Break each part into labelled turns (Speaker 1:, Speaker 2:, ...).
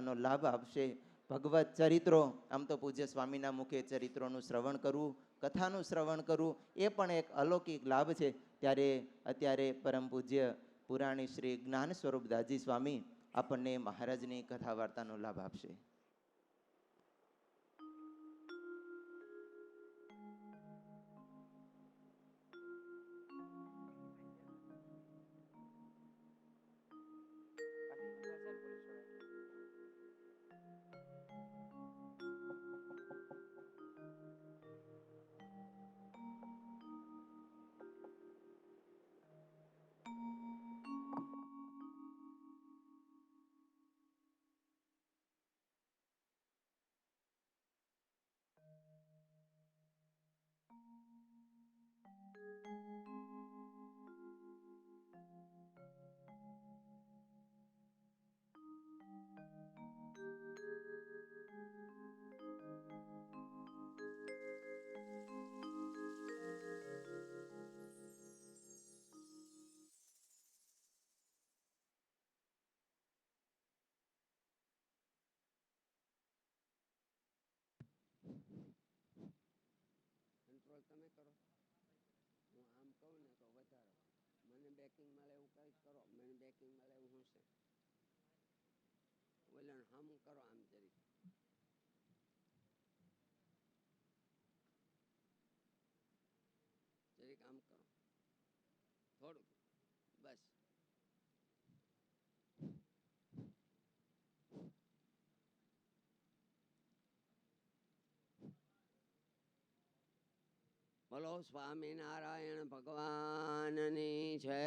Speaker 1: નો લાભ આપશે. ભગવત ચરિત્રો, આમ તો પૂજ્ય સ્વામીના મુખે ચરિત્રોનું શ્રવણ કરવું, કથાનું શ્રવણ કરવું એ પણ એક અલૌકિક લાભ છે. ત્યારે અત્યારે પરમ પૂજ્ય પુરાણી શ્રી જ્ઞાન સ્વરૂપ દાસજી સ્વામી આપણને મહારાજની કથા વાર્તાનો લાભ આપશે.
Speaker 2: કંટ્રોલ તમે કરો, હું આમ કહું ને તો વધારો, મને બેકિંગ મળે એવું કંઈક કરો, મને બેકિંગ મળે એવું શું છે, બોલો હમ કરો આમ જરીક આમ કરો, થોડુંક બસ. બોલો સ્વામિનારાયણ ભગવાનની જય.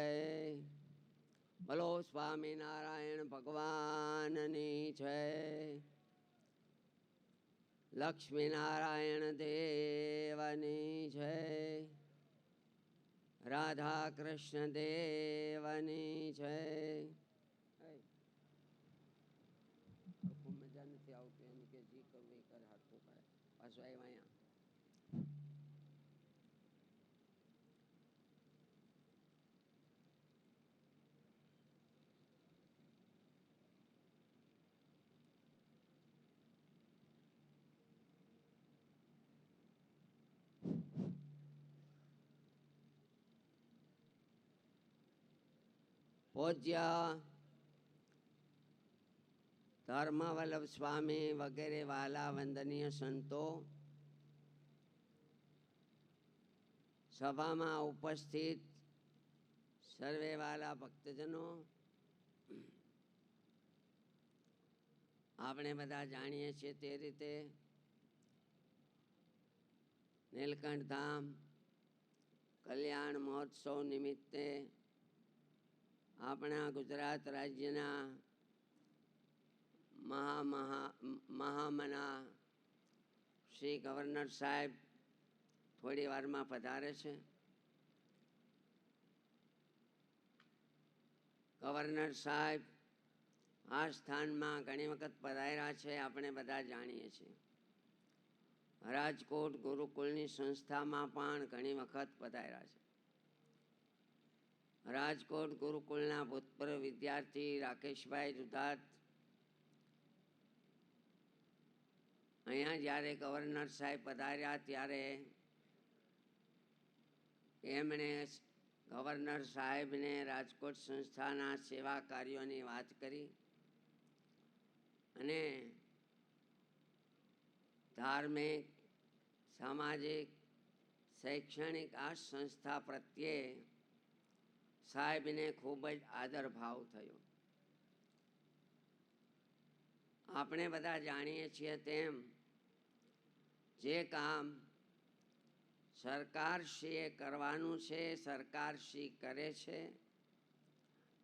Speaker 2: બોલો સ્વામિનારાયણ ભગવાનની જય. લક્ષ્મીનારાયણ દેવની જય. રાધા કૃષ્ણ દેવની જય. મજા નથી આવતી એમ કે જી કરવું એ કરે, હાથું કરે પાછું આવ્યા અહીંયા. પૂજ્ય ધર્મવલ્લભ સ્વામી વગેરે વાલા વંદનીય સંતો, સભામાં ઉપસ્થિત સર્વે વાલા ભક્તજનો, આપણે બધા જાણીએ છીએ તે રીતે નીલકંઠ ધામ કલ્યાણ મહોત્સવ નિમિત્તે આપણા ગુજરાત રાજ્યના મહામના શ્રી ગવર્નર સાહેબ થોડી વારમાં પધારે છે. ગવર્નર સાહેબ આ સ્થાનમાં ઘણી વખત પધાર્યા છે, આપણે બધા જાણીએ છીએ. રાજકોટ ગુરુકુળની સંસ્થામાં પણ ઘણી વખત પધાર્યા છે. રાજકોટ ગુરુકુળના ભૂતપૂર્વ વિદ્યાર્થી રાકેશભાઈ દુધાત અહીંયા જ્યારે ગવર્નર સાહેબ પધાર્યા ત્યારે એમણે ગવર્નર સાહેબને રાજકોટ સંસ્થાના સેવા કાર્યોની વાત કરી અને ધાર્મિક, સામાજિક, શૈક્ષણિક આ સંસ્થા પ્રત્યે સાહેબને ખૂબ જ આદરભાવ થયો. આપણે બધા જાણીએ છીએ તેમ જે કામ સરકારશ્રીએ કરવાનું છે, સરકારશ્રી કરે છે,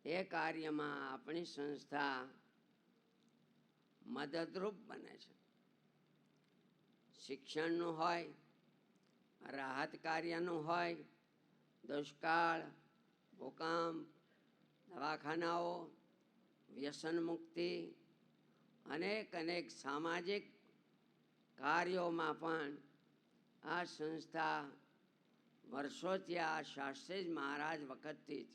Speaker 2: એ કાર્યમાં આપણી સંસ્થા મદદરૂપ બને છે. શિક્ષણનું હોય, રાહત કાર્યનું હોય, દુષ્કાળ, ભૂકંપ, દવાખાનાઓ, વ્યસન મુક્તિ, અનેક અનેક સામાજિક કાર્યોમાં પણ આ સંસ્થા વર્ષોથી આ શાસ્ત્રીજી મહારાજ વખતથી જ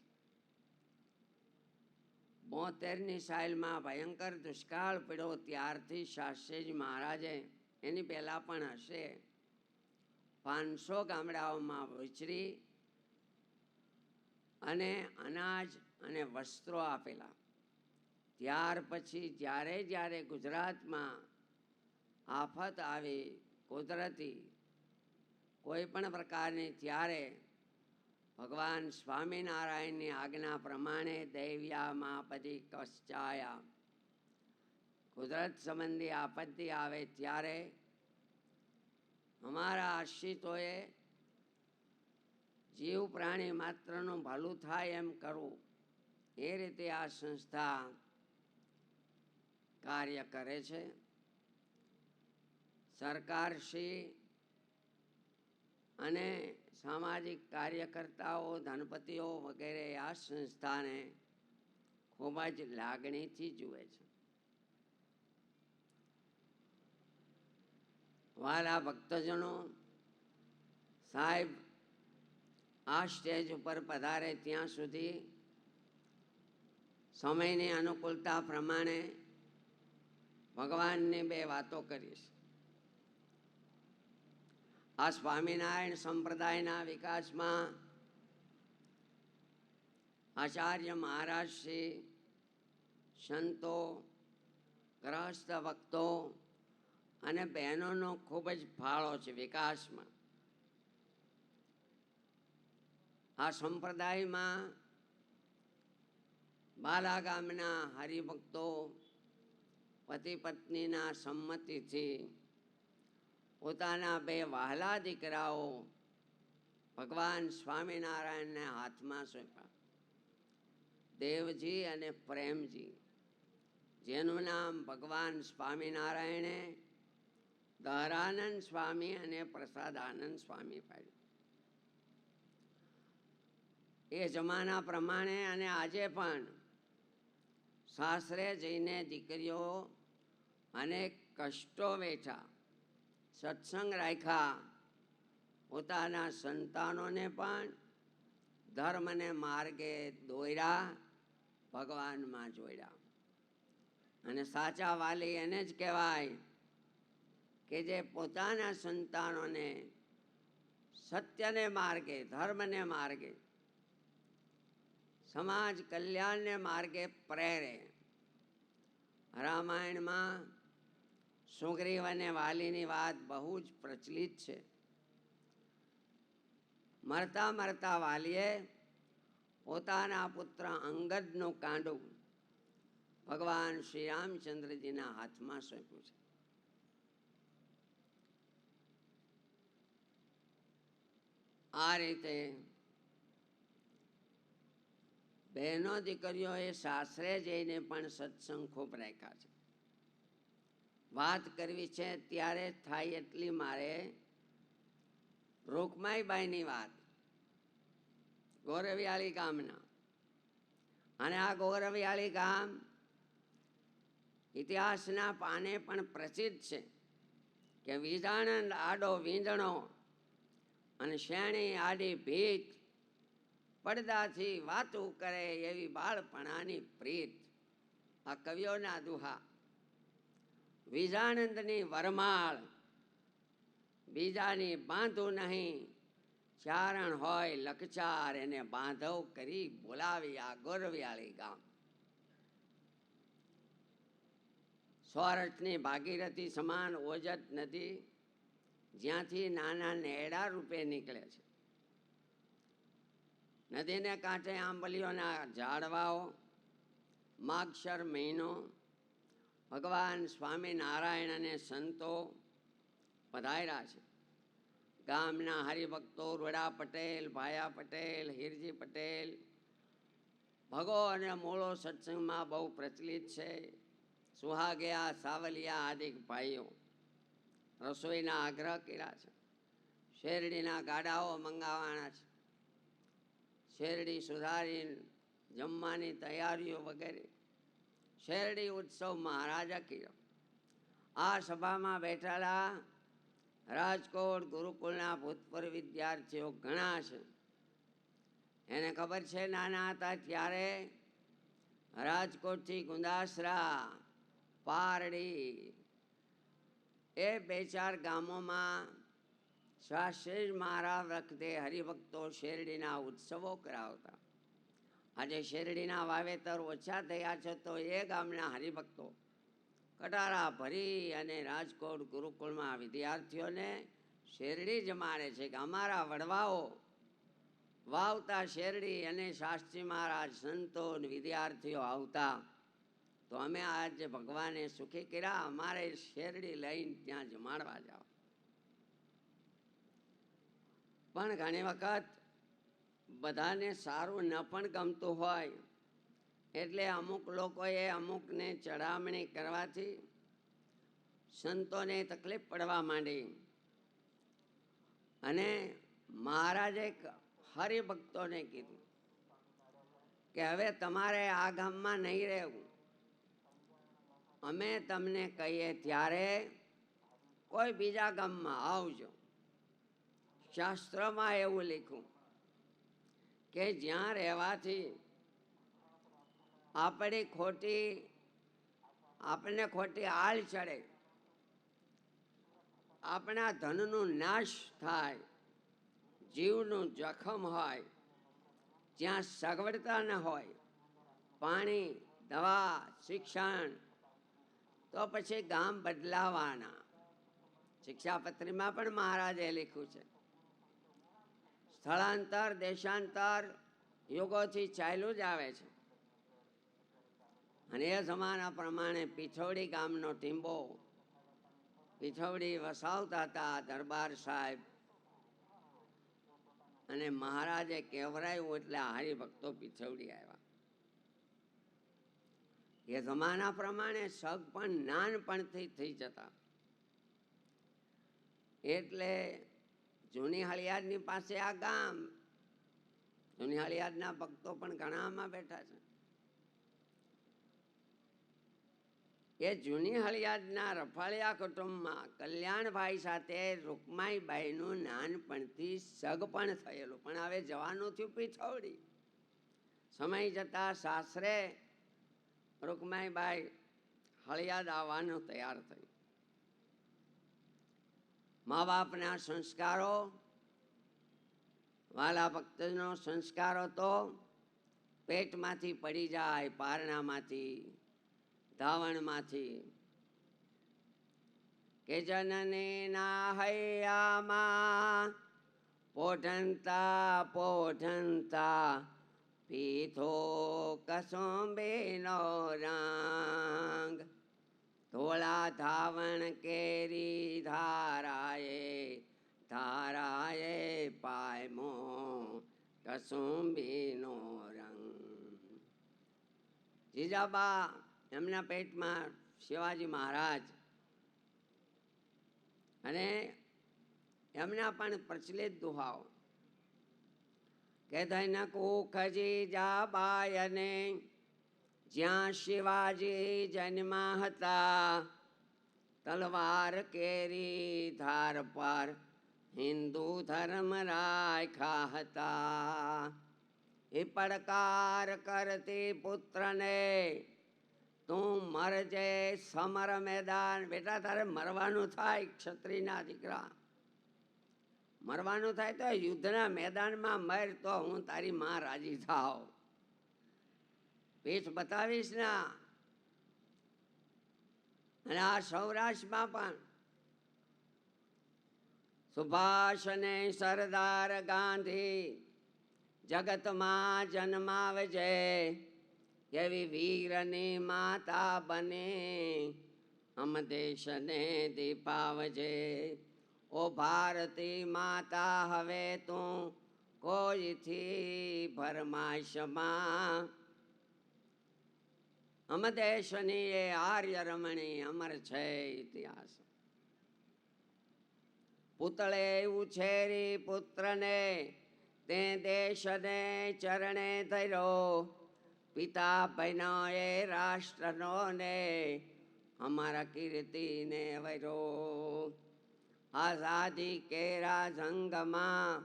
Speaker 2: 72ની સાલમાં ભયંકર દુષ્કાળ પડ્યો ત્યારથી શાસ્ત્રીજી મહારાજે, એની પહેલાં પણ હશે, 500 ગામડાઓમાં વિચરી અને અનાજ અને વસ્ત્રો આપેલા. ત્યાર પછી જ્યારે જ્યારે ગુજરાતમાં આફત આવી કુદરતી કોઈ પણ પ્રકારની, ત્યારે ભગવાન સ્વામિનારાયણની આજ્ઞા પ્રમાણે દૈવ્યામાપદી કશ્ચાયા, કુદરત સંબંધી આપત્તિ આવે ત્યારે અમારા આશ્રિતોએ જીવ પ્રાણી માત્રનું ભલું થાય એમ કરવું, એ રીતે આ સંસ્થા કાર્ય કરે છે. સરકારશ્રી અને સામાજિક કાર્યકર્તાઓ, ધનપતિઓ વગેરે આ સંસ્થાને ખૂબ જ લાગણીથી જુએ છે. વાલા ભક્તજનો, સાહેબ આ સ્ટેજ ઉપર પધારે ત્યાં સુધી સમયની અનુકૂળતા પ્રમાણે ભગવાનની 2 વાતો કરીશ. આ સ્વામિનારાયણ સંપ્રદાયના વિકાસમાં આચાર્ય મહારાજ શ્રી, સંતો, ગ્રહસ્થ ભક્તો અને બહેનોનો ખૂબ જ ફાળો છે વિકાસમાં. આ સંપ્રદાયમાં બાલા ગામના હરિભક્તો પતિ પત્નીના સંમતિથી પોતાના 2 વહાલા દીકરાઓ ભગવાન સ્વામિનારાયણને હાથમાં સોંપ્યા, દેવજી અને પ્રેમજી, જેનું નામ ભગવાન સ્વામિનારાયણે દહરાનંદ સ્વામી અને પ્રસાદાનંદ સ્વામી પાડ્યું. એ જમાના પ્રમાણે અને આજે પણ સાસરે જઈને દીકરીઓ અનેક કષ્ટો વેઠા, સત્સંગ રાખ્યા, પોતાના સંતાનોને પણ ધર્મને માર્ગે દોર્યા, ભગવાનમાં જોડ્યા. અને સાચા વાલી એને જ કહેવાય કે જે પોતાના સંતાનોને સત્યને માર્ગે, ધર્મને માર્ગે, સમાજ કલ્યાણને માર્ગે પ્રેરે. રામાયણમાં સુગ્રીવ અને વાલીની વાત બહુ જ પ્રચલિત છે. મરતા મરતા વાલીએ પોતાના પુત્ર અંગદનું કાંડું ભગવાન શ્રી રામચંદ્રજીના હાથમાં સોંપ્યું છે. આ રીતે બહેનો દીકરીઓએ સાસરે જઈને પણ સત્સંગ ખૂબ રાખ્યા છે. વાત કરવી છે ત્યારે થાય એટલી મારે રૂકમાઈબાઈની વાત, ગોરવિયાળી ગામના. અને આ ગોરવિયાળી ગામ ઇતિહાસના પાને પણ પ્રસિદ્ધ છે કે વિજાણંદ આડો વીંધણો અને શેણી આડી ભીત, પડદાથી વાતું કરે એવી બાળપણાની પ્રીત. આ કવિઓના દુહા. વિજાણંદની વરમાળ, બીજાની બાંધું નહીં, ચારણ હોય લખચાર એને બાંધવ કરી બોલાવી આ ગોરવિયાળી ગામ. સૌરાષ્ટ્રની ભાગીરથી સમાન ઓજત નદી, જ્યાંથી નાના નેડા રૂપે નીકળે છે. નદીને કાંઠે આંબલીઓના ઝાડવાઓ, માગશર મહિનો, ભગવાન સ્વામિનારાયણ અને સંતો પધાર્યા છે. ગામના હરિભક્તો રૂડા પટેલ, ભાયા પટેલ, હીરજી પટેલ, ભગો અને મૂળો સત્સંગમાં બહુ પ્રચલિત છે. સુહાગિયા, સાવલિયા આદિ ભાઈઓ રસોઈના આગ્રહ કર્યા છે. શેરડીના ગાડાઓ મંગાવવાના છે. શેરડી સુધારી જમવાની તૈયારીઓ વગેરે. શેરડી ઉત્સવ મહારાજા કર્યો. આ સભામાં બેઠેલા રાજકોટ ગુરુકુળના ભૂતપૂર્વ વિદ્યાર્થીઓ ઘણા છે. એને ખબર છે નાના હતા ત્યારે રાજકોટથી ગુંદાસરા, પારડી, એ 2-4 ગામોમાં શાસ્ત્રી મહારાજ વખતે હરિભક્તો શેરડીના ઉત્સવો કરાવતા. આજે શેરડીના વાવેતર ઓછા થયા છે તો એ ગામના હરિભક્તો કટારા ભરી અને રાજકોટ ગુરુકુળમાં વિદ્યાર્થીઓને શેરડી જમાડે છે કે અમારા વડવાઓ વાવતા શેરડી અને શાસ્ત્રી મહારાજ સંતો અને વિદ્યાર્થીઓ આવતા તો અમે આજે ભગવાને સુખી કર્યા, અમારે શેરડી લઈને ત્યાં જમાડવા જાઓ. પણ ઘણી વખત બધાને સારું ન પણ ગમતું હોય એટલે અમુક લોકોએ અમુકને ચડામણી કરવાથી સંતોને તકલીફ પડવા માંડી અને મહારાજે હરિભક્તોને કીધું કે હવે તમારે આ ગામમાં નહીં રહેવું, અમે તમને કહીએ ત્યારે કોઈ બીજા ગામમાં આવજો. શાસ્ત્રમાં એવું લખ્યું કે જ્યાં રહેવાથી આપણને ખોટી આળ ચડે, આપણા ધનનું નાશ થાય, જીવનું જોખમ હોય, જ્યાં સગવડતા ન હોય, પાણી, દવા, શિક્ષણ, તો પછી ગામ બદલાવાના. શિક્ષાપત્રીમાં પણ મહારાજે લખ્યું છે. સ્થળાંતર દેશાંતર યુગોથી ચાલ્યું જ આવે છે. અને એ જમાના પ્રમાણે પીછોડી ગામનો ટીંબો પીછોડી વસાવતા હતા દરબાર સાહેબ, અને મહારાજે કહેવરાયું એટલે હરિભક્તો પીછોડી આવ્યા. એ જમાના પ્રમાણે સગ પણ નાનપણથી થઈ જતા. એટલે જૂની હળિયાદની પાસે આ ગામ, જૂની હળિયાદના ભક્તો પણ ઘણામાં બેઠા છે. એ જૂની હળિયાદના રફાળિયા કુટુંબમાં કલ્યાણભાઈ સાથે રૂકમાઈબાઈનું નાનપણથી સગપણ થયેલું, પણ હવે જવાનું થયું પીછોડી. સમય જતા સાસરે રૂકમાઈબાઈ હળિયાદ આવવાનું તૈયાર થયું. મા બાપના સંસ્કારો, વાલા ભક્તનો સંસ્કારો તો પેટમાંથી પડી જાય, પારણામાંથી, ધાવણમાંથી, કે જનની ના હૈયામાં પોઢંતા પોઢંતા પીથો કસુંબીનો રંગ, ધોળા ધાવણ કેરી ધારાએ પાયમો કસુંબીનો રંગ. જીજાબા એમના પેટમાં શિવાજી મહારાજ, અને એમના પણ પ્રચલિત દુહાઓ કે ધન કુખજી જાબાયને જ્યાં શિવાજી જન્મા હતા, તલવાર કેરી ધાર પર હિન્દુ ધર્મ રાખ્યા હતા. એ પડકાર કરતી પુત્રને તું મરજે સમર મેદાન. બેટા તારે મરવાનું થાય, ક્ષત્રિયના દીકરા મરવાનું થાય તો યુદ્ધના મેદાનમાં મર, તો હું તારી માં રાજી થાવ. પીઠ બતાવીશ ના. અને આ સૌરાષ્ટ્રમાં પણ સુભાષ અને સરદાર ગાંધી જગતમાં જન્માવજે, એવી વીરની માતા બને અમ દેશને દીપાવજે. ઓ ભારતી માતા હવે તું કોઈથી ભરમાશમાં, અમ દેશની એ આર્ય રમણી અમર છે ઇતિહાસ. પુતળે ઉછેરી પુત્રને તે દેશને ચરણે ધર્યો, પિતા બન્યો એ રાષ્ટ્રનો ને અમારા કીર્તિને વર્યો. આઝાદી કેરા જંગમાં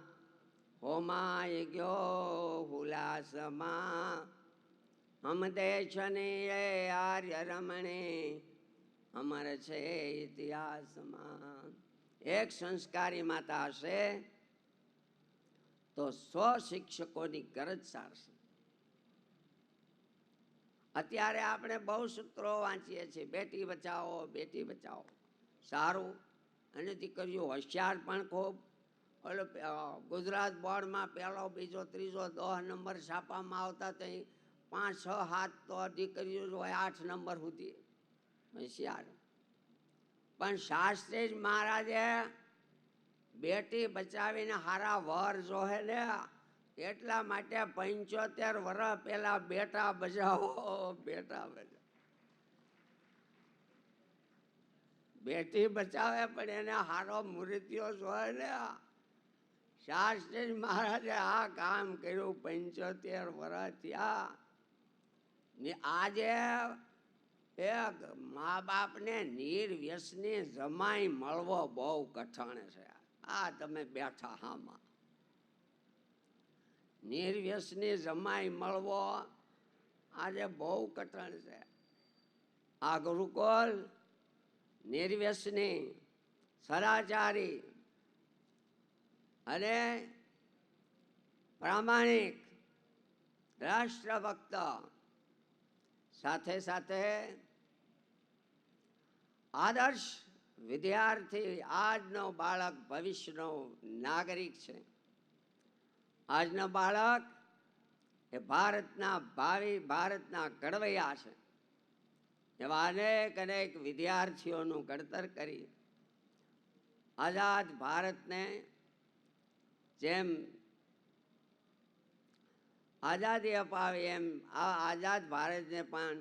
Speaker 2: હોમાઈ ગયો હુલાસમાં, હમ દેશની એ આર્ય રમણે અમર છે ઇતિહાસમાં. એક સંસ્કારી માતા હશે તો 100 શિક્ષકોની ગરજ સારશે. અત્યારે આપણે બહુ સૂત્રો વાંચીએ છીએ, બેટી બચાવો બેટી બચાવો, સારું. અને દીકરીઓ હોશિયાર પણ ખૂબ. ઓલો ગુજરાત બોર્ડમાં પહેલો બીજો ત્રીજો 10 નંબર છાપવામાં આવતા, તો 5 6 7 તો દીકરીઓ જ હોય 8 નંબર સુધી હોશિયાર. પણ શાસ્ત્રી મહારાજે બેટી બચાવીને હારા વર જોહે ને, એટલા માટે 75 વર્ષ પહેલા બેટા બચાવો બેટા બચાવો. બેટી બચાવે પણ એને હારો મૃત્યુ જોયે ને. શાસ્ત્રી મહારાજે આ કામ કર્યું 75 વર્ષ થયા ને. આજે એક મા બાપને નિર્વ્યસની જમાઈ મળવો બહુ કઠણ છે. આ તમે બેઠા હામાં નિર્વ્યસની જમાઈ મળવો આજે બહુ કઠણ છે. આ ગુરુકુળ નિર્વ્યસની, સદાચારી અને પ્રામાણિક રાષ્ટ્રભક્ત, સાથે સાથે આદર્શ વિદ્યાર્થી, આજનો બાળક ભવિષ્યનો નાગરિક છે. આજનો બાળક એ ભારતના ભાવિ, ભારતના ઘડવૈયા છે. એવા અનેક અનેક વિદ્યાર્થીઓનું ઘડતર કરી આઝાદ ભારતને જેમ આઝાદી અપાવી એમ આ આઝાદ ભારતને પણ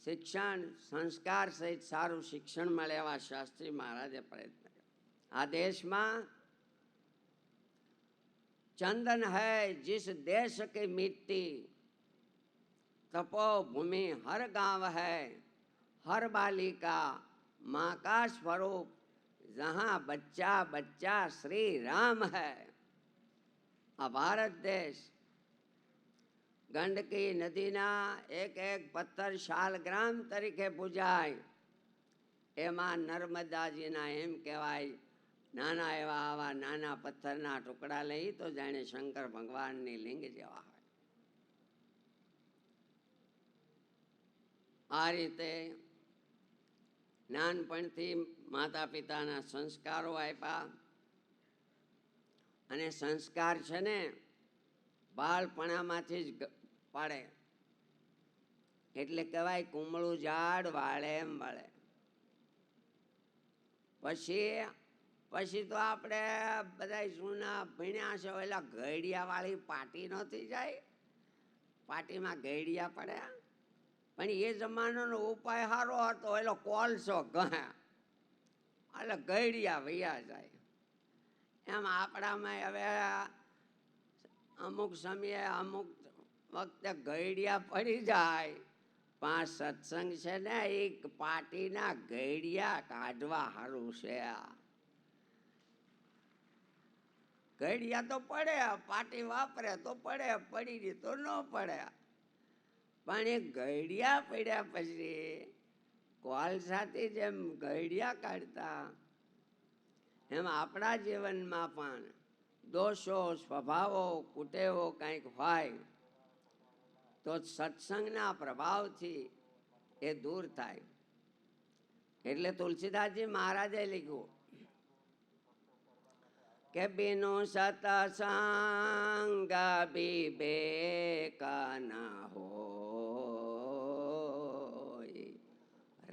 Speaker 2: શિક્ષણ, સંસ્કાર સહિત સારું શિક્ષણ મળે એવા શાસ્ત્રી મહારાજે પ્રયત્ન કર્યો. આ દેશમાં ચંદન હૈ जिस देश की मिट्टी, तपोभूमि हर गांव है, हर बालिका माँ का स्वरूप, जहाँ बच्चा बच्चा श्री राम है. આ ભારત દેશ ગંડકી નદીના એક એક પથ્થર શાલગ્રામ તરીકે પૂજાય, એમાં નર્મદાજીના એમ કહેવાય નાના એવા આવા નાના પથ્થરના ટુકડા લઈ તો જાણે શંકર ભગવાનની લિંગ જેવા હોય. આ રીતે નાનપણથી માતા પિતાના સંસ્કારો આપ્યા. અને સંસ્કાર છે ને બાળપણામાંથી જ પડે. એટલે કહેવાય કુમળું ઝાડ વાળે એમ વળે. પછી તો આપણે બધા જૂના ભણ્યા છે, ઓલા ગળિયા વાળી પાટી નહોતી જાય, પાટીમાં ગળિયા પડ્યા. પણ એ જમાનાનો ઉપાય સારો હતો, એલો કોલસો ગહે એટલે ગળિયા વૈયા જાય. એમ આપણામાં હવે અમુક સમયે અમુક વખતે ગળિયા પડી જાય. પણ સત્સંગ છે ને એ પાટીના ગળિયા કાઢવા સારું છે. ગળિયા તો પડે, પાટી વાપરે તો પડે, પડી ગઈ તો ન પડે. પણ એ ગળિયા પડ્યા પછી કોલસાથી જેમ ગળિયા કાઢતા, એમ આપણા જીવનમાં પણ દોષો, સ્વભાવો, કુટેવો કંઈક હોય તો સત્સંગના પ્રભાવથી એ દૂર થાય. એટલે તુલસીદાસજી મહારાજે લખ્યું કે બિનો સતસંગ વિવેક ના હોય,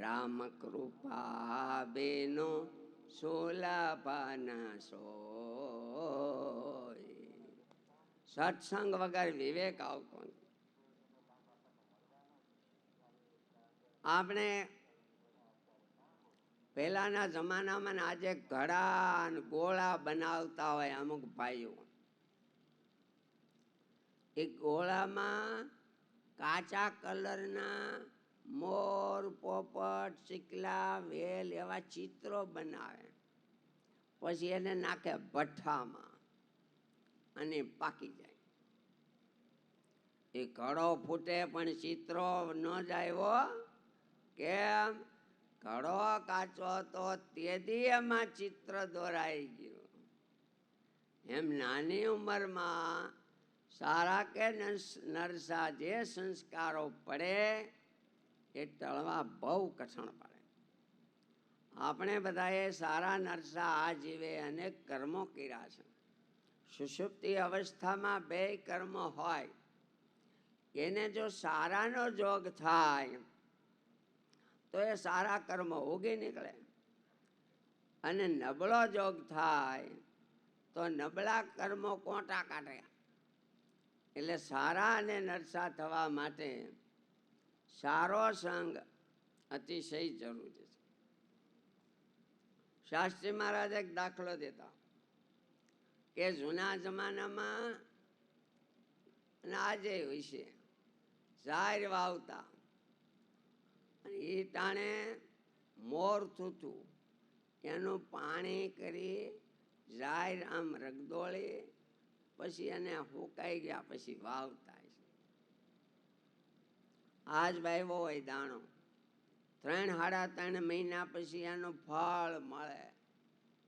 Speaker 2: રામ કૃપા બિનો સુલભ ન સોય. સત્સંગ વગર વિવેક આવતો નથી. આપણે પહેલાના જમાનામાં આજે ઘડા અને ગોળા બનાવતા હોય અમુક ભાઈઓ. એ ગોળામાં કાચા કલરના મોર, પોપટ, ચીકલા, વેલ એવા ચિત્રો બનાવે. પછી એને નાખે ભઠ્ઠામાં અને પાકી જાય. એ ઘડો ફૂટે પણ ચિત્રો ન જાય. કેમ? ઘડો કાચો તો તેથી એમાં ચિત્ર દોરાઈ ગયું. એમ નાની ઉંમરમાં સારા કે નરસા જે સંસ્કારો પડે એ ટળવા બહુ કઠણ પડે. આપણે બધાએ સારા નરસા આ જીવે અનેક કર્મો કર્યા છે. સુષુપ્તિ અવસ્થામાં બે કર્મો હોય. એને જો સારાનો જોગ થાય તો એ સારા કર્મો ઉગી નીકળે, અને નબળો જોગ થાય તો નબળા કર્મો કોટા કાઢે. એટલે સારા અને નરસા થવા માટે સારો સંગ અતિશય જરૂરી છે. શાસ્ત્રી મહારાજ એક દાખલો દેતા કે જૂના જમાનામાં અને આજે હોય છે, ઝાડ વાવતા અને એ ટાણે મોર થતું એનું પાણી કરી ઝાડ આમ રગદોળી પછી એને ફૂંકાઈ ગયા પછી વાવતા. આજ વાવ્યો હોય દાણો, 3-3.5 મહિના પછી એનું ફળ મળે.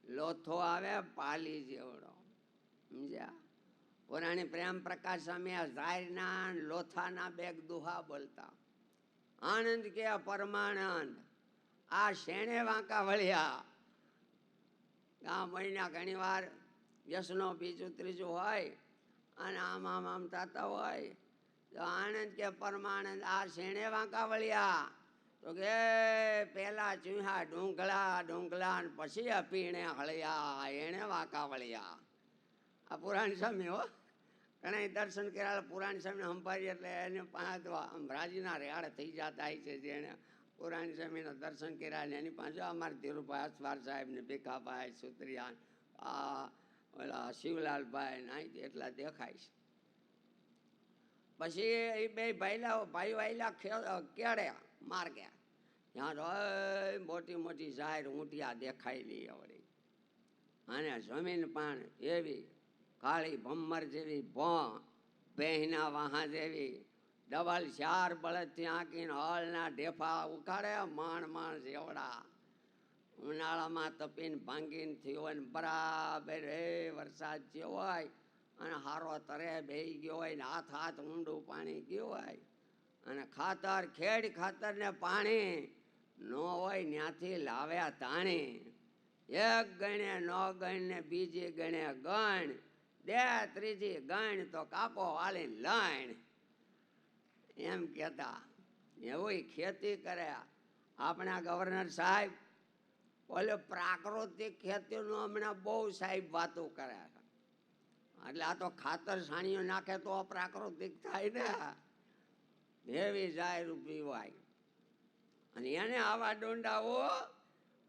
Speaker 2: લોથો આવે પાલી જેવડો, સમજ્યા? પુરાણી પ્રેમ પ્રકાશ સ્વામી ઝાડના લોથાના બેગ દુહા બોલતા. આનંદ કે પરમાનંદ આ શેણે વાંકા વળ્યા. આ મહિના ઘણી વાર વ્યસનો બીજું ત્રીજું હોય અને આમ આમ આમ થતા હોય તો આનંદ કે પરમાનંદ આ શેણે વાંકા વળ્યા. તો કે પેલા ચૂહા ડુંગળા ને પછી અપીણે હળ્યા, એને વાંકા વળ્યા. આ પુરાણ સ્વામી હો, ઘણા દર્શન કર્યા પુરાણ સ્વામી સંભાળી એટલે એને રાજીના રેહાડે થઈ જતા હોય છે. જેને પુરાણ સ્વામીના દર્શન કર્યા ને એની પાસે અમારે ધીરુભાઈ અસવાર સાહેબ ને ભીખાભાઈ સુત્રિયા, આ ઓલા શિવલાલભાઈ ને એટલા દેખાય છે. પછી એ બે ભાઈ વાયલા કેળ્યા માર્ગ્યા. ત્યાં તો મોટી મોટી જાહેર ઊંટિયા દેખાયેલી વળી, અને જમીન પણ એવી કાળી ભમ્મર જેવી ભેંના વાહા જેવી ડબલ 4 બળદથી આંકીને હળના ઢેફા ઉખાડે માણ જેવડા. ઉનાળામાં તપીને ભાંગીને થયો હોય ને બરાબર વરસાદ થયો હોય અને હારો તરે બેહી ગયો હોય ને હાથ ઊંડું પાણી ગયું હોય અને ખાતર ખેડ ખાતર ને પાણી ન હોય ત્યાંથી લાવ્યા તાણી. એક ગણે ન ગણ ને બીજી ગણે ગણ, દે ત્રીજી ગણ તો કાપો વાળી લણ, એમ કેતા. એવું ખેતી કરે. આપણા ગવર્નર સાહેબ ઓલે પ્રાકૃતિક ખેતીનું હમણાં બહુ સાહેબ વાતો કરે. એટલે આ તો ખાતર સાણીઓ નાખે તો પ્રાકૃતિક થાય ને, એવી જાય પીવાય. અને એને આવા ડોંડાઓ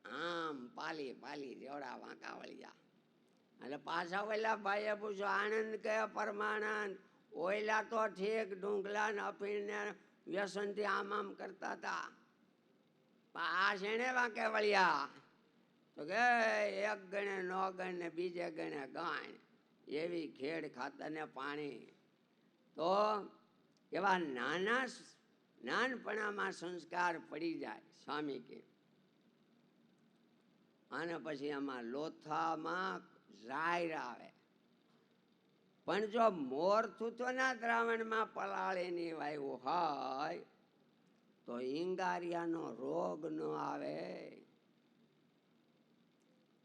Speaker 2: આમ પાલી જેવડા વાંકા વળ્યા. એટલે પાછા ઓલા ભાઈએ પૂછો આનંદ કે પરમાનંદ? ઓયલા તો ઠીક ડુંગલા ને અફીણને વ્યસનથી આમ કરતા હતા, આ શેણે વાંકે વળ્યા? તો કે એક ગણે ન ગણ ને બીજે ગણે ગણ, એવી ખેડ ખાતર ને પાણી. તો એવા નાનપણામાં સંસ્કાર પડી જાય સ્વામી કે. અને પછી આમાં લોથામાં ઝાયર આવે. પણ જો મોર થૂતોના દ્રાવણમાં પલાળીની વાયુ હોય તો ઈંગારિયાનો રોગ ન આવે.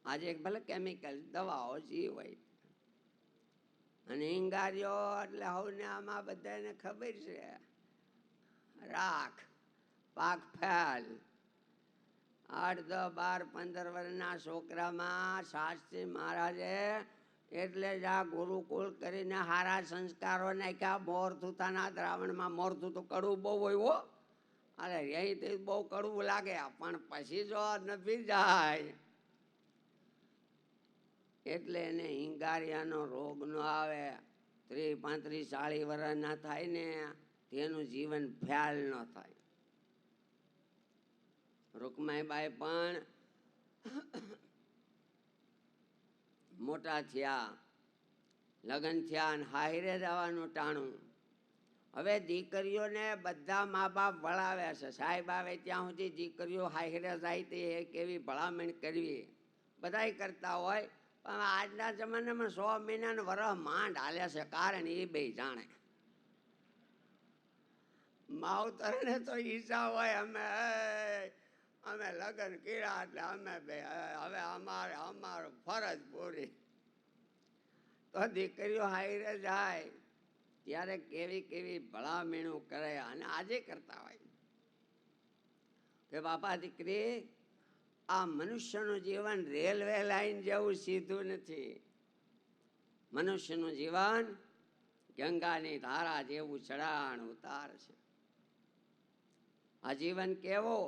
Speaker 2: આજે ભલે કેમિકલ દવાઓ જી હોય, અને ઈંગારિયો એટલે હવે આમાં બધાને ખબર છે, રાખ પાક ફેલ. 8, 10, 12, 15 વર્ષના છોકરામાં શાસ્ત્રી મહારાજે એટલે જ આ ગુરુકુળ કરીને હારા સંસ્કારો નાખ્યા. મોર થૂતાના દ્રાવણમાં મોર થૂતું કડવું બહુ હોય હો, અરે અહીં બહુ કડવું લાગે, પણ પછી જો નભી જાય એટલે એને ઈંગારિયાનો રોગ ન આવે. 30, 35, 40 વર્ષના થાય ને તેનું જીવન ફેલ ન થાય. રૂકમાઈબાઈ પણ મોટા થયા, લગ્ન થયા અને હાહિરે જવાનું ટાણું. હવે દીકરીઓને બધા મા બાપ ભણાવે છે. સાહેબ આવે ત્યાં સુધી દીકરીઓ હાઈરે જાય તે કેવી ભલામણ કરવી બધાય કરતા હોય, પણ આજના જમાનામાં 100 મહિનાનો વરહ માંડ હાલે છે. કારણ એ બે જાણે. માવતરને તો ઈચ્છા હોય અમે લગ્ન કર્યા એટલે અમે બે હવે અમારો ફરજ પૂરી. તો દીકરીઓ હાઈરે જાય ત્યારે કેવી કેવી ભલામણું કરે, અને આજે કરતા હોય કે બાપા દીકરી આ મનુષ્યનું જીવન રેલવે લાઈન જેવું સીધું નથી. મનુષ્યનું જીવન ગંગાની ધારા જેવું ચઢાણ ઉતાર છે. આ જીવન કેવો?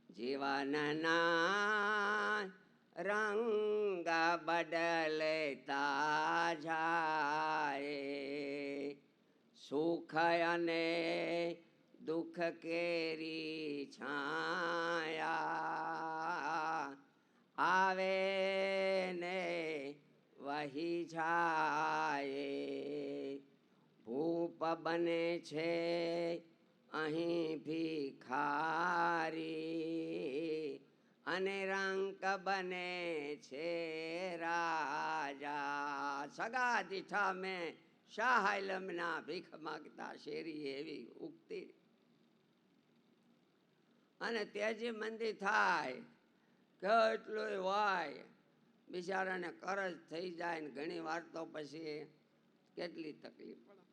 Speaker 2: જીવનના રંગ બદલતા જાય, સુખ અને દુઃખ કેરી છાયા, આવે ને વહી જાય. ભૂપ બને છે અહીં ભિખારી, અને રંક બને છે રાજા. સગા દીઠા મેં શાહ આલમના ભીખ માગતા શેરી એવી ઉક્તિ. અને તેજી મંદી થાય કેટલું હોય, બિચારાને કરજ થઈ જાય ને ઘણી વાર તો પછી કેટલી તકલીફ પડે.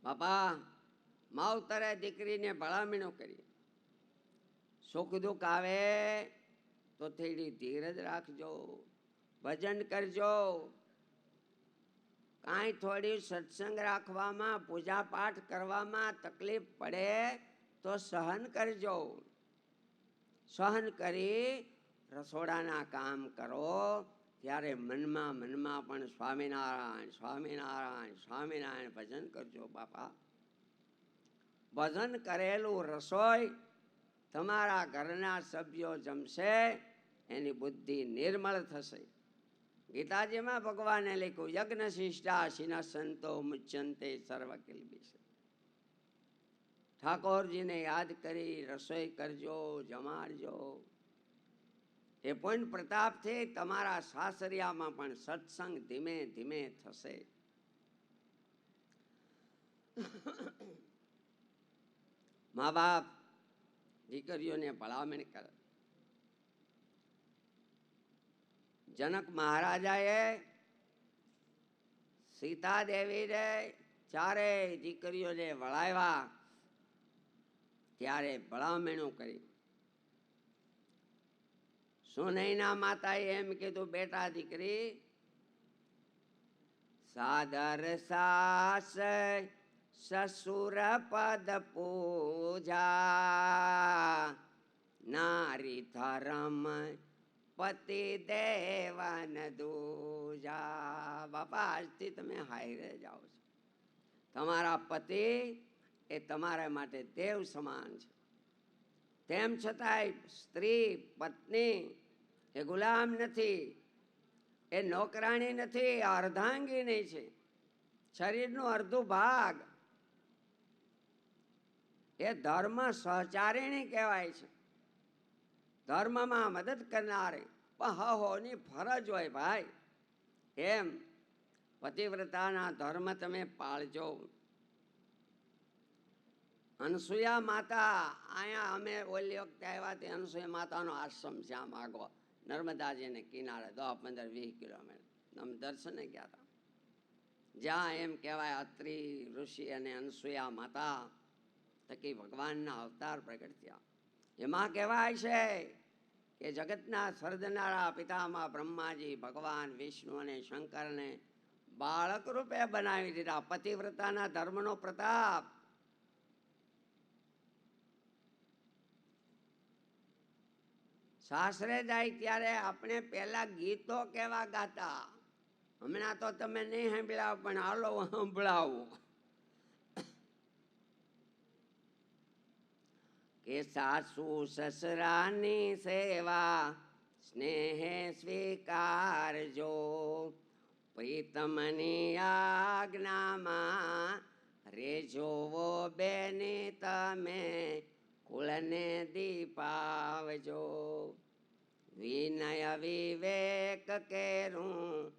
Speaker 2: બાપા માવતરે દીકરીને ભલામણો કરી, સુખ દુઃખ આવે તો થોડી ધીરજ રાખજો, ભજન કરજો, કાંઈ થોડી સત્સંગ રાખવામાં પૂજા પાઠ કરવામાં તકલીફ પડે તો સહન કરજો. સહન કરી રસોડાના કામ કરો ત્યારે મનમાં પણ સ્વામિનારાયણ સ્વામિનારાયણ સ્વામિનારાયણ ભજન કરજો. બાપા ભજન કરેલું રસોઈ તમારા ઘરના સભ્યો જમશે, એની બુદ્ધિ નિર્મળ થશે. ગીતાજીમાં ભગવાને લખ્યું, યજ્ઞ શિષ્ટા શિના સંતો મુચ્યંતે સર્વ કિલ્બિષ. ઠાકોરજીને યાદ કરી રસોઈ કરજો, જમાડજો. એ પુણ્ય પ્રતાપથી તમારા સાસરિયામાં પણ સત્સંગ ધીમે ધીમે થશે. મા બાપ દીકરીઓને ભલામણ કરે. જનક મહારાજાએ સીતા દેવીને ચારેય દીકરીઓને વળાવ્યા ત્યારે ભલામણું કરી. સુનૈના માતાએ એમ કીધું, બેટા દીકરી સાદર સાસ સસુર પદ પૂજા, નારી ધર્મ પતિ દેવન દૂજા. બાપા આજથી તમે હાઈરે જાઓ છો. તમારા પતિ એ તમારા માટે દેવ સમાન છે. તેમ છતાંય સ્ત્રી પત્ની એ ગુલામ નથી, એ નોકરાણી નથી, અર્ધાંગીની છે. શરીરનું અડધું ભાગ એ ધર્મ સહચારિણી કહેવાય છે. ધર્મમાં મદદ કરનારે. પણ હોની ફરજ હોય ભાઈ. એમ પતિવ્રતાના ધર્મ તમે પાળજો. અનસુયા માતા, અહીંયા અમે ઓલી વખતે આવ્યા તે અનસુયા માતાનો આશ્રમ છે આમ આગો નર્મદાજીને કિનારે 10-15-20 કિલોમીટર. અમે દર્શને ગયા હતા. જ્યાં એમ કહેવાય અત્રિ ઋષિ અને અનસુયા માતા થકી ભગવાનના અવતાર પ્રગટ થયા. એમાં કહેવાય છે કે જગતના સર્જનારા પિતામાં બ્રહ્માજી ભગવાન વિષ્ણુ અને શંકરને બાળક રૂપે બનાવી દીધા. પતિવ્રતાના ધર્મનો પ્રતાપ. સાસરે જાય ત્યારે આપણે પેલા ગીતો કેવા ગાતા, હમણાં તો તમે નહીં સાંભળ્યા પણ હાલો સંભળાવું. કે સાસુ સસરાની સેવા સ્નેહે સ્વીકારજો, પ્રીતમની આજ્ઞામાં રેજોવો બેની તમે કુળને દીપાવજો. વિનય વિવેક કેરું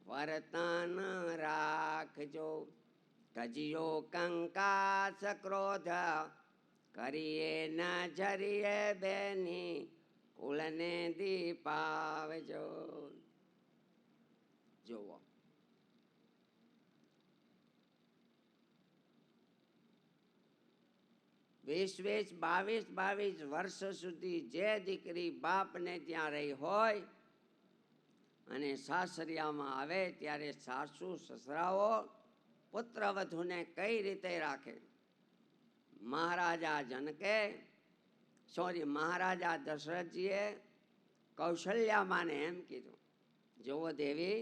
Speaker 2: વર્તન રાખજો. તજ્યો કંકાસ ક્રોધ કરીએ ન જરીએ બેની કુળને દીપાવજો. જુઓ, વીસ 22 વર્ષ સુધી જે દીકરી બાપને ત્યાં રહી હોય અને સાસરિયામાં આવે ત્યારે સાસુ સસરાઓ પુત્ર વધુને કઈ રીતે રાખે. મહારાજા દશરથજીએ કૌશલ્યામાને એમ કીધું, જુઓ દેવી,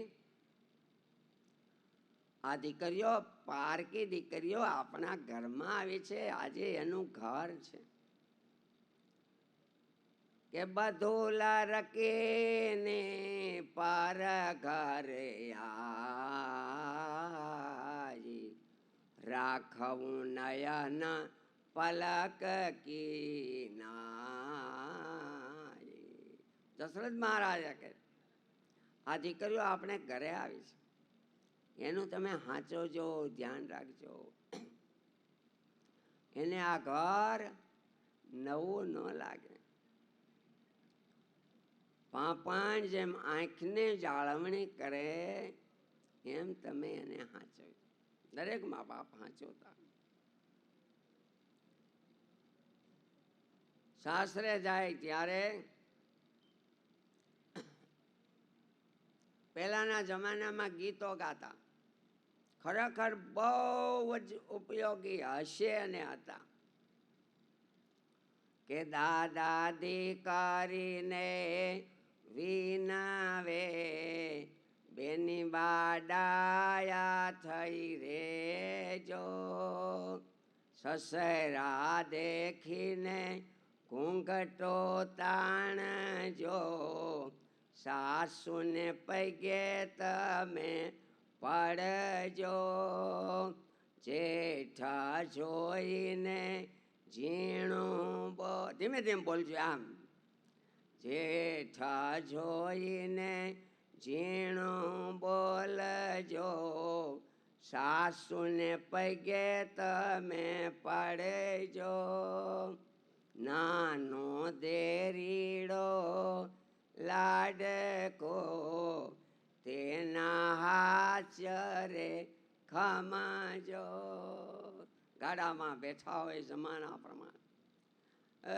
Speaker 2: આ દીકરીઓ પારકી દીકરીઓ આપણા ઘરમાં આવી છે, આજે એનું ઘર છે કે બધું લરકીને પર ઘરે આવી રાખવું નયન પલક કિનારી. દશરથ મહારાજા કહે, આ દીકરીઓ આપણે ઘરે આવી છે, એનું તમે સાચવજો, ધ્યાન રાખજો. એને આ ઘર નવું ન લાગે. પાપણ જેમ આંખને જાળવણી કરે એમ તમે એને સાચવજો. દરેક મા બાપ સાચવતા. સાસરે જાય ત્યારે પહેલાના જમાનામાં ગીતો ગાતા, ખરેખર બહુ જ ઉપયોગી હશે અને હતા કે દાદા દીકરીને વિનાવે બેની બાડાયા થઈ રેજો. સસરા દેખીને ઘૂંઘટો તાણજો. સાસુને પગે તમે પડજો. જેઠા જોઈને ઝીણું ધીમે ધીમે બોલજો. આમ જેઠા જોઈને ઝીણું બોલજો. સાસુને પગે તમે પડજો. નાનો દેરીડો લાડકો તેના હાચરે ખમાજો. ગાડામાં બેઠા હોય જમાના પ્રમાણે એ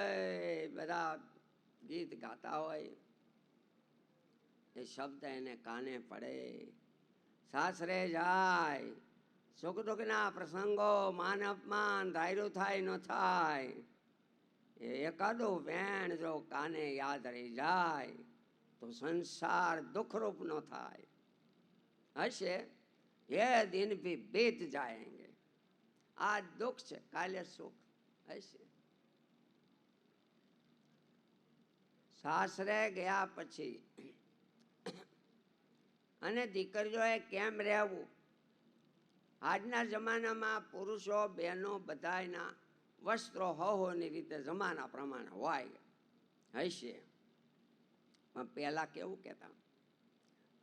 Speaker 2: બધા ગીત ગાતા હોય, એ શબ્દ એને કાને પડે. સાસરે જાય, સુખ દુઃખના પ્રસંગો, માન અપમાન ધાર્યું થાય ન થાય, એકાદું વેણ જો કાને યાદ રહી જાય તો સંસાર દુઃખરૂપ ન થાય. હશે એ દિન ભી બીત જાયેંગે. આજ દુઃખ છે, કાલે સુખ હશે. સાસરે ગયા પછી અને દીકરીઓએ કેમ રહેવું. આજના જમાનામાં પુરુષો બહેનો બધાના વસ્ત્રો હોની રીતે જમાના પ્રમાણે હોય હશે, પણ પેલા કેવું કહેતા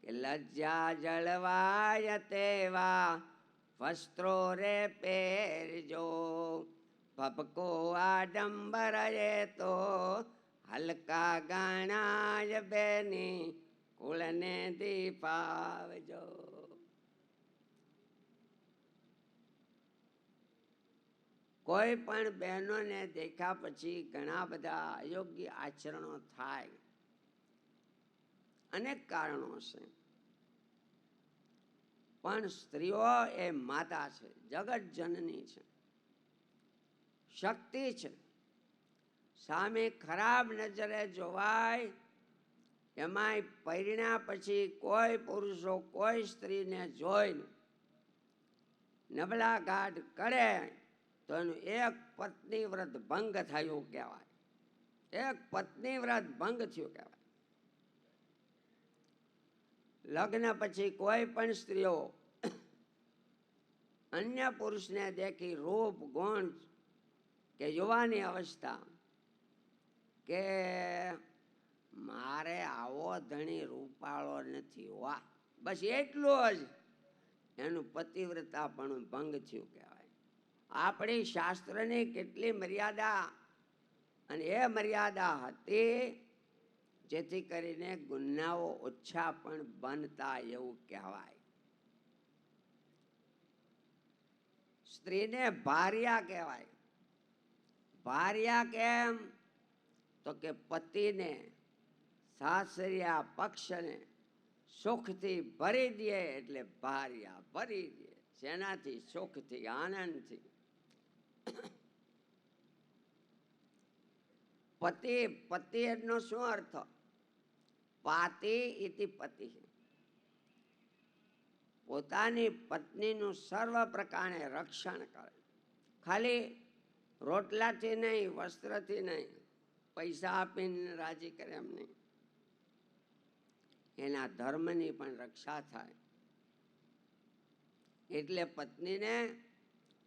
Speaker 2: કે લજ્જા જળવાય તેવા વસ્ત્રો રે પહેરજો. ભપકો આડંબર એ તો હલકા ગણાય બેની કુળને દીપાવજો. કોઈ પણ બહેનોને દેખ્યા પછી ઘણા બધા અયોગ્ય આચરણો થાય. અનેક કારણો છે, પણ સ્ત્રીઓ એ માતા છે, જગત જનની છે, શક્તિ છે. સામે ખરાબ નજરે જોવાય, એમાંય પરિણ્યા પછી કોઈ પુરુષો કોઈ સ્ત્રીને જોઈને નબળા ઘાટ કરે તો એનું એક પત્ની વ્રત ભંગ થયું કહેવાય. એક પત્ની વ્રત ભંગ થયું કહેવાય. લગ્ન પછી કોઈ પણ સ્ત્રીઓ અન્ય પુરુષને દેખી રૂપ ગુણ કે યુવાની અવસ્થા કે મારે આવો ધણી રૂપાળો નથી, વાહ, બસ એટલું જ એનું પતિવ્રતાપણું ભંગ થયું કહેવાય. આપણી શાસ્ત્રની કેટલી મર્યાદા, અને એ મર્યાદા હતી જેથી કરીને ગુનાઓ ઓછા પણ બનતા એવું કહેવાય. સ્ત્રીને ભાર્યા કહેવાય. ભાર્યા કેમ? તો કે પતિને, સાસરિયા પક્ષને સુખથી ભરી દે એટલે ભાર્યા. ભરી દે શેનાથી? સુખથી, આનંદથી. પતિ, પતિ એનો શું અર્થ? પાતિ ઇતિ પતિ. પોતાની પત્નીનું સર્વ પ્રકારે રક્ષણ કરે. ખાલી રોટલાથી નહીં, વસ્ત્રથી નહીં, પૈસા આપીને રાજી કરે એમ નહીં, એના ધર્મની પણ રક્ષા થાય. એટલે પત્નીને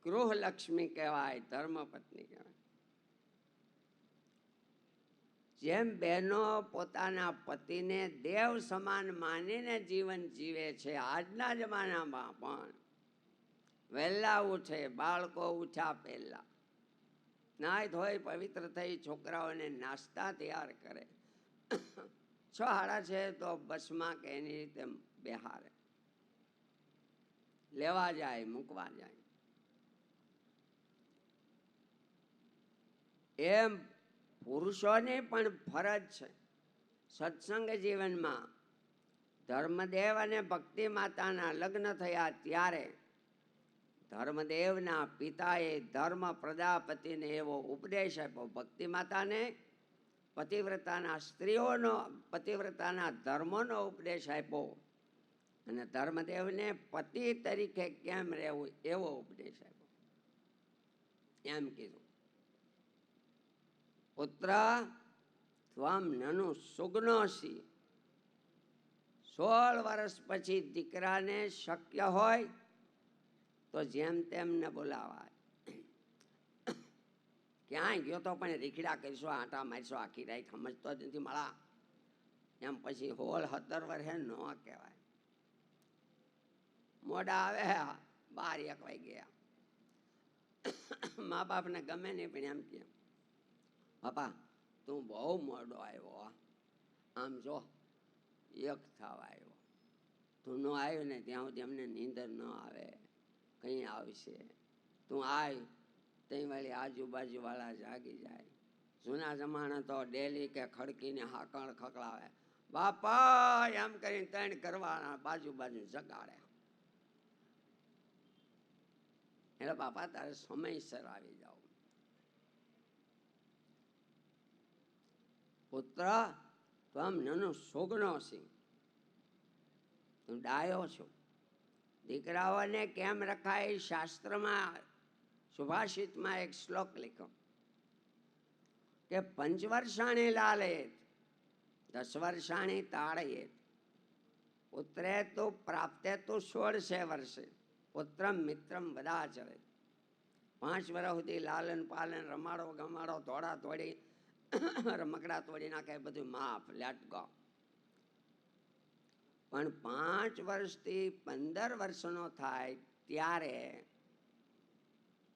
Speaker 2: ગૃહલક્ષ્મી કહેવાય, ધર્મપત્ની કહેવાય. જેમ બહેનો પોતાના પતિને દેવ સમાન માનીને જીવન જીવે છે, આજના જમાનામાં પણ વહેલા ઉઠે, બાળકો ઉઠ્યા પહેલા નાય ધોઈ પવિત્ર થઈ છોકરાઓને નાસ્તા તૈયાર કરે, 6:30 તો બસમાં કે એની રીતે બેહારે, લેવા જાય, મૂકવા જાય. એમ પુરુષોની પણ ફરજ છે સત્સંગ જીવનમાં. ધર્મદેવ અને ભક્તિ માતાના લગ્ન થયા ત્યારે ધર્મદેવના પિતાએ ધર્મ પ્રજાપતિને એવો ઉપદેશ આપ્યો, ભક્તિ માતાને પતિવ્રતાના સ્ત્રીઓનો, પતિવ્રતાના ધર્મોનો ઉપદેશ આપ્યો, અને ધર્મદેવને પતિ તરીકે કેમ રહેવું એવો ઉપદેશ આપ્યો. એમ કીધું, પુત્ર ત્વમ નનુ સુગ્નોસી. 16 વર્ષ પછી દીકરાને શક્ય હોય તો જેમ તેમ ન બોલાવાય. ક્યાંય ગયો તો પણ રીખડા કરીશું, આટા મારીશું, આખી રાત સમજતો જ નથી મળા, એમ પછી 16-17 વર્ષે ન કહેવાય. મોડા આવે 12-1 વાગ્યા, મા બાપને ગમે નહીં પણ એમ કે બાપા તું બહુ મોડો આવ્યો, આમ જો 1 થવા આવ્યો, તું ન આવ્યો ને ત્યાં સુધી અમને નીંદર ન આવે, કંઈ આવશે, તું આવ ત્યાં વાળી આજુબાજુ વાળા જાગી જાય. જૂના જમાના તો ડેલી કે ખડકીને હાકણ ખકડાવે, બાપા એમ કરીને 3 ઘરવાળા બાજુ જગાડે, એટલે બાપા તારે સમયસર આવી જાઓ. પુત્ર ત્વમ નનુ સુગ્નોસી. તું ડાયો છો. દીકરાઓને કેમ રખાય? શાસ્ત્રમાં સુભાષિતમાં એક શ્લોક લખ્યો કે 5 વર્ષાણી લાલયેત 10 વર્ષાણી તાડયેત પુત્રે તું પ્રાપ્તે તું 16 વર્ષે પુત્રમ મિત્રમ વદાચરે. 5 વર્ષ સુધી લાલન પાલન, રમાડો ગમાડો, દોડા દોડી, રમકડા તોડી નાખે, બધું માફ, લેટ ગો. પણ 5 વર્ષથી 15 વર્ષનો થાય ત્યારે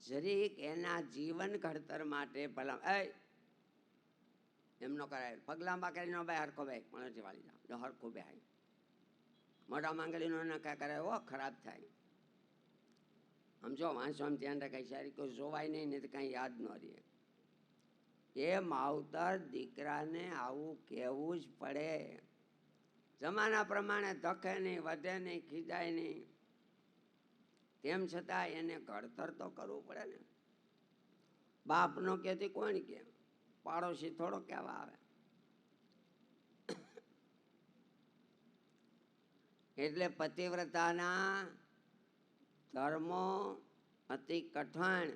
Speaker 2: જરીક એના જીવન ઘડતર માટે ભલા એમ ન કરાય, પગલાંબા કરી નો ભાઈ હરખો ભાઈ પણ વાળી જાઓ, હરખું ભાઈ મોટા માંગણીનો ન કાંઈ કરે, ઓ ખરાબ થાય. આમ જો વાંચો આમ ધ્યાન રખાય, સારી કોઈ જોવાય નહીં ને તો કાંઈ યાદ ન રહે. એ માવતર દીકરાને આવું કહેવું જ પડે. જમાના પ્રમાણે ધકે નહીં, વધે નહીં, ખીજાય નહીં, તેમ છતાં એને ઘડતર તો કરવું પડે ને. બાપનો કહેતી કોણ કે? પાડોશી થોડો કહેવા આવે. એટલે પતિવ્રતાના ધર્મો અતિ કઠણ,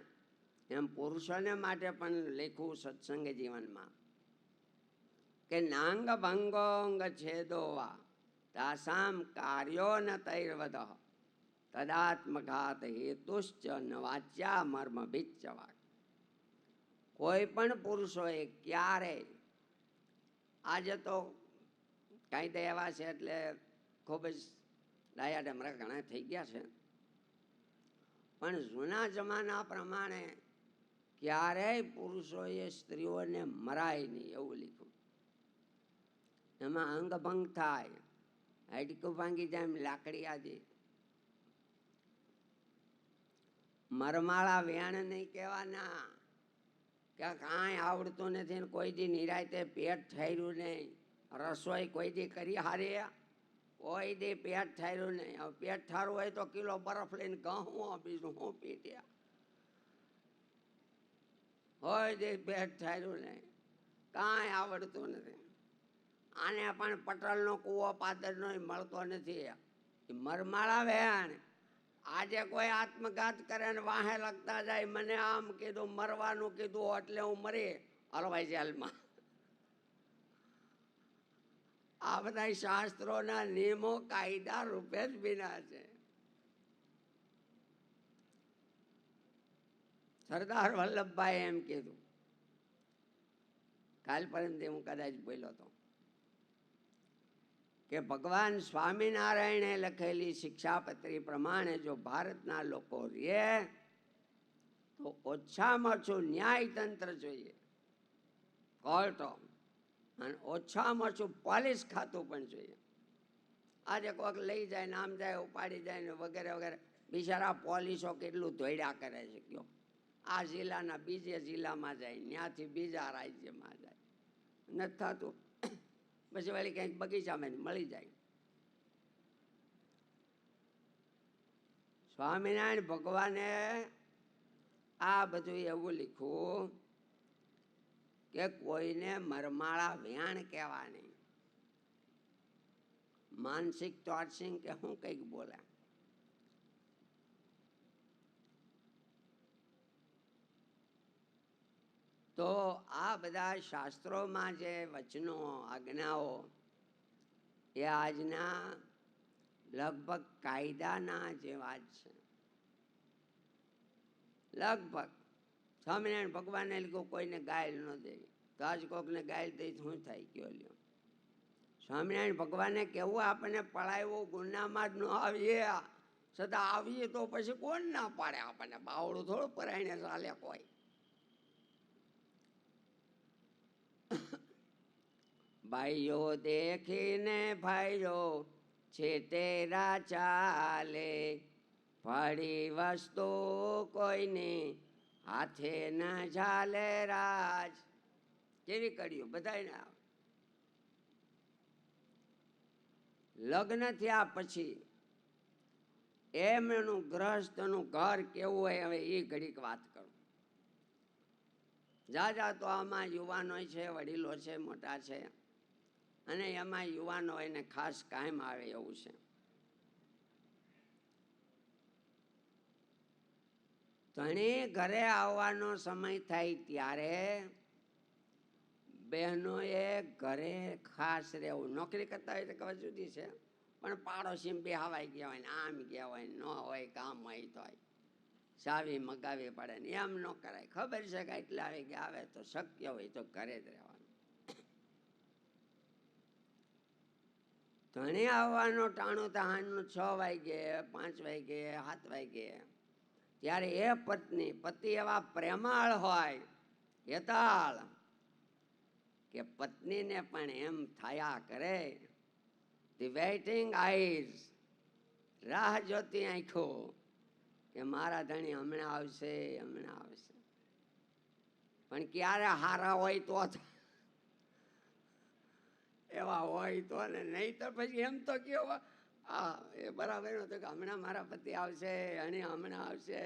Speaker 2: એમ પુરુષોને માટે પણ લખ્યું સત્સંગ જીવનમાં કે નાંગ ભંગોંગ છેદોવા તાસામ કાર્યો ન તૈર્વદ તદાત્મઘાત હેતુશ્ચ ન વાચ્યા મર્મ ભિચ્ચવા. કોઈ પણ પુરુષોએ ક્યારે, આજે તો કાયદા એવા છે એટલે ખૂબ જ ડાયા ડમરા ઘણા થઈ ગયા છે, પણ જૂના જમાના પ્રમાણે ક્યારેય પુરુષોએ સ્ત્રીઓને મરાય નહીં એવું લીધું. એમાં અંગભંગ થાય, હાડકું ભાંગી જાય, એમ લાકડી આદિ. મરમાળા વેણ નહીં કહેવાના કે કાંઈ આવડતું નથી ને કોઈ દી નિરાયતે પેટ ઠાર્યું નહીં, રસોઈ કોઈ દી કરી હારે, કોઈ દી પેટ ઠાર્યું નહીં. હવે પેટ ઠારવું હોય તો કિલો બરફ લઈને ઘઉં, બીજું હું પીટ્યા, હોય દે પેટ ઠાર્યું નહીં, કાંઈ આવડતું નથી. આને પણ પટલનો કૂવો પાદરનો મળતો નથી. મરમાળા વેણ. આજે કોઈ આત્મઘાત કરે ને વાહે લગતા જાય, મને આમ કીધું, મરવાનું કીધું એટલે હું મરી, હાલો ભાઈ જેલમાં. આ બધા શાસ્ત્રોના નિયમો કાયદા રૂપે જ બિના છે. સરદાર વલ્લભભાઈ એમ કીધું, કાલ પરમથી હું કદાચ બોલ્યો હતો, કે ભગવાન સ્વામિનારાયણે લખેલી શિક્ષાપત્રી પ્રમાણે જો ભારતના લોકો રહે તો ઓછામાં ઓછું ન્યાયતંત્ર જોઈએ, કોર્ટો, અને ઓછામાં ઓછું પોલીસ ખાતું પણ જોઈએ. આજે કોઈક લઈ જાય ને આમ જાય, ઉપાડી જાય ને વગેરે વગેરે, બિચારા પોલીસો કેટલું ધોઈડા કરે છે. કયો આ જિલ્લાના બીજે જિલ્લામાં જાય, ત્યાંથી બીજા રાજ્યમાં જાય, નથી થતું. પછી વળી કંઈક બગીચામાં મળી જાય. સ્વામિનારાયણ ભગવાને આ બધું એવું લખ્યું કે કોઈને મરમાળા વ્યાણ કહેવા નહીં. માનસિક ટોર્ચિંગ કે હું કંઈક બોલે. તો આ બધા શાસ્ત્રોમાં જે વચનો, આજ્ઞાઓ, એ આજના લગભગ કાયદાના જેવા જ છે. લગભગ સ્વામિનારાયણ ભગવાને લીધું કોઈને ગાયલ ન દે, તો આજ કોકને ગાયલ દઈ શું થાય કયો લ્યો. સ્વામિનારાયણ ભગવાને કેવું આપણને પળાવ્યું, ગુનામાં જ ન આવીએ, છતાં આવીએ તો પછી કોણ ના પાડે આપણને? બાવળું થોડું પરાયણે ચાલે કોઈ. ભાઈઓ દેખીને ભાઈઓ છે તેરા ચાલે, ફળી વસ્તુ કોઈની હાથે ન ઝાલે રાજ. કેવી કર્યું બધાને. લગ્ન થયા પછી એમનું ગ્રહસ્થનું ઘર કેવું હોય, હવે એ ઘડીક વાત કરું. જાજા તો આમાં યુવાનો છે, વડીલો છે, મોટા છે, અને એમાં યુવાનો એને ખાસ કાયમ આવે એવું છે. ધણી ઘરે આવવાનો સમય થાય ત્યારે બહેનોએ ઘરે ખાસ રહેવું. નોકરી કરતા હોય તો ખબર જુદી છે, પણ પાડોશી બે હવાઈ ગયા હોય ને આમ ગયા હોય, ન હોય કામ હોય તો ચાવી મગાવી પડે ને એમ ન કરાય. ખબર છે કે એટલા વાગે આવે તો શક્ય હોય તો ઘરે જ રહેવાનું. ધણી આવવાનું ટાણું તો હાંજનું 6 વાગે, 5 વાગે, 7 વાગે, ત્યારે એ પત્ની, પતિ એવા પ્રેમાળ હોય, હેતાળ, કે પત્નીને પણ એમ થયા કરે, ધી વેઇટિંગ આઈઝ, રાહ જોતી આંખો, કે મારા ધણી હમણાં આવશે, હમણાં આવશે. પણ ક્યારે હારા હોય તો એવા હોય તો ને, નહીં તો પછી એમ તો કેવો એ બરાબર નતું કે હમણાં મારા પતિ આવશે અને હમણાં આવશે,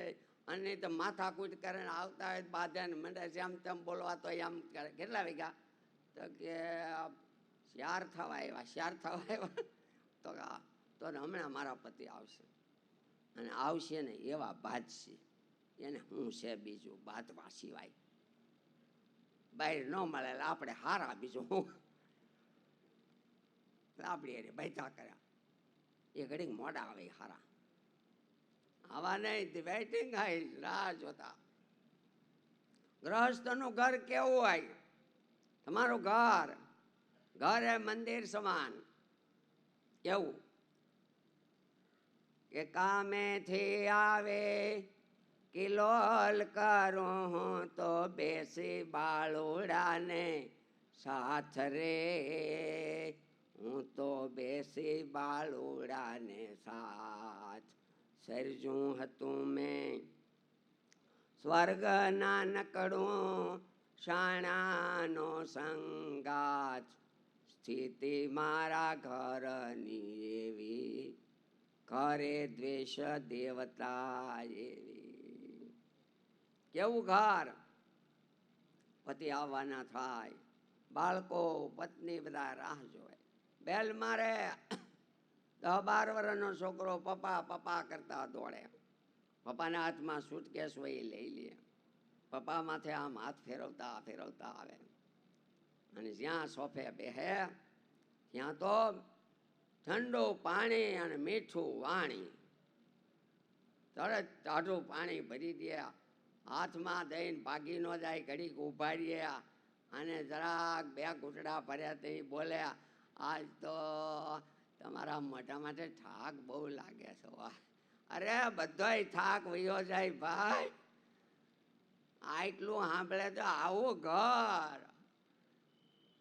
Speaker 2: અને નહીં તો માથાકૂટ કરે ને આવતા હોય બાધે ને મંડે છે એમ તેમ બોલવા તો એમ કરે. કેટલા વાગ્યા? તો કે 4 થવા આવ્યા, 4 થવા આવ્યા, તો હમણાં મારા પતિ આવશે. અને આવશે ને એવા બાજશે, એને હું છે બીજું બાતવા સિવાય બહાર ન મળે, આપણે હારા બીજું હું. આપણી અરે બૈઠા કર્યા. એ ઘડીક મોડા આવે હારા, આવા નહીં વેઇટિંગ હાઈ રાહ જોતા. ગૃહસ્થનું ઘર કેવું હોય? તમારું ઘર ઘર એ મંદિર સમાન. કેવું કે કામેથી આવે કિલોલ કરું હું તો બેસી બાળુડાને સાથ રે, હું તો બેસી બાળુડાને સાથ. સર્જું હતું મેં સ્વર્ગ નાનકડું શાણાનો સંગાત, સ્થિતિ મારા ઘરની એવી ઘરે દ્વેષ દેવતા એવી. કેવું ઘર? પતિ આવવાના થાય, બાળકો પત્ની બધા રાહ જોવે, બેલ મારે 10-12 વર્ષનો છોકરો પપ્પા પપ્પા કરતા દોડે. પપ્પાના હાથમાં સુટકેસ હોય એ લઈ લે, પપ્પા માથે આમ હાથ ફેરવતા ફેરવતા આવે, અને જ્યાં સોફે બેહે ત્યાં તો ઠંડુ પાણી અને મીઠું વાણી. તરત ટાઢું પાણી ભરી દે, હાથમાં દઈને ભાગી ન જાય, ઘડીક ઊભા રહ્યા અને જરાક 2 ઘૂંટડા ભર્યા તે બોલે, આજ તો તમારા મોઢા માટે થાક બહુ લાગે છે. અરે બધોય થાક વયો જાય ભાઈ, આટલું સાંભળે તો આવું ઘર.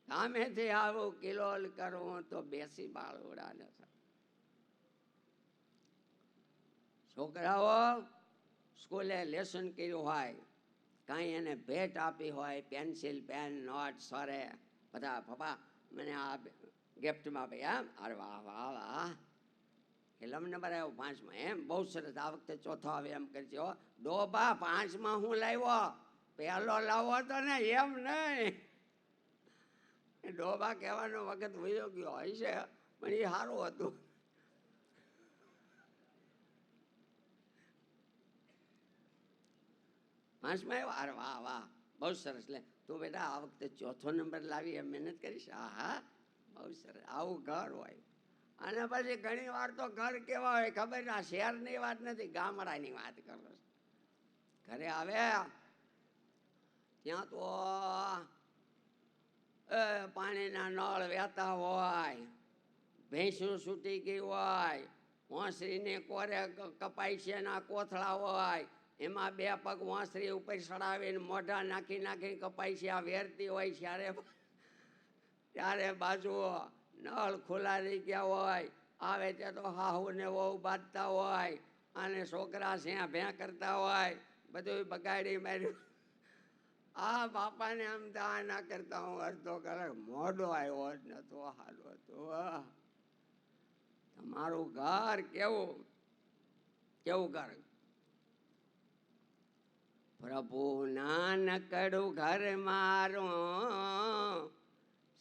Speaker 2: સામેથી આવું કિલોલ કરવું તો બેસી બાળોડાને. છોકરાઓ સ્કૂલે લેસન કર્યું હોય, કાંઈ એને ભેટ આપી હોય, પેન્સિલ પેન નોટ સરે બધા, પપ્પા મને આ ગિફ્ટમાં ભાઈ એમ, અરે વાહ વાહ વાહ, કેટલા નંબર આવ્યો? 5માં. એમ બહુ સરસ, આ વખતે ચોથો આવે એમ કરજો. ડોબા 5માં હું લાવ્યો? પહેલો લાવો તો ને, એમ નહીં. ડોબા કહેવાનો વખત વયો ગયો હોય છે, પણ એ સારું હતું. પાંચમાં આવ્યો? અરે વાહ વાહ, બહુ સરસ. લે તું બેટા આ વખતે ચોથો નંબર લાવી એમ મહેનત કરીશ. હા હા, બહુ સરસ. આવું ઘર હોય. અને પછી ઘણી વાર તો ઘર કેવા હોય ખબર ના, શહેરની વાત નથી, ગામડાની વાત કરો. ઘરે આવે ત્યાં તો પાણીના નળ વહેતા હોય, ભેંસું છૂટી ગઈ હોય, વાંસળીને કોરે કપાઈશેના કોથળા હોય, એમાં 2 પગ વાંસળી ઉપર ચડાવીને મોઢા નાખી નાખી કપાઈશિયા વેરતી હોય, ત્યારે બાજુ નળ ખુલ્લા રહી ગયા હોય, આવે ત્યાં તો હાહુ ને વહુ બાંધતા હોય, અને છોકરા જ્યાં ભ્યાં કરતા હોય, બધું બગાડી માર્યું. આ બાપાને આમ દા ના કરતા હું અડધો કલાક મોઢો આવ્યો જ નતો, હાલો હતું. તમારું ઘર કેવું કેવું ઘર? પ્રભુ નાનકડું ઘર મારું,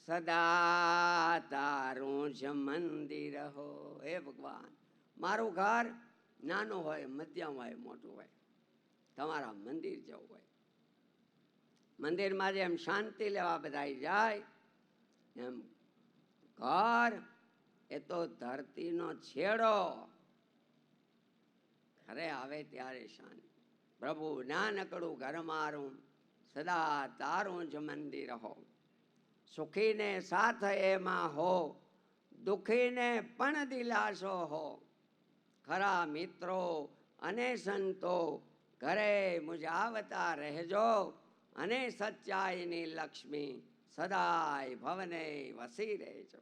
Speaker 2: સદા તારું જ મંદિર હો. હે ભગવાન, મારું ઘર નાનું હોય, મધ્યમ હોય, મોટું હોય, તમારા મંદિર જેવું હોય. મંદિરમાં જેમ શાંતિ લેવા બધા જાય, એમ ઘર એ તો ધરતીનો છેડો. ઘરે આવે ત્યારે શાંતિ. પ્રભુ નાનકડું ઘર મારું, સદા તારું જ મંદિર હો. સુખીને સાથ એમાં હો, દુખીને પણ દિલાસો હો. ખરા મિત્રો અને સંતો ઘરે મુજ આવતા રહેજો, અને સચ્ચાઈની લક્ષ્મી સદાય ભવને વસી રહેજો.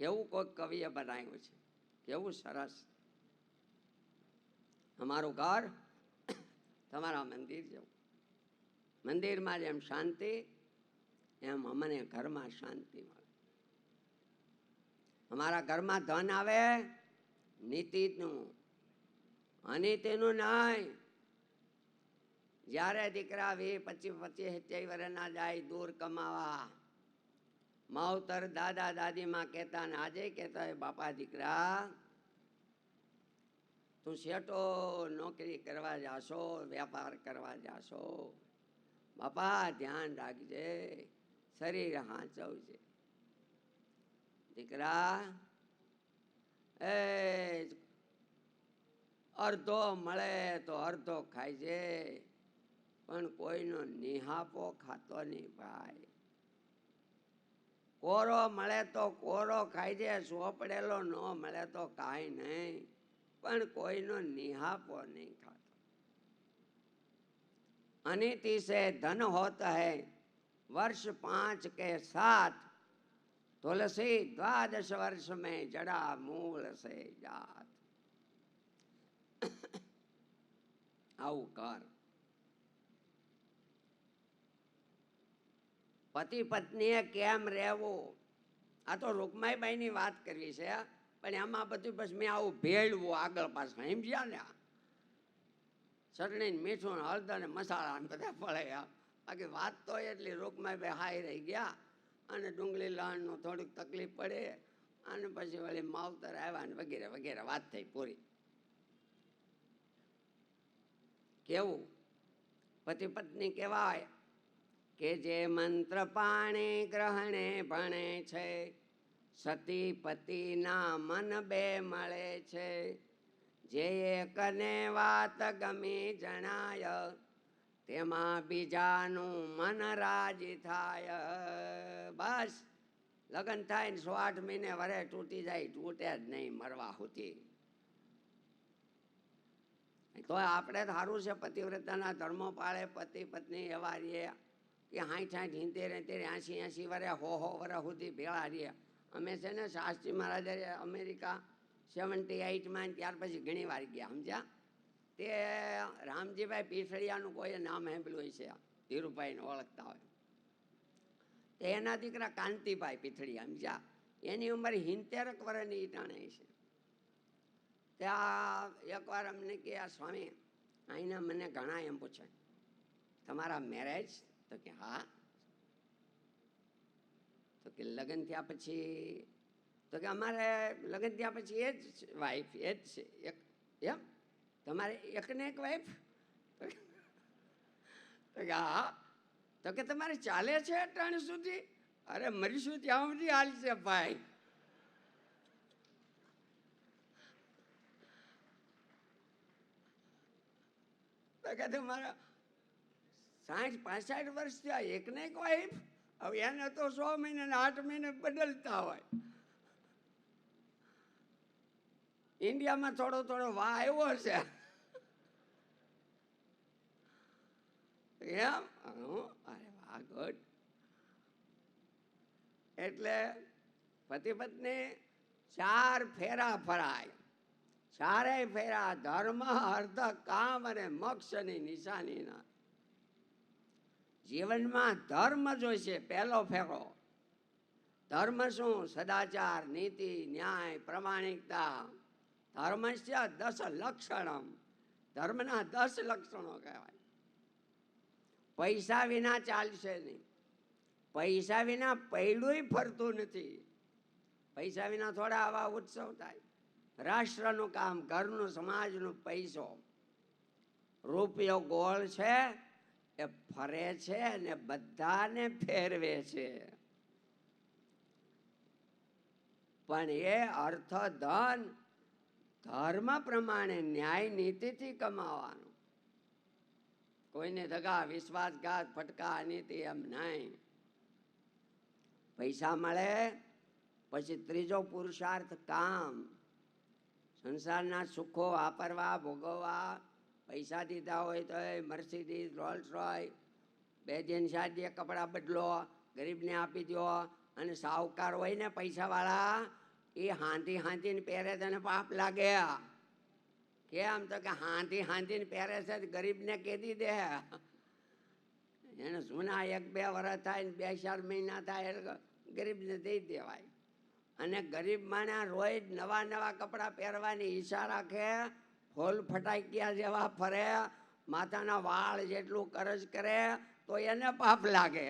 Speaker 2: કેવું કોઈક કવિએ બનાવ્યું છે, કેવું સરસ. અમારું ઘર તમારા મંદિર જેવું. મંદિરમાં જેમ શાંતિ, એમ અમને ઘરમાં શાંતિ મળે. અમારા ઘરમાં ધન આવે નીતિનું, અનીતિનું નહીં. જ્યારે દીકરા 20, 25, 27 વર્ષના જાય દૂર કમાવા, માવતર દાદા દાદીમાં કહેતા ને આજે કહેતા હોય, બાપા દીકરા તું શેઠો નોકરી કરવા જાશો, વેપાર કરવા જાશો, બાપા ધ્યાન રાખજે, શરીર હાચવજે. દીકરા એ અડધો મળે તો અડધો ખાય છે, પણ કોઈનો નિહાપો ખાતો નહીં ભાઈ. કોરો મળે તો કોરો ખાય છે, સોપડેલો ન મળે તો કાંઈ નહીં, પણ કોઈનો નિહાપો નહીં ખાતો. अनिति से धन होता है वर्ष 5 के 7, तुलसी 12 वर्ष में जड़ा मूल से जात. આવું કર. પતિ પત્નીએ કેમ રહેવું, આ તો રૂકમાઈબાઈની વાત કરવી છે, પણ એમાં બધું બસ મેં આવું ભેળવું આગળ પાછળ સમજ્યા ને. ચટણી મીઠું હળદર ને મસાલા ને બધા પડે. બાકી વાત તો એટલી રૂકમાઈબાઈ હાઈ રહી ગયા, અને ડુંગળી લણનું થોડીક તકલીફ પડે, અને પછી વળી માવતર આવ્યા ને વગેરે વગેરે વાત થઈ પૂરી. કેવું પતિ પત્ની કહેવાય કે જે મંત્ર પાણી ગ્રહણે ભણે છે, સતી પતિના મન બે મળે છે. જે એકને વાત ગમી જણાય, તેમાં બીજાનું મન રાજી થાય. બસ લગ્ન થાય ને 108 મહિને વરે તૂટી જાય, તૂટે જ નહીં મરવા સુધી. તો આપણે સારું છે, પતિવ્રતાના ધર્મો પાળે, પતિ પત્ની એવા રહીએ કે 60 70 80 80 વરે 100 વર્ષ સુધી ભેળા રહીએ. અમે છે ને શાસ્ત્રી મહારાજ અમેરિકા 78માં, ત્યાર પછી ઘણી વાર ગયા સમજ્યા. તે રામજીભાઈ પીઠળિયાનું કોઈ નામ સાંભળ્યું છે, ધીરુભાઈને ઓળખતા હોય. તે એના દીકરા કાંતિભાઈ પીઠળિયા સમજ્યા, એની ઉંમર 70 વર્ષની ટાણે છે. ત્યાં એકવાર અમને કે સ્વામી અહીંના મને ઘણા એમ પૂછે તમારા મેરેજ, તો કે હા. તો કે લગ્ન થયા પછી, તો કે અમારે લગ્ન થયા પછી એ જ વાઈફ એ જ છે એક. એમ તમારે એકને એક વાઈફ? તો કે હા. તો કે તમારે ચાલે છે અટાણ સુધી? અરે મરીશું ત્યાં સુધી હાલશે ભાઈ. તો કે તમારા 60 65 વર્ષ થયા, એકને એક વાઈફ? હવે એને તો 100 મહિને ને 8 મહિને બદલતા હોય. ઇન્ડિયામાં થોડો થોડો વાહ આવ્યો છે એમ. અરે વાહ, ગુડ. એટલે પતિ પત્ની 4 ફેરા ફરાય. 4 ફેરા ધર્મ અર્થ કામ અને મોક્ષની નિશાનીના. જીવનમાં ધર્મ જોઈશે પહેલો ફેરો. ધર્મ શું? સદાચાર, નીતિ, ન્યાય, પ્રમાણિકતા. ધર્મસ્ય 10 લક્ષણમ. ધર્મના 10 લક્ષણો કહેવાય. પૈસા વિના ચાલશે નહીં. પૈસા વિના પૈડું ફરતું નથી. પૈસા વિના થોડા આવા ઉત્સવ થાય. રાષ્ટ્રનું કામ, ઘરનું, સમાજનું પૈસો. રૂપિયો ગોળ છે, એ ફરે છે અને બધાને ફેરવે છે. પણ એ અર્થ ધન ધર્મ પ્રમાણે ન્યાય નીતિથી કમાવાનું. કોઈને દગા, વિશ્વાસઘાત, ફટકા, અનીતિ એમ નહીં. પૈસા મળે પછી ત્રીજો પુરુષાર્થ કામ. સંસારના સુખો વાપરવા, ભોગવવા. પૈસા દીધા હોય તો મર્સિડીઝ, રોલ્સ રોય, 2 દિન શાદીએ કપડાં બદલો, ગરીબને આપી દો. અને સાહુકાર હોય ને પૈસાવાળા, એ હાંધીને પહેરે તને પાપ લાગે. કેમ? તો કે હાંધીને પહેરે છે ગરીબને કેદી દે. એને જૂના 1-2 વર્ષ થાય ને 2-4 મહિના થાય એટલે ગરીબને દઈ દેવાય. અને ગરીબ માણસ રોજ નવા કપડાં પહેરવાની ઈચ્છા રાખે, ફૂલ ફટાઈ ગયા જેવા ફરે, માથાના વાળ જેટલું કરજ કરે, તો એને પાપ લાગે.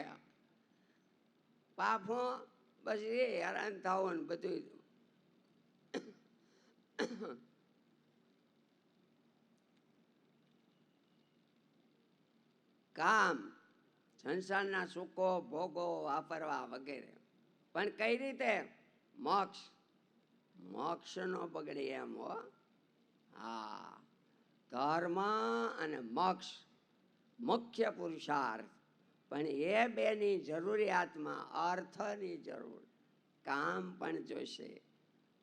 Speaker 2: પાપ હું બસ એ હેરાન થવું ને બધું. કામ, સંસારના સુખો ભોગો વાપરવા વગેરે. પણ કઈ રીતે? મોક્ષ મોક્ષ નો બગડે એમ હો. હા, ધર્મ અને મોક્ષ મુખ્ય પુરુષાર્થ, પણ એ બેની જરૂરિયાતમાં અર્થની જરૂર, કામ પણ જોઈશે.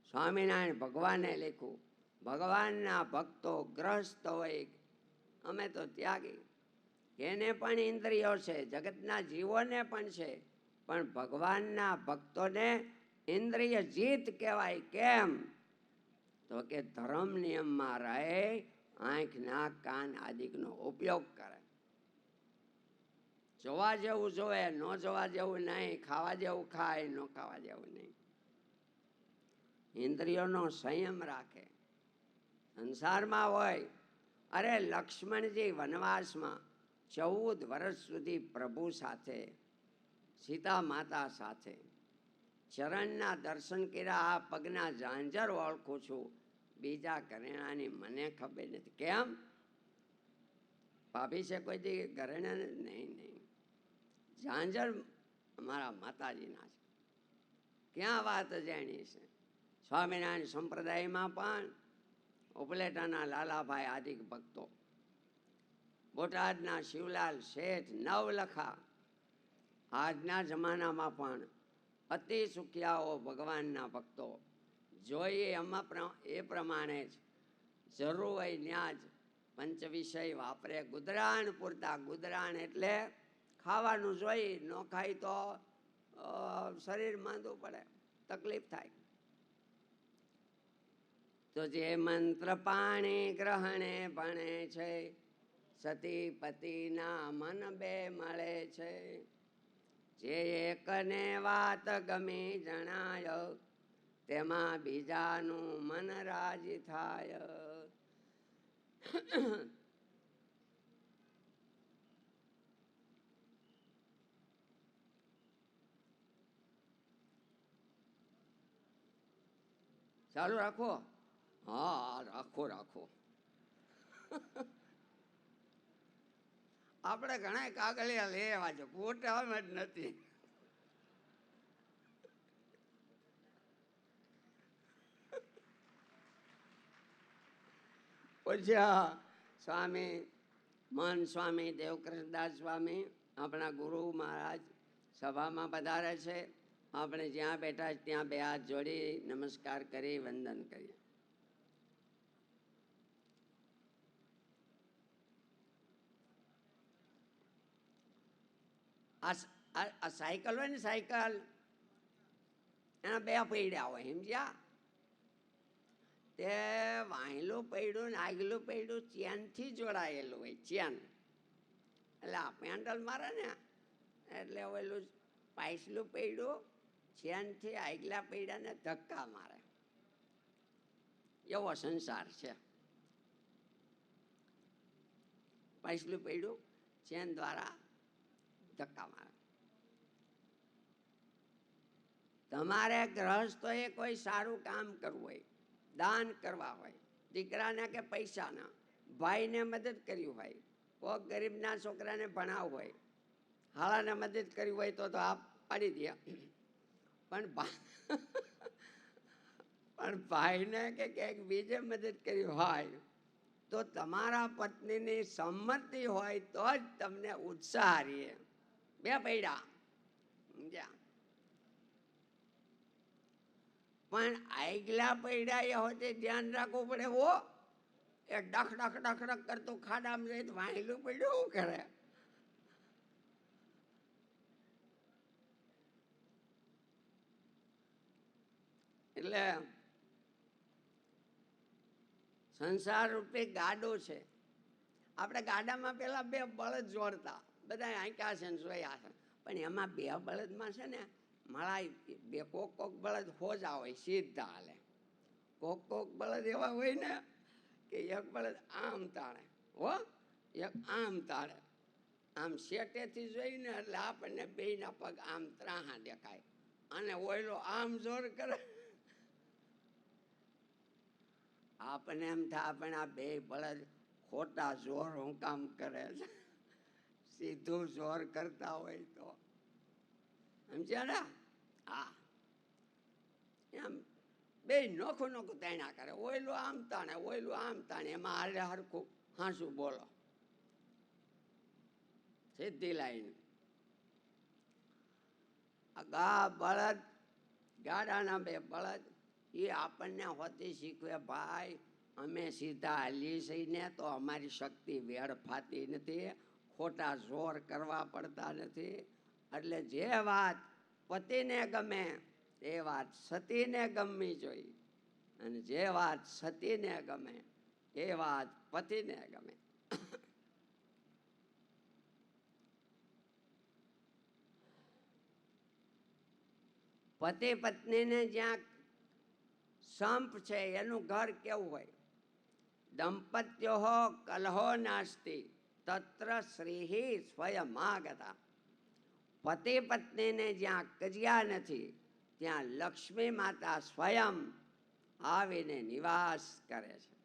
Speaker 2: સ્વામિનારાયણ ભગવાને લખ્યું, ભગવાનના ભક્તો ગ્રસ્ત હોય, અમે તો ત્યાગી, એને પણ ઇન્દ્રિયો છે, જગતના જીવોને પણ છે, પણ ભગવાનના ભક્તોને ઇન્દ્રિય જીત કહેવાય. કેમ? તો કે ધર્મ નિયમમાં રહે, આંખ નાક કાન આદિકનો ઉપયોગ કરે, જોવા જેવું જોવે, ન જોવા જેવું નહીં, ખાવા જેવું ખાય, ન ખાવા જેવું નહીં, ઇન્દ્રિયોનો સંયમ રાખે. સંસારમાં હોય, અરે લક્ષ્મણજી વનવાસમાં 14 વર્ષ સુધી પ્રભુ સાથે, સીતા માતા સાથે ચરણના દર્શન કર્યા. આ પગના ઝાંઝર ઓળખું છું, બીજા ઘરેણાની મને ખબર નથી. કેમ? ભાભી છે કોઈ દી ઘરેણા? નહીં નહીં, ઝાંઝર અમારા માતાજીના છે. ક્યાં વાત જાણી છે. સ્વામિનારાયણ સંપ્રદાયમાં પણ ઉપલેટાના લાલાભાઈ આદિક ભક્તો, બોટાદના શિવલાલ શેઠ, નવલખા, આજના જમાનામાં પણ અતિ સુખિયાઓ ભગવાનના ભક્તો, જોઈએ એ પ્રમાણે જ જરૂર હોય ત્યાં જ પંચ વિષય વાપરે. ગુદરાણ પૂરતા, ગુદરાણ એટલે ખાવાનું જોઈ, ન ખાય તો શરીર માંદું પડે, તકલીફ થાય. તો જે મંત્ર પાણી ગ્રહણે ભણે છે, સતી પતિના મન બે મળે છે. જે એકને વાત ગમી જણાય, તેમાં બીજાનું મન રાજી થાય. ચાલુ રાખો. હા, રાખો રાખો. આપણે ઘણા કાગળિયા લેવા છે, ખોટા જ નથી. પછી સ્વામી મન સ્વામી દેવકૃષ્ણદાસ સ્વામી, આપણા ગુરુ મહારાજ સભામાં પધારે છે. આપણે જ્યાં બેઠા ત્યાં બે હાથ જોડી નમસ્કાર કરી વંદન કરીએ. આ સાયકલ હોય ને, સાયકલ એના બે પૈડા હોય, સમજ્યા? તે વાંયલું પૈડું ને આગલું પૈડું ચેનથી જોડાયેલું હોય, ચેન. એટલે આ પેન્ડલ મારે ને એટલે ઓલું પાછલું પૈડું ચેનથી આગલા પૈડાને ધક્કા મારે. એવો સંસાર છે. પાછલું પૈડું ચેન દ્વારા ધક્કા મારે. તમારે ગ્રહસ્થોએ કોઈ સારું કામ કરવું હોય, દાન કરવા હોય, દીકરાને કે પૈસાના, ભાઈને મદદ કરવી હોય, કોઈક ગરીબના છોકરાને ભણાવવું હોય, હાળાને મદદ કરવી હોય તો આ પાડી દે. પણ ભાઈને કે ક્યાંક બીજે મદદ કરવી હોય તો તમારા પત્નીની સંમતિ હોય તો જ તમને ઉત્સાહ રહે. બે પૈડા, સમજ્યા? પણ આગલા પૈડા એ હોતે ધ્યાન રાખવું પડે. હો, એ ડખ ડખ ડખ ડખ કરતું ખાડામાં જઈ વાંયલું પડ્યું શું કરે? એટલે સંસાર રૂપી ગાડો છે. આપણે ગાડામાં પેલા બે બળદ જોડતા, બધા આંક્યા છે ને જોયા છે, પણ એમાં બે બળદમાં છે ને મળાય બે, કોક કોક બળદ હોજા હોય, સીધા હાલે. કોક કોક બળદ એવા હોય ને કે એક બળદ આમ તાણે, હો, એક આમ તાણે. આમ શેટેથી જોઈને એટલે આપણને બેયના પગ આમ ત્રાહા દેખાય, અને ઓયલો આમ જોર કરે. આપણને એમ થાય આપણે આ બે બળદ ખોટા જોર હું કામ કરે છે, સીધું જોર કરતા હોય તો, સમજ્યા ને? હા, એમ બે નોખું નોખું તાણ્યા કરે, ઓયલું આમ તાણે, ઓયલું આમ તાણે, એમાં હાલે હરખું હાંસું બોલો, સીધી લાઈન. ગા બળદ, ગાડાના બે બળદ, એ આપણને હોતી શીખવે, ભાઈ અમે સીધા હાલીએ છીએ ને તો અમારી શક્તિ વેડફાતી નથી, ખોટા જોર કરવા પડતા નથી. એટલે જે વાત પતિને ગમે એ વાત સતીને ગમવી જોઈએ, અને જે વાત સતીને ગમે એ વાત પતિને ગમે. પતિ પત્નીને જ્યાં સંપ છે એનું ઘર કેવું હોય? દંપત્યો કલહો નાસ્તિ તત્ર શ્રીહી સ્વયમાગતા. પતિ પત્નીને જ્યાં કજિયા નથી ત્યાં લક્ષ્મી માતા સ્વયં આવીને નિવાસ કરે છે.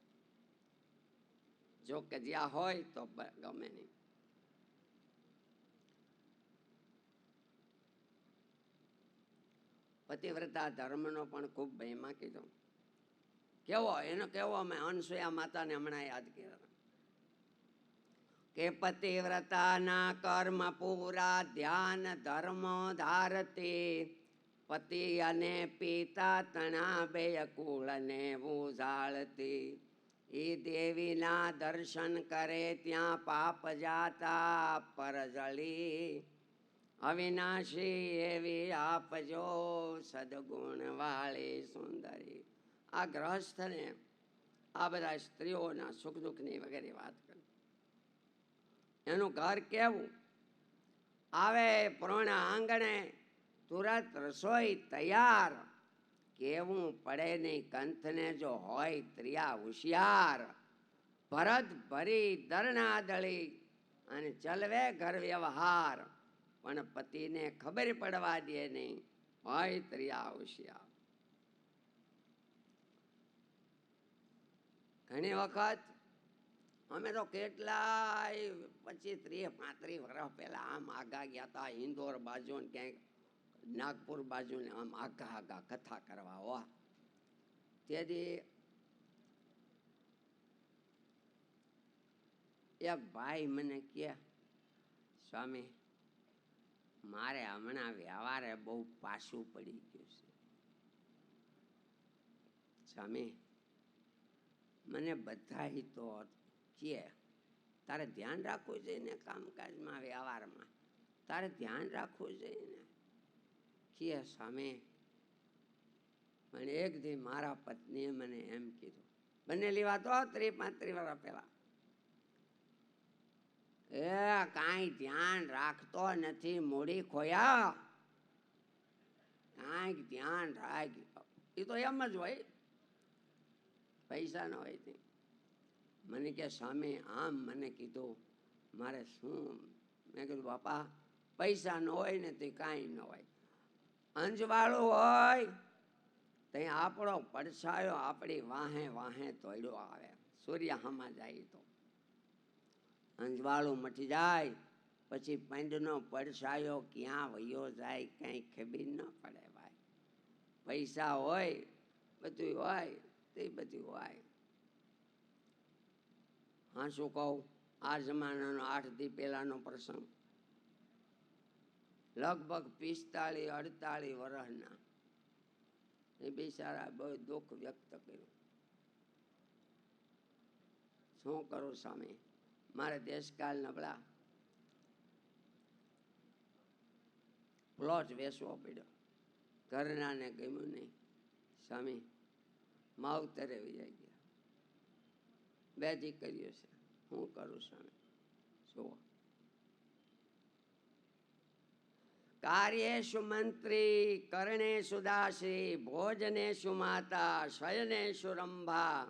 Speaker 2: જો કજિયા હોય તો ગમે નહીં. પતિવ્રતા ધર્મનો પણ ખૂબ મહિમા કીધો. કેવો એનો કેવો? અમે અનસૂયા માતાને હમણાં યાદ કર્યા કે પતિવ્રતાના કર્મ પૂરા ધ્યાન ધર્મ ધારતી, પતિ અને પિતા તણા બે કુળને ઉજાળતી. એ દેવીના દર્શન કરે ત્યાં પાપ જાતા પરજળી, અવિનાશી એવી આપજો સદગુણ વાળી સુંદરી. આ ગ્રહસ્થને આ બધા સ્ત્રીઓના સુખ દુઃખની વગેરે વાત કરી. એનું ઘર કેવું? આવે પ્રોણા આંગણે તુરત રસોઈ તૈયાર, કેવું પડે નહીં કંથને જો હોય ત્રિયા હોશિયાર. ભરત ભરી દરણા દળી અને ચલવે ઘર વ્યવહાર, પણ પતિને ખબર પડવા દે નહીં હોય ત્રિયા હોશિયાર. ઘણી વખત અમે તો કેટલાય 25, 30, 35 વર્ષ પહેલા આમ આગા ગયા હતા ઇન્દોર બાજુ ને ક્યાંક નાગપુર બાજુ ને આમ આગા આગા કથા કરવા. વાહ! તેથી એક ભાઈ મને કહે, સ્વામી મારે હમણાં વ્યવહારે બહુ પાછું પડી ગયું છે. સ્વામી મને બધા તો કહે તારે ધ્યાન રાખવું જોઈએ ને, કામકાજમાં વ્યવહારમાં તારે ધ્યાન રાખવું જોઈએ ને. કહે સ્વામી મને એક દી મારા પત્નીએ મને એમ કીધું, બનેલી વાત 30-35 વર્ષ પહેલા, એ કાંઈ ધ્યાન રાખતો નથી મૂડી ખોયા, કાંઈક ધ્યાન રાખ. એ તો એમ જ હોય, પૈસા ન હોય તે. મને કે સ્વામી આમ મને કીધું, મારે શું? મેં કીધું બાપા પૈસા ન હોય ને તે કાંઈ ન હોય. અંજવાળું હોય ત્યાં આપણો પડછાયો આપણી વાહે વાહે તોડ્યો આવે. સૂર્ય હામા જાય તો અંજવાળું મટી જાય પછી પંડનો પડછાયો ક્યાં વયો જાય કંઈ ખબર ન પડે. ભાઈ પૈસા હોય બધું હોય તે બધું હોય. હા શું કહું, આ જમાનાનો 8 દી પહેલાનો પ્રસંગ, લગભગ 45-48 વર્ષના એ બિચારા બહુ દુઃખ વ્યક્ત કર્યું. શું કરું સ્વામી, મારે દેશકાલ નબળા, પ્લોટ વેચવો પડ્યો, ઘરનાને ગમ્યું નહીં. સ્વામી માવતરે વૈયા ગયા, 2 દીકરીઓ છે, શું કરું સ્વામી? જુઓ, કાર્યેષુ મંત્રી કરણેષુ દાસી, ભોજનેષુ માતા શયનેષુ રંભા,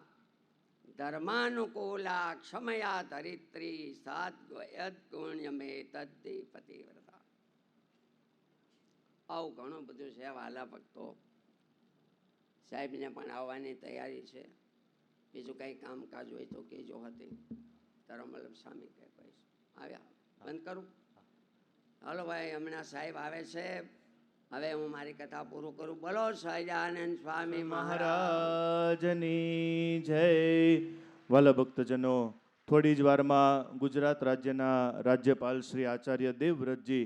Speaker 2: ધર્માનુકૂલા ક્ષમયા ધરિત્રી, સાત્વયદગુણ્યમે તદ્દી પતિવ્રતા. આવું ઘણું બધું છે. વાલા ભક્તો, સાહેબને પણ આવવાની તૈયારી છે. બીજું કંઈ કામકાજ હોય તો કહેજો. હતી ધર્મવલ્લભ સ્વામી કહે કહીશ. આવ્યા બંધ કરું? હાલો ભાઈ, હમણાં સાહેબ આવે છે હવે હું મારી કથા પૂરું કરું. બોલો સહજાનંદ સ્વામી
Speaker 3: મહારાજની જય. વાલા ભક્તજનો, થોડી જ વારમાં ગુજરાત રાજ્યના રાજ્યપાલ શ્રી આચાર્ય દેવવ્રતજી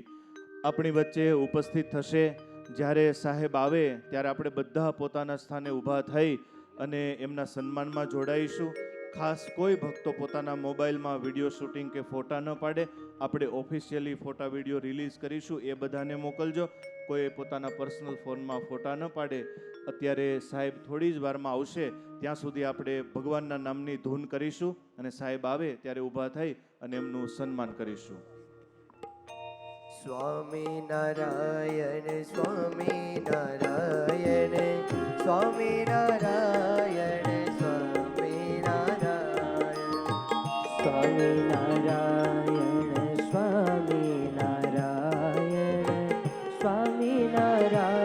Speaker 3: આપણી વચ્ચે ઉપસ્થિત થશે. જ્યારે સાહેબ આવે ત્યારે આપણે બધા પોતાના સ્થાને ઊભા થઈ અને એમના સન્માનમાં જોડાઈશું. ખાસ કોઈ ભક્તો પોતાના મોબાઈલમાં વિડીયો શૂટિંગ કે ફોટા ન પાડે. આપણે ઓફિશિયલી ફોટા વિડીયો રિલીઝ કરીશું, એ બધાને મોકલજો. કોઈ પોતાના પર્સનલ ફોનમાં ફોટા ન પાડે. અત્યારે સાહેબ થોડી જ વારમાં આવશે, ત્યાં સુધી આપણે ભગવાનના નામની ધૂન કરીશું અને સાહેબ આવે ત્યારે ઊભા થઈ અને એમનું સન્માન કરીશું.
Speaker 4: સ્વામી નારાયણ સ્વામી નારાયણ સ્વામી નારાયણ સ્વામી નારાયણ
Speaker 5: સ્વામી નારાયણ સ્વામી નારાયણ સ્વામી નારાયણ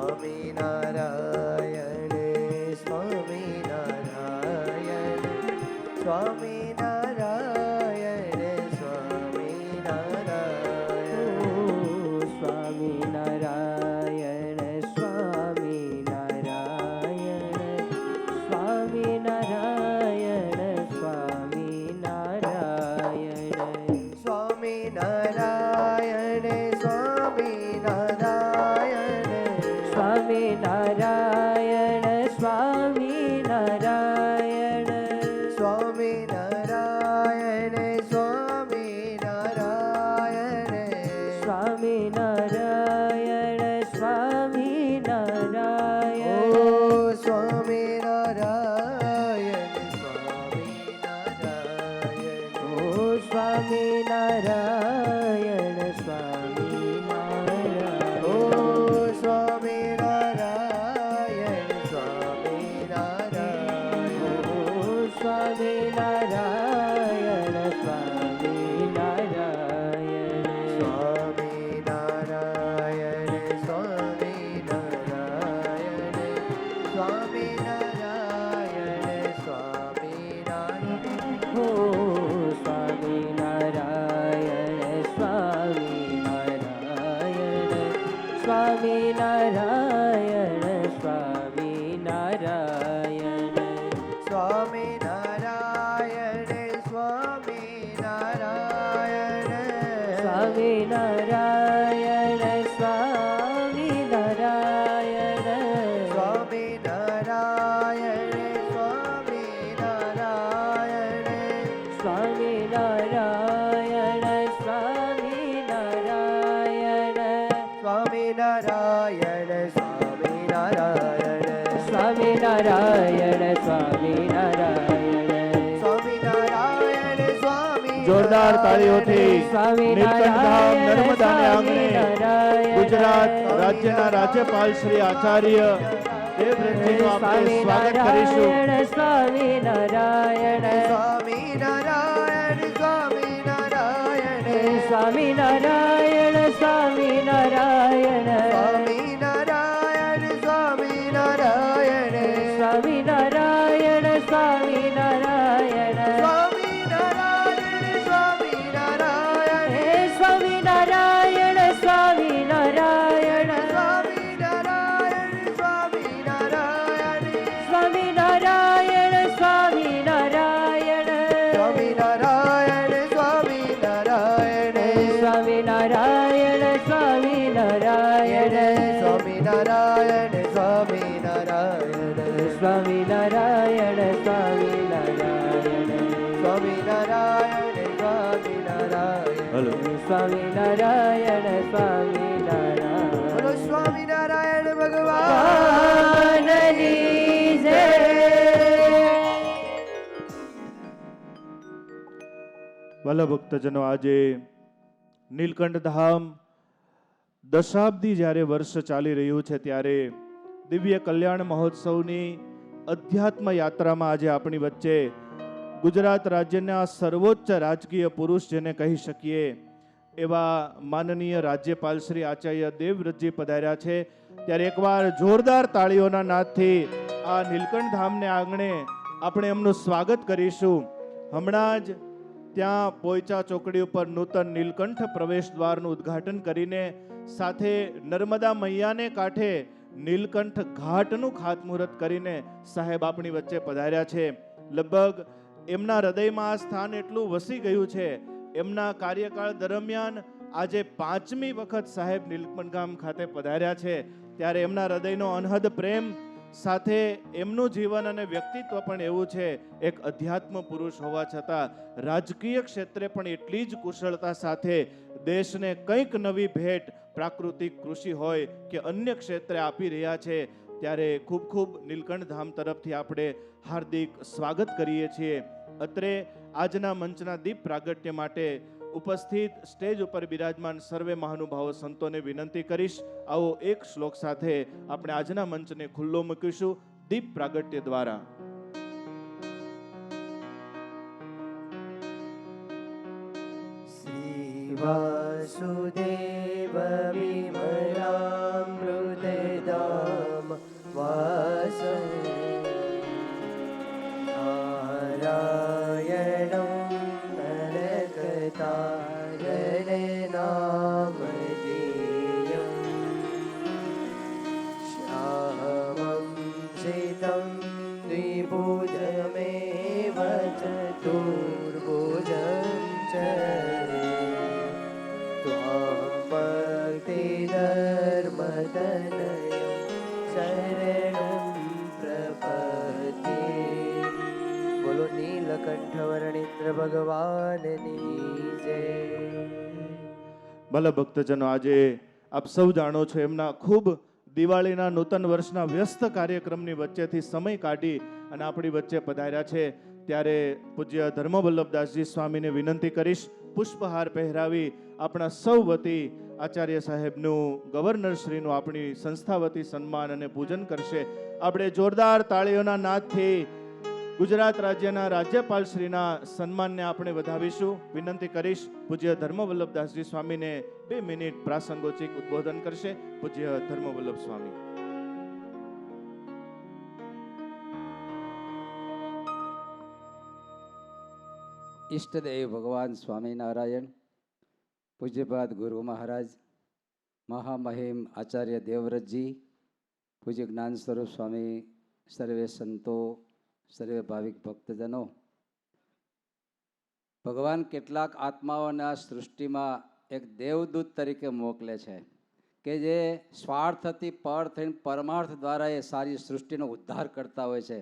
Speaker 5: સ્વામી નારાયણ
Speaker 4: સ્વામી નારાયણ સ્વામી નારાયણ સ્વામી
Speaker 3: જોરદાર તાળીઓથી નીલકંઠ ધામ નર્મદાને આંગણે ગુજરાત રાજ્યના રાજ્યપાલ શ્રી આચાર્ય દેવવ્રતજીનું આપણે સ્વાગત કરીશું.
Speaker 5: સ્વામી નારાયણ
Speaker 4: સ્વામી નારાયણ સ્વામી નારાયણ
Speaker 5: સ્વામી નારાયણ સ્વામી નારાયણ
Speaker 4: સ્વામી નારાયણ સ્વામી નારાયણ
Speaker 5: સ્વામી નારાયણ સ્વામી નારાયણ
Speaker 4: સ્વામી નારાયણ સ્વામી નારાયણ
Speaker 5: હે સ્વામી નારાયણ સ્વામી નારાયણ
Speaker 4: સ્વામી નારાયણ સ્વામી નારાયણ
Speaker 5: સ્વામી નારાયણ સ્વામી નારાયણ
Speaker 4: સ્વામી નારાયણ સ્વામી નારાયણ
Speaker 5: સ્વામી નારાયણ સ્વામી નારાયણ
Speaker 4: સ્વામી નારાયણ સ્વામી નારાયણ
Speaker 5: સ્વામી નારાયણ સ્વામી નારાયણ
Speaker 4: સ્વામી નારાયણ સ્વામી નારાયણ
Speaker 3: હલો.
Speaker 5: સ્વામી નારાયણ સ્વામી નારાયણ
Speaker 4: બોલો સ્વામી નારાયણ ભગવાન
Speaker 5: ભગવાનની જય.
Speaker 3: વાલા ભક્તજનો, આજે નીલકંઠ ધામ દશાબ્દી જ્યારે વર્ષ ચાલી રહ્યું છે ત્યારે દિવ્ય કલ્યાણ મહોત્સવની અધ્યાત્મ યાત્રામાં આજે આપણી વચ્ચે ગુજરાત રાજ્યના સર્વોચ્ચ રાજકીય પુરુષ જેને કહી શકીએ એવા માનનીય રાજ્યપાલ શ્રી આચાર્ય દેવવ્રતજી પધાર્યા છે. ત્યારે એકવાર જોરદાર તાળીઓના નાદથી આ નીલકંઠ ધામને આંગણે આપણે એમનું સ્વાગત કરીશું. હમણાં જ ત્યાં પોઈચા ચોકડી ઉપર નૂતન નીલકંઠ પ્રવેશ દ્વારનું ઉદ્ઘાટન કરીને સાથે નર્મદા મૈયાને કાંઠે નીલકંઠ ઘાટનું ખાતમુહૂર્ત કરીને સાહેબ આપણી વચ્ચે પધાર્યા છે. લગભગ એમના હૃદયમાં આ સ્થાન એટલું વસી ગયું છે. એમના કાર્યકાળ દરમિયાન આજે 5મી વખત સાહેબ નીલકંઠ ગામ ખાતે પધાર્યા છે. ત્યારે એમના હૃદયનો અનહદ પ્રેમ સાથે એમનું જીવન અને વ્યક્તિત્વ પણ એવું છે. એક અધ્યાત્મ પુરુષ હોવા છતાં રાજકીય ક્ષેત્રે પણ એટલી જ કુશળતા સાથે દેશને કંઈક નવી ભેટ પ્રાકૃતિક કૃષિ હોય કે અન્ય ક્ષેત્રે આપી રહ્યા છે. ત્યારે ખૂબ ખૂબ નીલકંઠ ધામ તરફથી આપણે હાર્દિક સ્વાગત કરીએ છીએ. અત્રે આજના મંચના દીપ પ્રાગટ્ય માટે ઉપસ્થિત સ્ટેજ ઉપર બિરાજમાન સર્વે મહાનુભાવો સંતોને વિનંતી કરીશ, આવો એક શ્લોક સાથે આપણે આજના મંચને ખુલ્લો મૂકીશું દીપ પ્રાગટ્ય દ્વારા.
Speaker 4: શ્રી વાસુદેવ વિમલામૃતધામ વાસ નારાયણં નરકતારણ નામ ધેયં શ્યામં સિતં દ્વિભુજમેવ ચતુર્ભુજં ભક્તિધર્મતનયં શરણં પ્રપદ્યે. બોલો નીલકંઠ વર્ણિન્દ્ર ભગવાનની જય.
Speaker 3: ભલે ભક્તજનો, આજે આપ સૌ જાણો છો એમના ખૂબ દિવાળીના નૂતન વર્ષના વ્યસ્ત કાર્યક્રમની વચ્ચેથી સમય કાઢી અને આપણી વચ્ચે પધાર્યા છે. ત્યારે પૂજ્ય ધર્મવલ્લભદાસજી સ્વામીને વિનંતી કરીશ પુષ્પહાર પહેરાવી આપણા સૌ વતી આચાર્ય સાહેબનું ગવર્નરશ્રીનું આપણી સંસ્થા વતી સન્માન અને પૂજન કરશે. આપણે જોરદાર તાળીઓના નાદથી ગુજરાત રાજ્યના રાજ્યપાલશ્રીના સન્માનને આપણે વધાવીશું. વિનંતી કરીશ પૂજ્ય ધર્મવલ્લભદાસજી સ્વામીને 2 મિનિટ પ્રાસંગોચિક ઉદ્બોધન કરશે પૂજ્ય ધર્મવલ્લભ સ્વામી.
Speaker 6: ઈષ્ટદેવ ભગવાન સ્વામિનારાયણ, પૂજ્યપાદ ગુરુ મહારાજ, મહામહિમ આચાર્ય દેવવ્રતજી, પૂજ્ય જ્ઞાન સ્વરૂપ સ્વામી, સર્વે સંતો, સર્વે ભાવિક ભક્તજનો, ભગવાન કેટલાક આત્માઓના સૃષ્ટિમાં એક દેવદૂત તરીકે મોકલે છે કે જે સ્વાર્થથી પર થઈને પરમાર્થ દ્વારા એ સારી સૃષ્ટિનો ઉદ્ધાર કરતા હોય છે.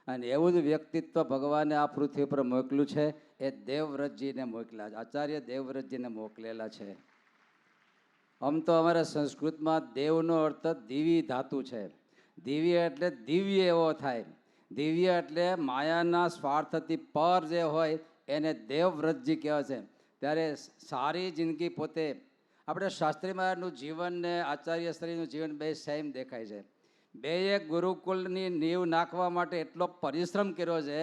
Speaker 6: અને એવું જ વ્યક્તિત્વ ભગવાને આ પૃથ્વી પર મોકલ્યું છે. એ દેવવ્રતજીને મોકલ્યા, આચાર્ય દેવવ્રતજીને મોકલેલા છે. આમ તો અમારા સંસ્કૃતમાં દેવનો અર્થ દિવી ધાતુ છે. દિવ્ય એટલે દિવ્ય એવો થાય. દિવ્ય એટલે માયાના સ્વાર્થથી પર જે હોય એને દેવવ્રતજી કહેવાય છે. ત્યારે સારી જિંદગી પોતે આપણે શાસ્ત્રી મહારાજનું જીવન ને આચાર્ય શ્રીનું જીવન બે સેમ દેખાય છે. બેએ ગુરુકુલની નીંવ નાખવા માટે એટલો પરિશ્રમ કર્યો છે.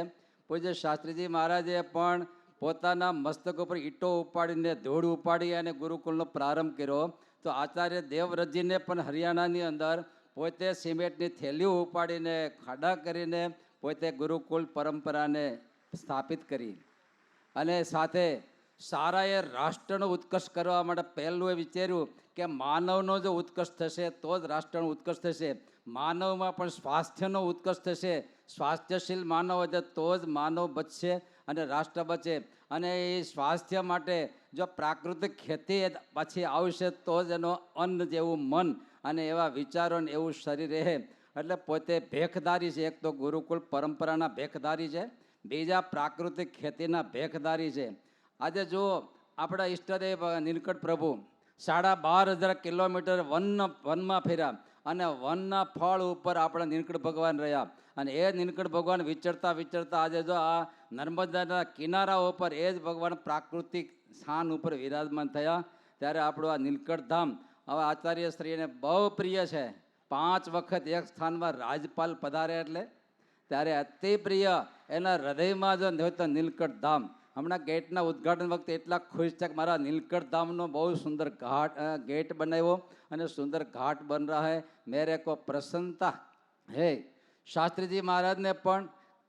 Speaker 6: પૂજ્ય શાસ્ત્રીજી મહારાજે પણ પોતાના મસ્તક ઉપર ઈંટો ઉપાડીને ધૂળ ઉપાડી અને ગુરુકુલનો પ્રારંભ કર્યો. તો આચાર્ય દેવવ્રતજીને પણ હરિયાણાની અંદર પોતે સિમેન્ટની થેલીઓ ઉપાડીને ખાડા કરીને પોતે ગુરુકુલ પરંપરાને સ્થાપિત કરી. અને સાથે સારાએ રાષ્ટ્રનો ઉત્કર્ષ કરવા માટે પહેલું એ વિચાર્યું કે માનવનો જો ઉત્કર્ષ થશે તો જ રાષ્ટ્રનો ઉત્કર્ષ થશે. માનવમાં પણ સ્વાસ્થ્યનો ઉત્કર્ષ થશે. સ્વાસ્થ્યશીલ માનવ હશે તો જ માનવ બચશે અને રાષ્ટ્ર બચે. અને એ સ્વાસ્થ્ય માટે જો પ્રાકૃતિક ખેતી પાછી આવશે તો જ એનો અન્ન જેવું મન અને એવા વિચારો ને એવું શરીર રહે. એટલે પોતે ભેખધારી છે. એક તો ગુરુકુલ પરંપરાના ભેખધારી છે, બીજા પ્રાકૃતિક ખેતીના ભેખધારી છે. આજે જો આપણા ઈષ્ટદેવ નીલકંઠ પ્રભુ 12,500 કિલોમીટર વનમાં ફર્યા અને વનના ફળ ઉપર આપણા નીલકંઠ ભગવાન રહ્યા. અને એ નીલકંઠ ભગવાન વિચરતા વિચરતા આજે જો આ નર્મદાના કિનારા ઉપર એ જ ભગવાન પ્રાકૃતિક સ્થાન ઉપર વિરાજમાન થયા. ત્યારે આપણું આ નીલકંઠ ધામ હવે આચાર્ય શ્રીને બહુ પ્રિય છે. 5 વખત એક સ્થાનમાં રાજપાલ પધારે એટલે ત્યારે અતિ પ્રિય એના હૃદયમાં જો હોય તો નીલકંઠ ધામ. હમણાં ગેટના ઉદ્ઘાટન વખતે એટલા ખુશ છે કે મારા નીલકંઠ ધામનો બહુ સુંદર ગેટ બનાવ્યો અને સુંદર ઘાટ બન રહા હૈ. મેરે કો પ્રસન્નતા હે. શાસ્ત્રીજી મહારાજને પણ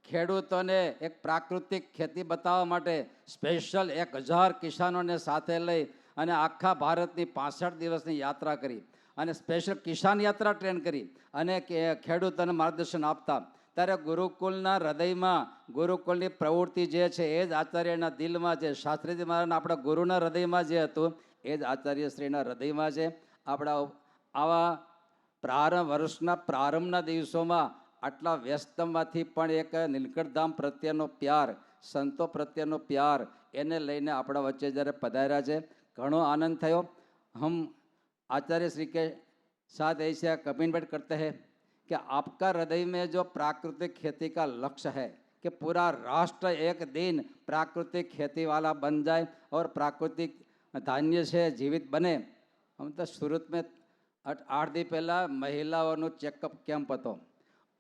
Speaker 6: ખેડૂતોને એક પ્રાકૃતિક ખેતી બતાવવા માટે સ્પેશિયલ 1000 કિસાનોને સાથે લઈ અને આખા ભારતની 65 દિવસની યાત્રા કરી અને સ્પેશિયલ કિસાન યાત્રા ટ્રેન કરી અને ખેડૂતોને માર્ગદર્શન આપતા. ત્યારે ગુરુકુલના હૃદયમાં ગુરુકુલની પ્રવૃત્તિ જે છે એ જ આચાર્યના દિલમાં છે. શાસ્ત્રીજી મહારાજના આપણા ગુરુના હૃદયમાં જે હતું એ જ આચાર્યશ્રીના હૃદયમાં છે. આપણા આવા વર્ષના પ્રારંભના દિવસોમાં આટલા વ્યસ્તમાંથી પણ એક નીલકંઠધામ પ્રત્યેનો પ્યાર, સંતો પ્રત્યેનો પ્યાર, એને લઈને આપણા વચ્ચે જ્યારે પધાર્યા છે ઘણો આનંદ થયો. હમ आचार्य श्री के साथ ऐसे कमिटमेंट करते हैं कि आपका हृदय में जो प्राकृतिक खेती का लक्ष्य है कि पूरा राष्ट्र एक दिन प्राकृतिक खेती वाला बन जाए और प्राकृतिक धान्य से जीवित बने. हम तो सूरत में 8 दिन पहला महिलाओं चेकअप कैम्प હતો.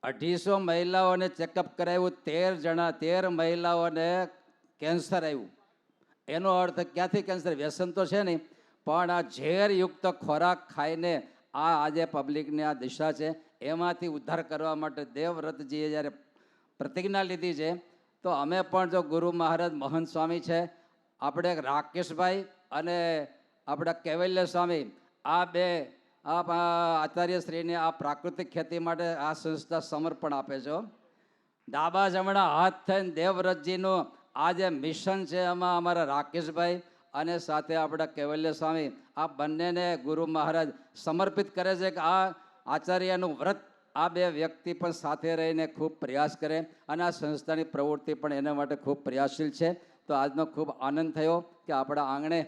Speaker 6: 250 મહિલાઓને ચેકઅપ કરાવ્યું. 13 મહિલાઓને કેન્સર આવ્યું. એનો અર્થ ક્યાંથી કેન્સર? વ્યસન તો છે નહીં, પણ આ ઝેરયુક્ત ખોરાક ખાઈને આ આજે પબ્લિકની આ દિશા છે એમાંથી ઉદ્ધાર કરવા માટે દેવવ્રતજીએ જ્યારે પ્રતિજ્ઞા લીધી છે તો અમે પણ જો ગુરુ મહારાજ મહંત સ્વામી છે, આપણે રાકેશભાઈ અને આપણા કૈવલ્ય સ્વામી આ બે આચાર્યશ્રીને આ પ્રાકૃતિક ખેતી માટે આ સંસ્થા સમર્પણ આપે છે. ડાબા જમણા હાથ થઈને દેવવ્રતજીનું આ જે મિશન છે એમાં અમારા રાકેશભાઈ અને સાથે આપણા કૈવલ્ય સ્વામી આ બંનેને ગુરુ મહારાજ સમર્પિત કરે છે કે આ આચાર્યનું વ્રત આ બે વ્યક્તિ પણ સાથે રહીને ખૂબ પ્રયાસ કરે અને આ સંસ્થાની પ્રવૃત્તિ પણ એના માટે ખૂબ પ્રયાસશીલ છે. તો આજનો ખૂબ આનંદ થયો કે આપણા આંગણે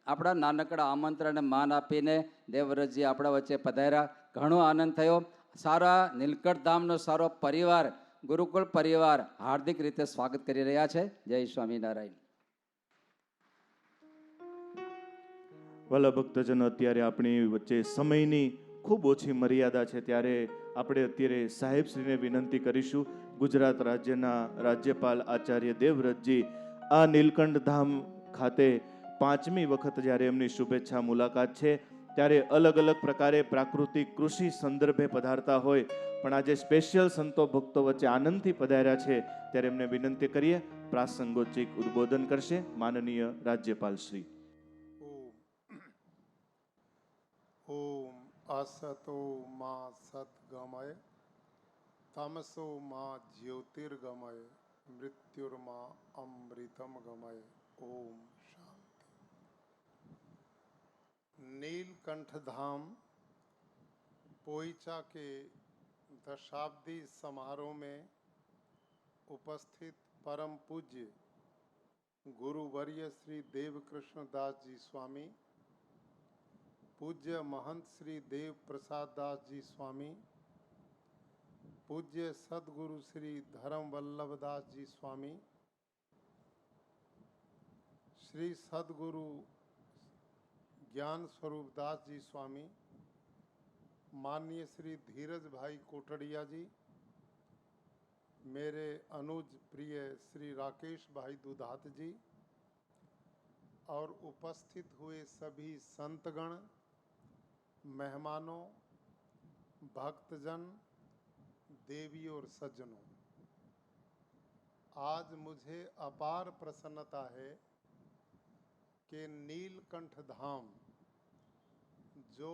Speaker 6: આપણા નાનકડા આમંત્રણને માન આપીને દેવવ્રતજી આપણા વચ્ચે પધાર્યા. ઘણો આનંદ થયો. સારા નીલકંઠધામનો સારો પરિવાર, ગુરુકુળ પરિવાર હાર્દિક રીતે સ્વાગત કરી રહ્યા છે. જય સ્વામિનારાયણ.
Speaker 3: વાલા ભક્તજનો, અત્યારે આપણી વચ્ચે સમયની ખૂબ ઓછી મર્યાદા છે, ત્યારે આપણે અત્યારે સાહેબશ્રીને વિનંતી કરીશું. ગુજરાત રાજ્યના રાજ્યપાલ આચાર્ય દેવવ્રતજી આ નીલકંઠ ધામ ખાતે 5મી વખત જ્યારે એમની શુભેચ્છા મુલાકાત છે ત્યારે અલગ અલગ પ્રકારે પ્રાકૃતિક કૃષિ સંદર્ભે પધારતા હોય, પણ આજે સ્પેશિયલ સંતો ભક્તો વચ્ચે આનંદથી પધાર્યા છે ત્યારે એમને વિનંતી કરીએ. પ્રાસંગોચિક ઉદ્બોધન કરશે માનનીય રાજ્યપાલ શ્રી.
Speaker 7: ओम असतो मां सद्गमय तमसो मां ज्योतिर्गमय मृत्युर्मा अमृतम गमय. ओम शांति. नीलकंठ धाम पोईचा के दशाब्दी समारोह में उपस्थित परम पूज्य गुरुवर्य श्री देवकृष्ण दास जी स्वामी, पूज्य महंत श्री देव प्रसाद दास जी स्वामी, पूज्य सदगुरु श्री धर्म वल्लभ दास जी स्वामी, श्री सदगुरु ज्ञान स्वरूप दास जी स्वामी, माननीय श्री धीरज भाई कोटड़िया जी, मेरे अनुज प्रिय श्री राकेश भाई दुधात जी और उपस्थित हुए सभी संतगण, मेहमानों, भक्तजन, देवी और सज्जनों, आज मुझे अपार प्रसन्नता है कि नीलकंठ धाम जो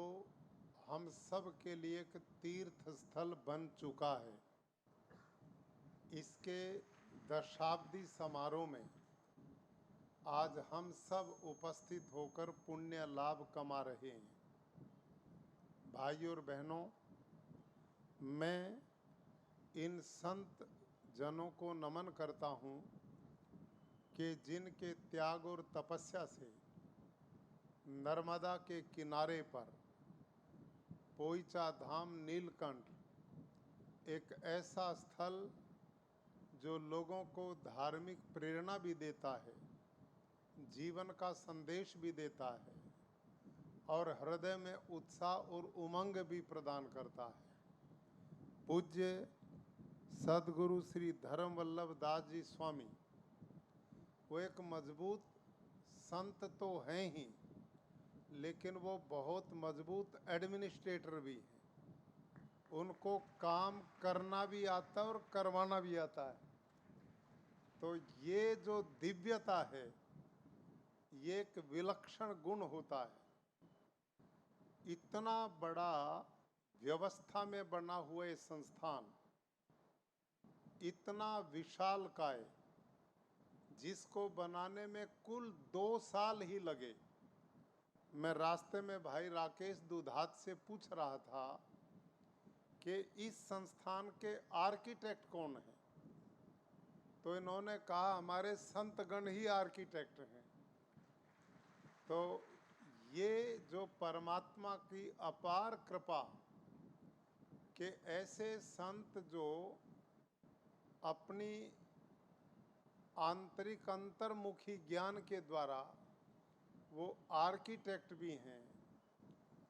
Speaker 7: हम सब के लिए एक तीर्थ स्थल बन चुका है, इसके दशाब्दी समारोह में आज हम सब उपस्थित होकर पुण्य लाभ कमा रहे हैं. भाइयों और बहनों, मैं इन संत जनों को नमन करता हूँ कि जिनके त्याग और तपस्या से नर्मदा के किनारे पर पोईचा धाम नीलकंठ एक ऐसा स्थल जो लोगों को धार्मिक प्रेरणा भी देता है, जीवन का संदेश भी देता है और हृदय में उत्साह और उमंग भी प्रदान करता है. पूज्य सदगुरु श्री धर्म वल्लभ दास जी स्वामी वो एक मजबूत संत तो हैं ही, लेकिन वो बहुत मजबूत एडमिनिस्ट्रेटर भी हैं. उनको काम करना भी आता है और करवाना भी आता है. तो ये जो दिव्यता है, ये एक विलक्षण गुण होता है। इतना बड़ा व्यवस्था में बना हुआ ये संस्थान, इतना विशालकाय, जिसको बनाने में कुल 2 साल ही लगे। मैं रास्ते में भाई राकेश दुधात से पूछ रहा था कि इस संस्थान के आर्किटेक्ट कौन है, तो इन्होंने कहा हमारे संतगण ही आर्किटेक्ट हैं। तो ये जो परमात्मा की अपार कृपा कि ऐसे संत जो अपनी आंतरिक अंतर्मुखी ज्ञान के द्वारा वो आर्किटेक्ट भी हैं,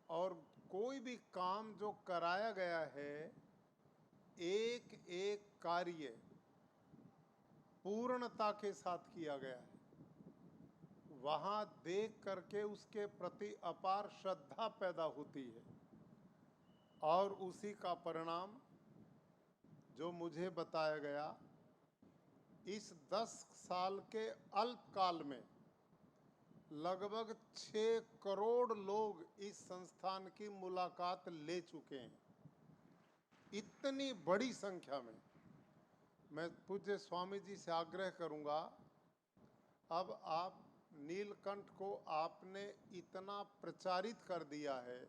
Speaker 7: और कोई भी काम जो कराया गया है, एक एक कार्य पूर्णता के साथ किया गया है। वहाँ देख करके उसके प्रति अपार श्रद्धा पैदा होती है, और उसी का परिणाम जो मुझे बताया गया, इस 10 साल के अल्पकाल में लगभग 6 करोड़ लोग इस संस्थान की मुलाकात ले चुके हैं। इतनी बड़ी संख्या में मैं पूज्य स्वामी जी से आग्रह करूंगा, अब आप नीलकंठ को आपने इतना प्रचारित कर दिया है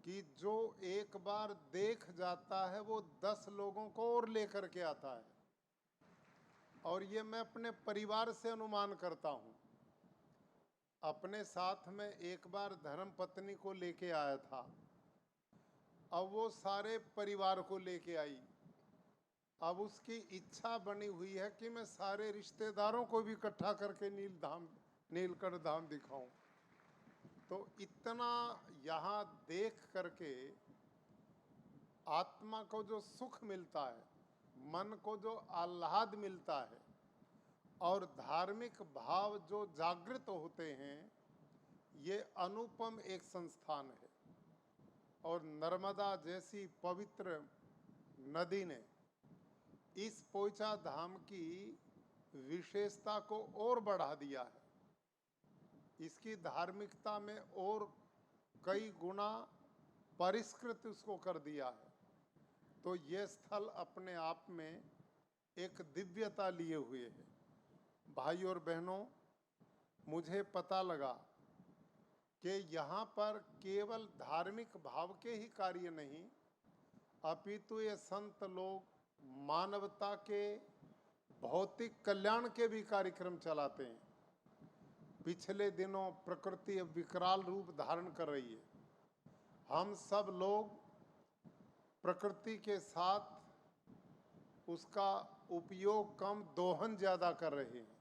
Speaker 7: कि जो एक बार देख जाता है वो 10 लोगों को और लेकर के आता है। और ये मैं अपने परिवार से अनुमान करता हूँ। अपने साथ में एक बार धर्मपत्नी को लेके आया था, अब वो सारे परिवार को लेके आई। अब उसकी इच्छा बनी हुई है कि मैं सारे रिश्तेदारों को भी इकट्ठा करके नीलकंठ धाम दिखाऊं। तो इतना यहाँ देख करके आत्मा को जो सुख मिलता है, मन को जो आह्लाद मिलता है, और धार्मिक भाव जो जागृत होते हैं, ये अनुपम एक संस्थान है। और नर्मदा जैसी पवित्र नदी ने इस पोइचा धाम की विशेषता को और बढ़ा दिया है, इसकी धार्मिकता में और कई गुना परिष्कृत उसको कर दिया है। तो ये स्थल अपने आप में एक दिव्यता लिए हुए है। भाई और बहनों, मुझे पता लगा कि यहाँ पर केवल धार्मिक भाव के ही कार्य नहीं, अपितु ये संत लोग मानवता के भौतिक कल्याण के भी कार्यक्रम चलाते हैं। पिछले दिनों प्रकृति अब विकराल रूप धारण कर रही है। हम सब लोग प्रकृति के साथ उसका उपयोग कम, दोहन ज़्यादा कर रहे हैं।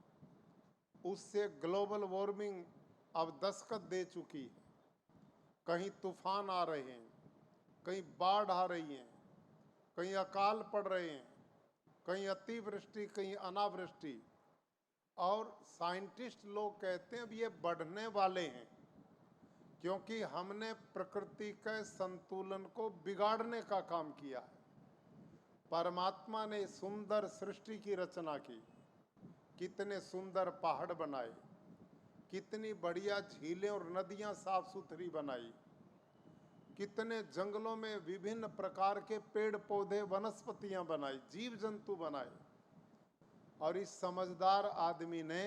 Speaker 7: उससे ग्लोबल वार्मिंग अब दस्तक दे चुकी है। कहीं तूफान आ रहे हैं, कहीं बाढ़ आ रही है, कहीं अकाल पड़ रहे हैं, कहीं अतिवृष्टि, कहीं अनावृष्टि। और साइंटिस्ट लोग कहते हैं अब ये बढ़ने वाले हैं, क्योंकि हमने प्रकृति के संतुलन को बिगाड़ने का काम किया है। परमात्मा ने सुंदर सृष्टि की रचना की, कितने सुंदर पहाड़ बनाए, कितनी बढ़िया झीलें और नदियां साफ सुथरी बनाई, कितने जंगलों में विभिन्न प्रकार के पेड़ पौधे वनस्पतियां बनाई, जीव जंतु बनाए। और इस समझदार आदमी ने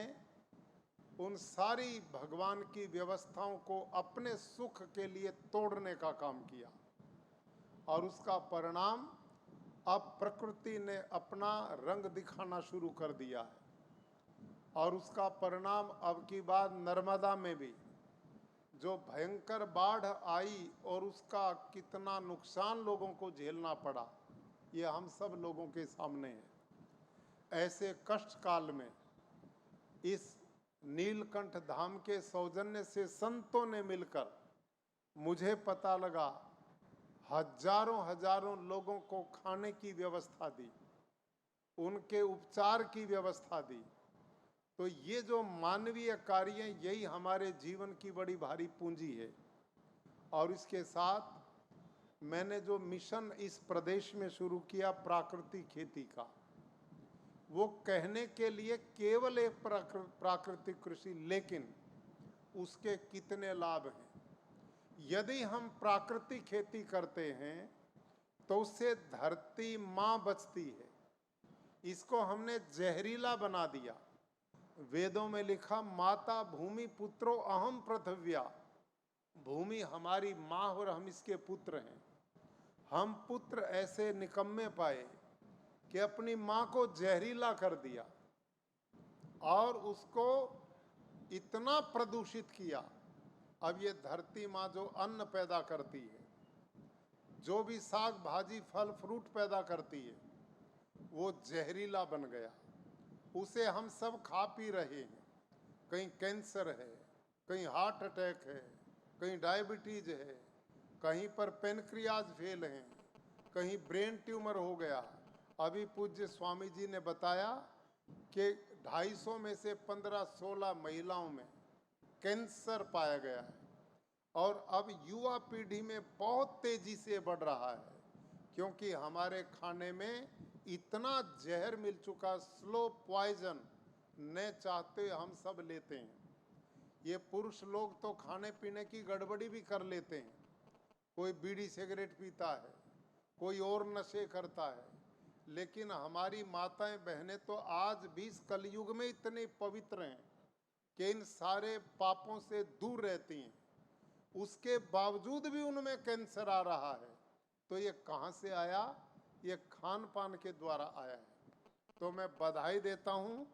Speaker 7: उन सारी भगवान की व्यवस्थाओं को अपने सुख के लिए तोड़ने का काम किया, और उसका परिणाम अब प्रकृति ने अपना रंग दिखाना शुरू कर दिया है। और उसका परिणाम अब की बात नर्मदा में भी जो भयंकर बाढ़ आई और उसका कितना नुकसान लोगों को झेलना पड़ा, ये हम सब लोगों के सामने है। ऐसे कष्ट काल में इस नीलकंठ धाम के सौजन्य से संतों ने मिलकर, मुझे पता लगा, हजारों हजारों लोगों को खाने की व्यवस्था दी, उनके उपचार की व्यवस्था दी। तो ये जो मानवीय कार्य हैं, यही हमारे जीवन की बड़ी भारी पूंजी है। और इसके साथ मैंने जो मिशन इस प्रदेश में शुरू किया प्राकृतिक खेती का, वो कहने के लिए केवल एक प्राकृतिक कृषि, लेकिन उसके कितने लाभ हैं। यदि हम प्राकृतिक खेती करते हैं तो उससे धरती माँ बचती है। इसको हमने जहरीला बना दिया। वेदों में लिखा, माता भूमि पुत्रो अहम पृथिव्या, भूमि हमारी माँ और हम इसके पुत्र हैं। हम पुत्र ऐसे निकम्मे पाए कि अपनी माँ को जहरीला कर दिया और उसको इतना प्रदूषित किया। अब ये धरती माँ जो अन्न पैदा करती है, जो भी साग भाजी फल फ्रूट पैदा करती है, वो जहरीला बन गया। उसे हम सब खा पी रहे हैं। कहीं कैंसर है, कहीं हार्ट अटैक है, कहीं डायबिटीज है, कहीं पर पेनक्रियाज फेल हैं, कहीं ब्रेन ट्यूमर हो गया। अभी पूज्य स्वामी जी ने बताया कि 250 में से 15-16 महिलाओं में कैंसर पाया गया है और अब युवा पीढ़ी में बहुत तेजी से बढ़ रहा है, क्योंकि हमारे खाने में इतना जहर मिल चुका, स्लो पॉइजन, न चाहते हम सब लेते हैं। ये पुरुष लोग तो खाने पीने की गड़बड़ी भी कर लेते हैं। कोई बीड़ी सिगरेट पीता है, कोई और नशे करता है, लेकिन हमारी माताएं बहनें तो आज भी इस कलयुग में इतने पवित्र हैं कि इन सारे पापों से दूर रहती हैं। उसके बावजूद भी उनमें कैंसर आ रहा है। तो ये कहाँ से आया? ये खान पान के द्वारा आया है। तो मैं बधाई देता हूँ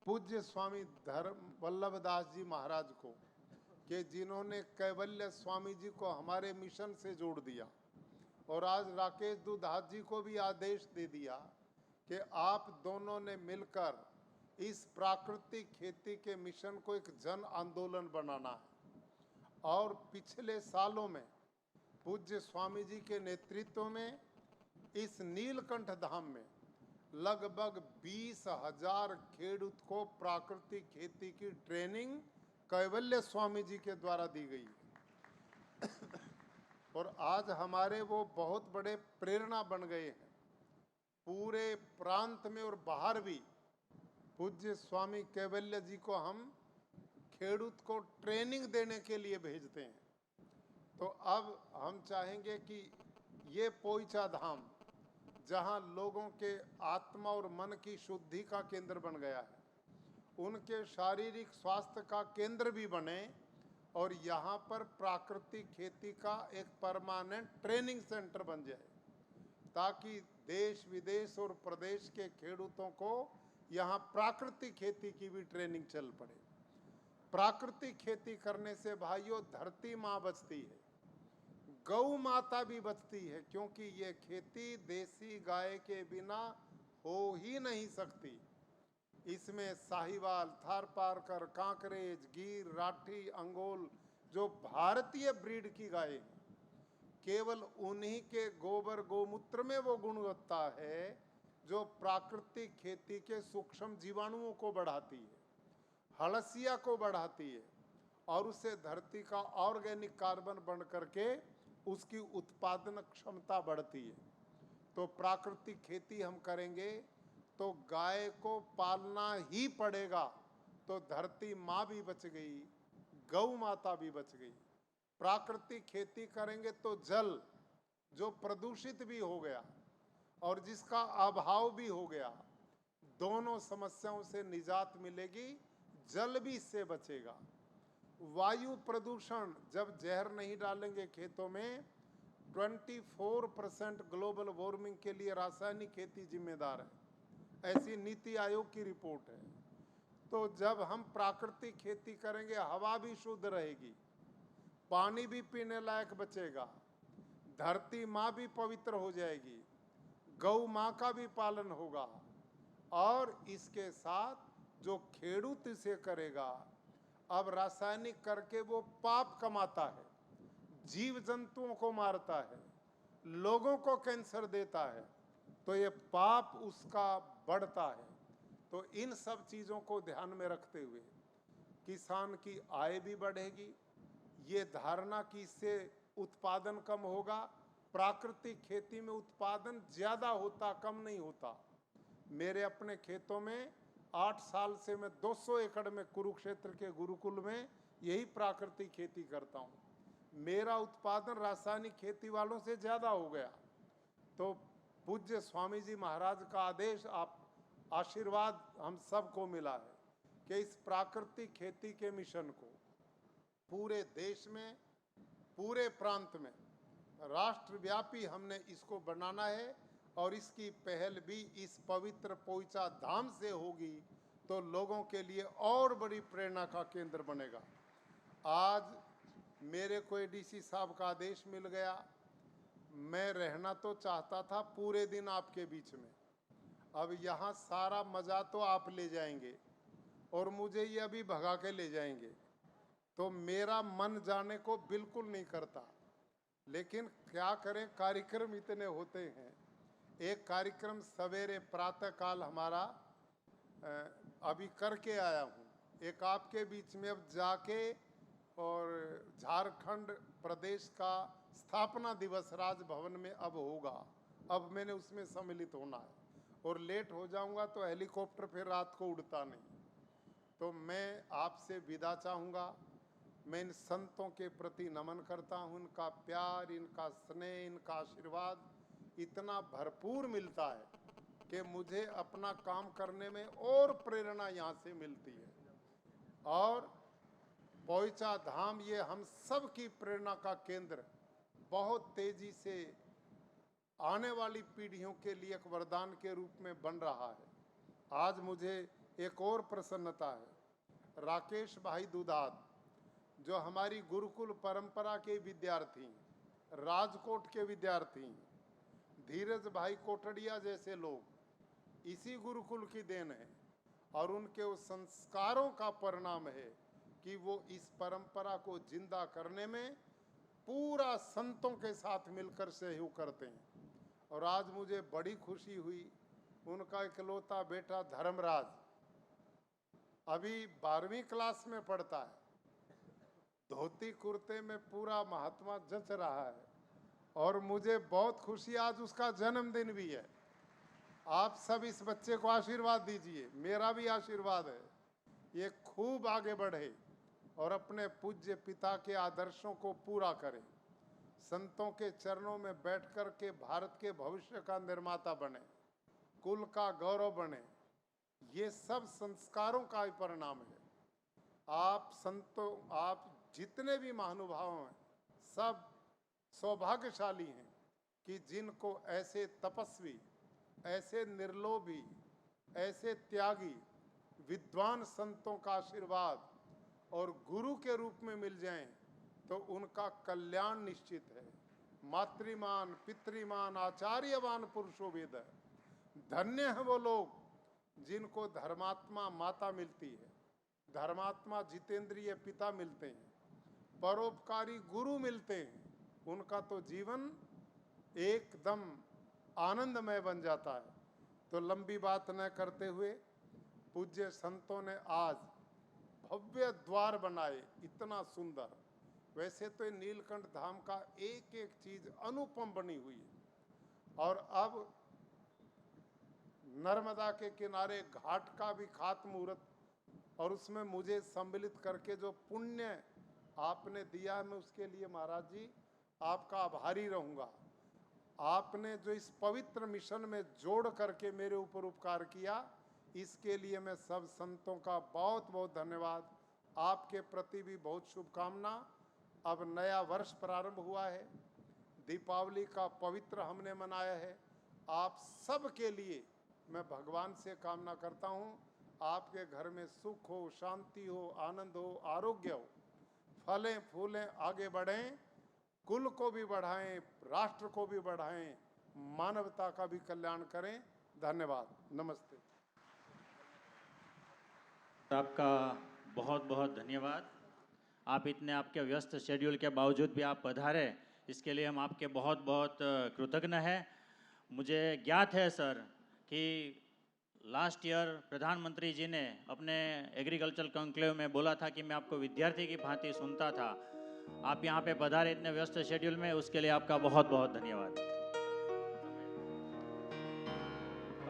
Speaker 7: पूज्य स्वामी धर्म वल्लभदास जी महाराज को कि जिन्होंने कैवल्य स्वामी जी को हमारे मिशन से जोड़ दिया और आज राकेश दुधात जी को भी आदेश दे दिया कि आप दोनों ने मिलकर इस प्राकृतिक खेती के मिशन को एक जन आंदोलन बनाना है। और पिछले सालों में पूज्य स्वामी जी के नेतृत्व में इस नीलकंठ धाम में लगभग 20,000 खेडूत को प्राकृतिक खेती की ट्रेनिंग कैवल्य स्वामी जी के द्वारा दी गई है। और आज हमारे वो बहुत बड़े प्रेरणा बन गए हैं। पूरे प्रांत में और बाहर भी पूज्य स्वामी कैवल्य जी को हम खेडूत को ट्रेनिंग देने के लिए भेजते हैं। तो अब हम चाहेंगे कि ये पोईचा धाम, जहाँ लोगों के आत्मा और मन की शुद्धि का केंद्र बन गया है, उनके शारीरिक स्वास्थ्य का केंद्र भी बने और यहाँ पर प्राकृतिक खेती का एक परमानेंट ट्रेनिंग सेंटर बन जाए, ताकि देश विदेश और प्रदेश के खेडूतों को यहाँ प्राकृतिक खेती की भी ट्रेनिंग चल पड़े। प्राकृतिक खेती करने से भाइयों धरती माँ बचती है, गौ माता भी बचती है, क्योंकि ये खेती देसी गाय के बिना हो ही नहीं सकती। इसमें साहिवाल, थारपारकर, कांकरेज, गिर, राठी, अंगोल जो भारतीय ब्रीड की गाय हैं, केवल उन्हीं के गोबर गोमूत्र में वो गुणवत्ता है जो प्राकृतिक खेती के सूक्ष्म जीवाणुओं को बढ़ाती है, हलसिया को बढ़ाती है और उससे धरती का ऑर्गेनिक कार्बन बन करके उसकी उत्पादन क्षमता बढ़ती है। तो प्राकृतिक खेती हम करेंगे तो गाय को पालना ही पड़ेगा, तो धरती माँ भी बच गई, गौ माता भी बच गई। प्राकृतिक खेती करेंगे तो जल जो प्रदूषित भी हो गया और जिसका अभाव भी हो गया, दोनों समस्याओं से निजात मिलेगी, जल भी इससे बचेगा। वायु प्रदूषण, जब जहर नहीं डालेंगे खेतों में, 24% ग्लोबल वार्मिंग के लिए रासायनिक खेती जिम्मेदार है, ऐसी नीति आयोग की रिपोर्ट है। तो जब हम प्राकृतिक खेती करेंगे, हवा भी शुद्ध रहेगी, पानी भी पीने लायक बचेगा, धरती माँ भी पवित्र हो जाएगी, गौ माँ का भी पालन होगा और इसके साथ जो खेडूत इसे करेगा, अब रासायनिक करके वो पाप कमाता है, जीव जंतुओं को मारता है, लोगों को कैंसर देता है, तो ये पाप उसका बढ़ता है। तो इन सब चीज़ों को ध्यान में रखते हुए किसान की आय भी बढ़ेगी, ये धारणा कि इससे उत्पादन कम होगा। प्राकृतिक खेती में उत्पादन ज़्यादा होता, कम नहीं होता। मेरे अपने खेतों में 8 साल से मैं 200 एकड़ में कुरुक्षेत्र के गुरुकुल में यही प्राकृतिक खेती करता हूँ। मेरा उत्पादन रासायनिक खेती वालों से ज़्यादा हो गया। तो पूज्य स्वामी जी महाराज का आदेश, आप आशीर्वाद हम सबको मिला है कि इस प्राकृतिक खेती के मिशन को पूरे देश में, पूरे प्रांत में, राष्ट्रव्यापी हमने इसको बनाना है। और इसकी पहल भी इस पवित्र पोइचा धाम से होगी तो लोगों के लिए और बड़ी प्रेरणा का केंद्र बनेगा। आज मेरे को एडीसी साहब का आदेश मिल गया। मैं रहना तो चाहता था पूरे दिन आपके बीच में, अब यहाँ सारा मज़ा तो आप ले जाएंगे और मुझे ये अभी भगा के ले जाएंगे, तो मेरा मन जाने को बिल्कुल नहीं करता। लेकिन क्या करें, कार्यक्रम इतने होते हैं। एक कार्यक्रम सवेरे प्रातः काल हमारा अभी करके आया हूँ, एक आपके बीच में अब जाके, और झारखंड प्रदेश का स्थापना दिवस राजभवन में अब होगा। अब मैंने उसमें सम्मिलित होना है और लेट हो जाऊंगा तो हेलीकॉप्टर फिर रात को उड़ता नहीं। तो मैं आपसे विदा चाहूँगा। मैं इन संतों के प्रति नमन करता हूँ। इनका प्यार, इनका स्नेह, इनका आशीर्वाद इतना भरपूर मिलता है कि मुझे अपना काम करने में और प्रेरणा यहाँ से मिलती है। और पोइचा धाम ये हम सब की प्रेरणा का केंद्र बहुत तेजी से आने वाली पीढ़ियों के लिए एक वरदान के रूप में बन रहा है। आज मुझे एक और प्रसन्नता है, राकेश भाई दुधात जो हमारी गुरुकुल परंपरा के विद्यार्थी, राजकोट के विद्यार्थी, धीरज भाई कोटड़िया जैसे लोग इसी गुरुकुल की देन है और उनके उस संस्कारों का परिणाम है कि वो इस परंपरा को जिंदा करने में पूरा संतों के साथ मिलकर सहयोग करते हैं। और आज मुझे बड़ी खुशी हुई, उनका इकलौता बेटा धर्मराज अभी 12वीं क्लास में पढ़ता है, धोती कुर्ते में पूरा महात्मा जच रहा है और मुझे बहुत खुशी, आज उसका जन्मदिन भी है। आप सब इस बच्चे को आशीर्वाद दीजिए, मेरा भी आशीर्वाद है, ये खूब आगे बढ़े और अपने पूज्य पिता के आदर्शों को पूरा करे, संतों के चरणों में बैठकर के भारत के भविष्य का निर्माता बने, कुल का गौरव बने। ये सब संस्कारों का ही परिणाम है। आप संतों, आप जितने भी महानुभाव हैं, सब सौभाग्यशाली हैं कि जिनको ऐसे तपस्वी, ऐसे निर्लोभी, ऐसे त्यागी विद्वान संतों का आशीर्वाद और गुरु के रूप में मिल जाएं तो उनका कल्याण निश्चित है। मातृमान, पितृमान, आचार्यवान पुरुषो वेद। धन्य है वो लोग जिनको धर्मात्मा माता मिलती है, धर्मात्मा जितेंद्रिय पिता मिलते हैं, परोपकारी गुरु मिलते हैं। उनका तो जीवन एकदम आनंदमय बन जाता है। तो लंबी बात न करते हुए, पूज्य संतों ने आज भव्य द्वार बनाए, इतना सुंदर। वैसे तो नीलकंठ धाम का एक एक चीज अनुपम बनी हुई है। और अब नर्मदा के किनारे घाट का भी खात मुहूर्त, और उसमें मुझे सम्मिलित करके जो पुण्य आपने दिया है, मैं उसके लिए महाराज जी आपका आभारी रहूंगा। आपने जो इस पवित्र मिशन में जोड़ करके मेरे ऊपर उपकार किया, इसके लिए मैं सब संतों का बहुत बहुत धन्यवाद। आपके प्रति भी बहुत शुभकामना। अब नया वर्ष प्रारंभ हुआ है, दीपावली का पवित्र हमने मनाया है। आप सब के लिए मैं भगवान से कामना करता हूँ, आपके घर में सुख हो, शांति हो, आनंद हो, आरोग्य हो, फलें फूलें, आगे बढ़ें, कुल को भी बढ़ाएं, राष्ट्र को भी बढ़ाएं, मानवता का भी कल्याण करें। धन्यवाद, नमस्ते।
Speaker 8: आपका बहुत बहुत धन्यवाद। आप इतने आपके व्यस्त शेड्यूल के बावजूद भी आप पधारे, इसके लिए हम आपके बहुत बहुत कृतज्ञ हैं। मुझे ज्ञात है सर कि लास्ट ईयर प्रधानमंत्री जी ने अपने एग्रीकल्चर कॉन्क्लेव में बोला था कि मैं आपको विद्यार्थी की भांति सुनता था। आप यहाँ पे पधारे इतने व्यस्त शेड्यूल में, उसके लिए आपका बहुत बहुत धन्यवाद।